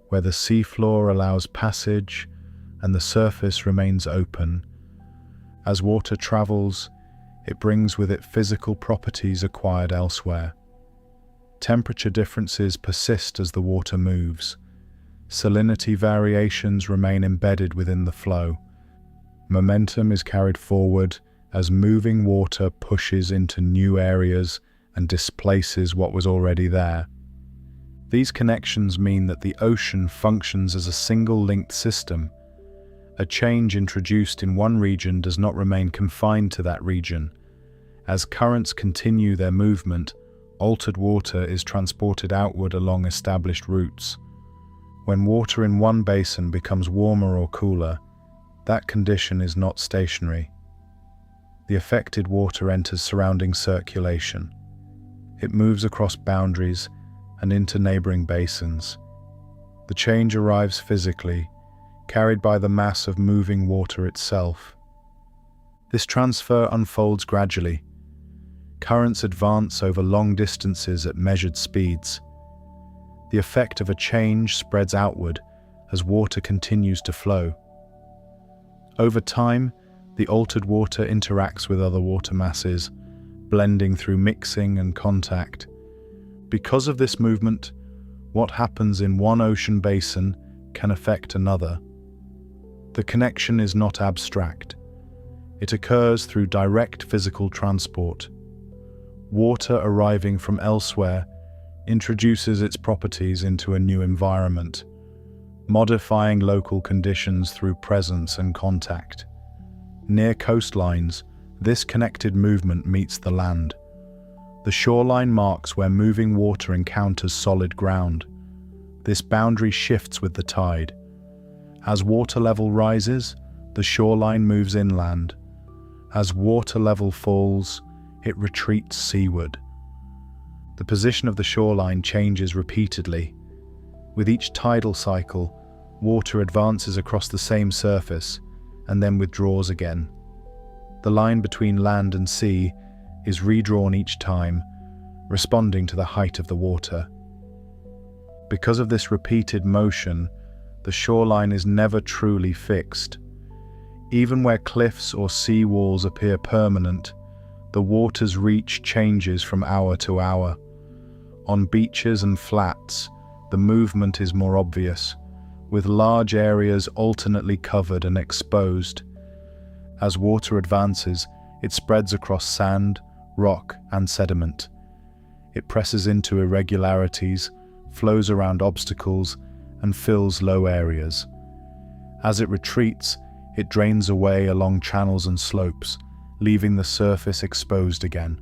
where the seafloor allows passage and the surface remains open. As water travels, it brings with it physical properties acquired elsewhere. Temperature differences persist as the water moves. Salinity variations remain embedded within the flow. Momentum is carried forward as moving water pushes into new areas and displaces what was already there. These connections mean that the ocean functions as a single linked system. A change introduced in one region does not remain confined to that region. As currents continue their movement, altered water is transported outward along established routes. When water in one basin becomes warmer or cooler, that condition is not stationary. The affected water enters surrounding circulation. It moves across boundaries and into neighboring basins. The change arrives physically, carried by the mass of moving water itself. This transfer unfolds gradually. Currents advance over long distances at measured speeds. The effect of a change spreads outward as water continues to flow. Over time, the altered water interacts with other water masses, blending through mixing and contact. Because of this movement, what happens in one ocean basin can affect another. The connection is not abstract. It occurs through direct physical transport. Water arriving from elsewhere introduces its properties into a new environment, modifying local conditions through presence and contact. Near coastlines, this connected movement meets the land. The shoreline marks where moving water encounters solid ground. This boundary shifts with the tide, As water level rises, the shoreline moves inland. As water level falls, it retreats seaward. The position of the shoreline changes repeatedly. With each tidal cycle, water advances across the same surface and then withdraws again. The line between land and sea is redrawn each time, responding to the height of the water. Because of this repeated motion, the shoreline is never truly fixed. Even where cliffs or sea walls appear permanent, the water's reach changes from hour to hour. On beaches and flats, the movement is more obvious, with large areas alternately covered and exposed. As water advances, it spreads across sand, rock, and sediment. It presses into irregularities, flows around obstacles, and fills low areas. As it retreats, it drains away along channels and slopes, leaving the surface exposed again.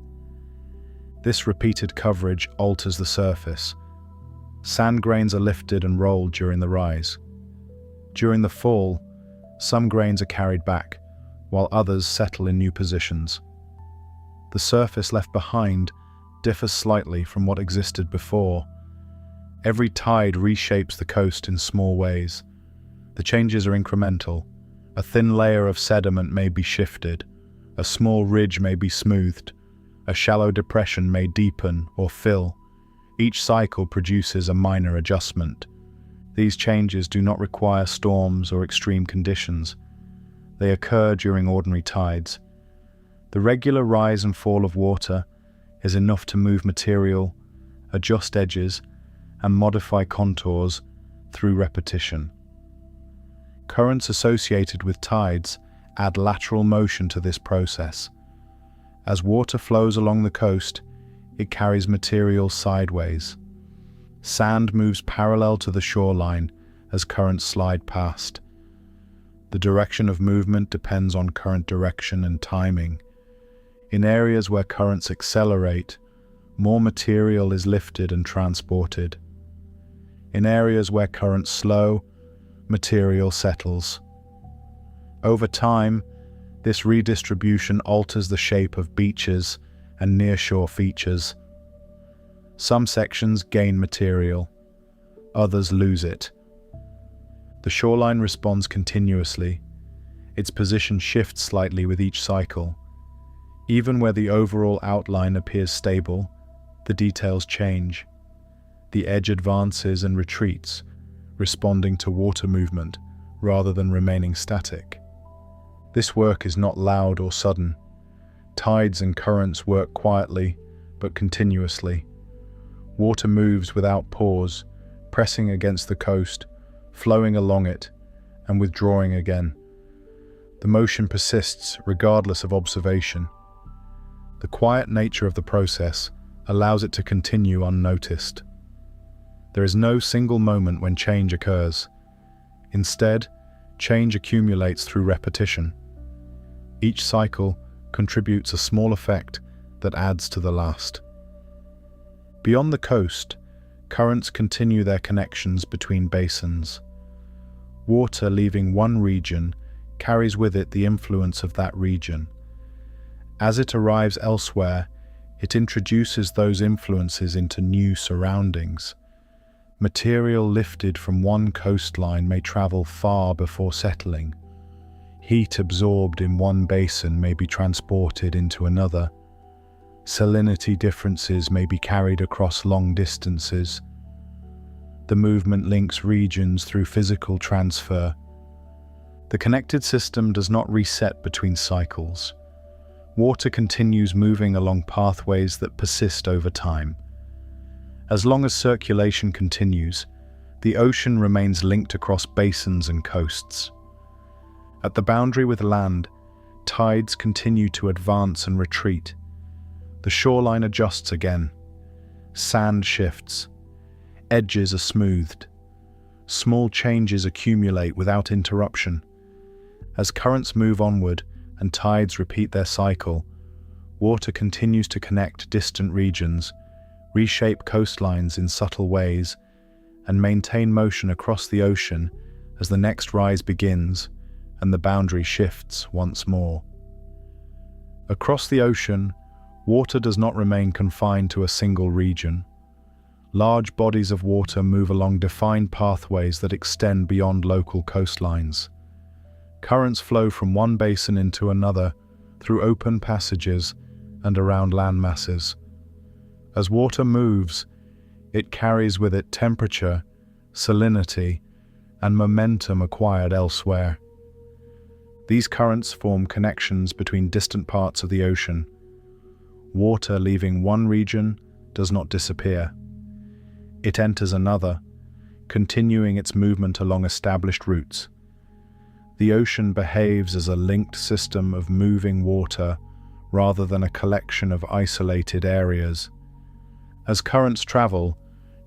This repeated coverage alters the surface. Sand grains are lifted and rolled during the rise. During the fall, some grains are carried back, while others settle in new positions. The surface left behind differs slightly from what existed before. Every tide reshapes the coast in small ways. The changes are incremental. A thin layer of sediment may be shifted, a small ridge may be smoothed, a shallow depression may deepen or fill. Each cycle produces a minor adjustment. These changes do not require storms or extreme conditions. They occur during ordinary tides. The regular rise and fall of water is enough to move material, adjust edges, and modify contours through repetition. Currents associated with tides add lateral motion to this process. As water flows along the coast, it carries material sideways. Sand moves parallel to the shoreline as currents slide past. The direction of movement depends on current direction and timing. In areas where currents accelerate, more material is lifted and transported. In areas where currents slow, material settles. Over time, this redistribution alters the shape of beaches and nearshore features. Some sections gain material, others lose it. The shoreline responds continuously. Its position shifts slightly with each cycle. Even where the overall outline appears stable, the details change. The edge advances and retreats, responding to water movement rather than remaining static. This work is not loud or sudden. Tides and currents work quietly but continuously. Water moves without pause, pressing against the coast, flowing along it, and withdrawing again. The motion persists regardless of observation. The quiet nature of the process allows it to continue unnoticed. There is no single moment when change occurs. Instead, change accumulates through repetition. Each cycle contributes a small effect that adds to the last. Beyond the coast, currents continue their connections between basins. Water leaving one region carries with it the influence of that region. As it arrives elsewhere, it introduces those influences into new surroundings. Material lifted from one coastline may travel far before settling. Heat absorbed in one basin may be transported into another. Salinity differences may be carried across long distances. The movement links regions through physical transfer. The connected system does not reset between cycles. Water continues moving along pathways that persist over time. As long as circulation continues, the ocean remains linked across basins and coasts. At the boundary with land, tides continue to advance and retreat. The shoreline adjusts again. Sand shifts. Edges are smoothed. Small changes accumulate without interruption. As currents move onward and tides repeat their cycle, water continues to connect distant regions, reshape coastlines in subtle ways, and maintain motion across the ocean as the next rise begins and the boundary shifts once more. Across the ocean, water does not remain confined to a single region. Large bodies of water move along defined pathways that extend beyond local coastlines. Currents flow from one basin into another through open passages and around land masses. As water moves, it carries with it temperature, salinity, and momentum acquired elsewhere. These currents form connections between distant parts of the ocean. Water leaving one region does not disappear. It enters another, continuing its movement along established routes. The ocean behaves as a linked system of moving water rather than a collection of isolated areas. As currents travel,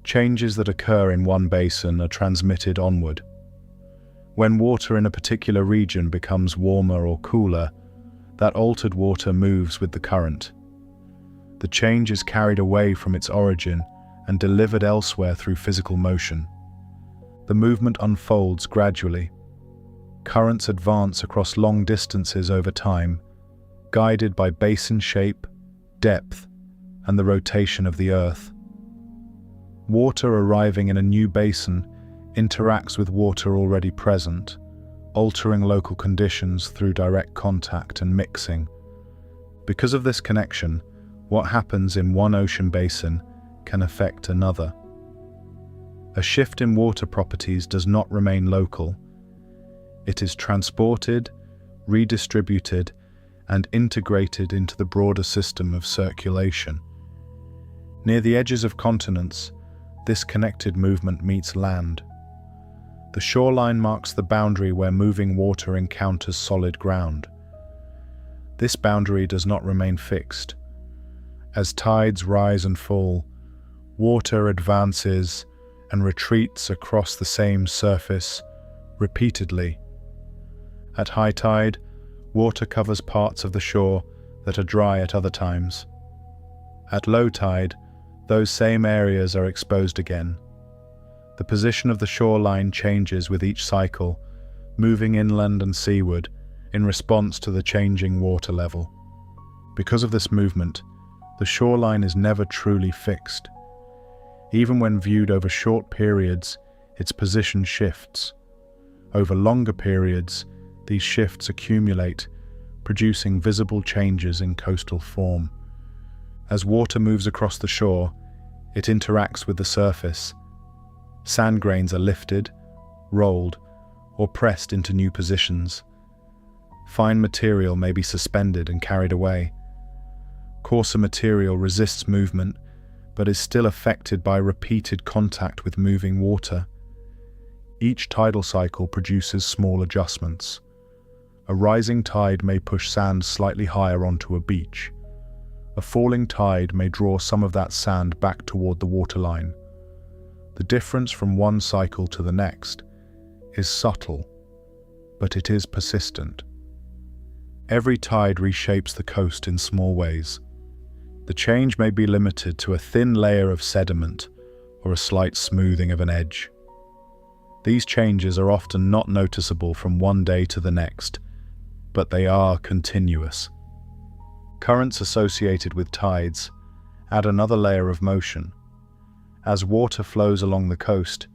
changes that occur in one basin are transmitted onward. When water in a particular region becomes warmer or cooler, that altered water moves with the current. The change is carried away from its origin and delivered elsewhere through physical motion. The movement unfolds gradually. Currents advance across long distances over time, guided by basin shape, depth, and the rotation of the Earth. Water arriving in a new basin interacts with water already present, altering local conditions through direct contact and mixing. Because of this connection, what happens in one ocean basin can affect another. A shift in water properties does not remain local. It is transported, redistributed, and integrated into the broader system of circulation. Near the edges of continents, this connected movement meets land. The shoreline marks the boundary where moving water encounters solid ground. This boundary does not remain fixed. As tides rise and fall, water advances and retreats across the same surface repeatedly. At high tide, water covers parts of the shore that are dry at other times. At low tide, those same areas are exposed again. The position of the shoreline changes with each cycle, moving inland and seaward in response to the changing water level. Because of this movement, the shoreline is never truly fixed. Even when viewed over short periods, its position shifts. Over longer periods, these shifts accumulate, producing visible changes in coastal form. As water moves across the shore, it interacts with the surface. Sand grains are lifted, rolled, or pressed into new positions. Fine material may be suspended and carried away. Coarser material resists movement, but is still affected by repeated contact with moving water. Each tidal cycle produces small adjustments. A rising tide may push sand slightly higher onto a beach. A falling tide may draw some of that sand back toward the waterline. The difference from one cycle to the next is subtle, but it is persistent. Every tide reshapes the coast in small ways. The change may be limited to a thin layer of sediment or a slight smoothing of an edge. These changes are often not noticeable from one day to the next, but they are continuous. Currents associated with tides add another layer of motion. As water flows along the coast,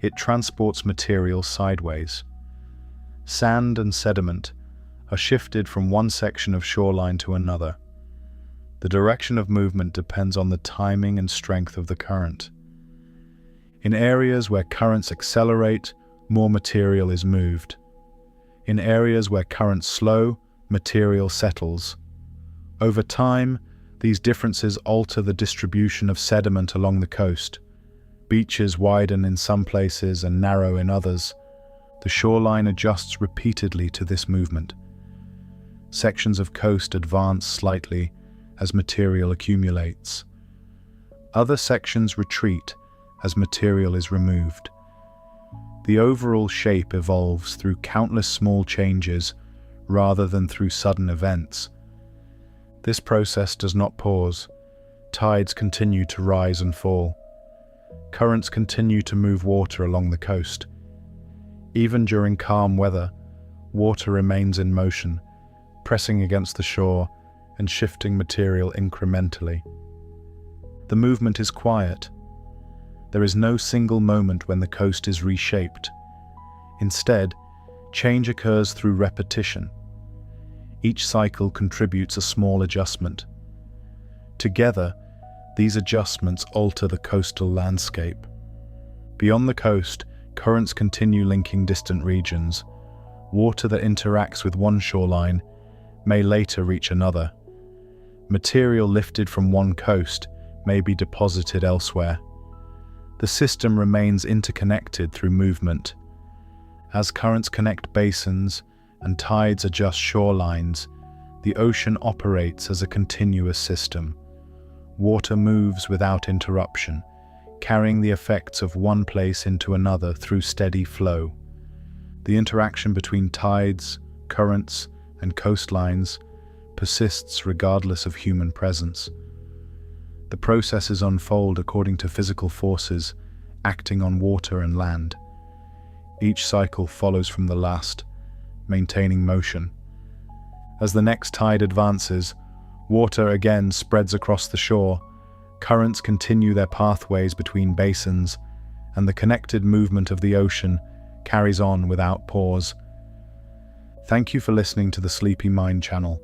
it transports material sideways. Sand and sediment are shifted from one section of shoreline to another. The direction of movement depends on the timing and strength of the current. In areas where currents accelerate, more material is moved. In areas where currents slow, material settles. Over time, these differences alter the distribution of sediment along the coast. Beaches widen in some places and narrow in others. The shoreline adjusts repeatedly to this movement. Sections of coast advance slightly as material accumulates. Other sections retreat as material is removed. The overall shape evolves through countless small changes rather than through sudden events. This process does not pause. Tides continue to rise and fall. Currents continue to move water along the coast. Even during calm weather, water remains in motion, pressing against the shore and shifting material incrementally. The movement is quiet. There is no single moment when the coast is reshaped. Instead, change occurs through repetition. Each cycle contributes a small adjustment. Together, these adjustments alter the coastal landscape. Beyond the coast, currents continue linking distant regions. Water that interacts with one shoreline may later reach another. Material lifted from one coast may be deposited elsewhere. The system remains interconnected through movement. As currents connect basins and tides adjust shorelines, the ocean operates as a continuous system. Water moves without interruption, carrying the effects of one place into another through steady flow. The interaction between tides, currents, and coastlines persists regardless of human presence. The processes unfold according to physical forces acting on water and land. Each cycle follows from the last, maintaining motion. As the next tide advances, water again spreads across the shore, currents continue their pathways between basins, and the connected movement of the ocean carries on without pause. Thank you for listening to the Sleepy Mind channel.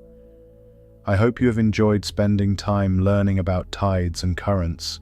I hope you have enjoyed spending time learning about tides and currents.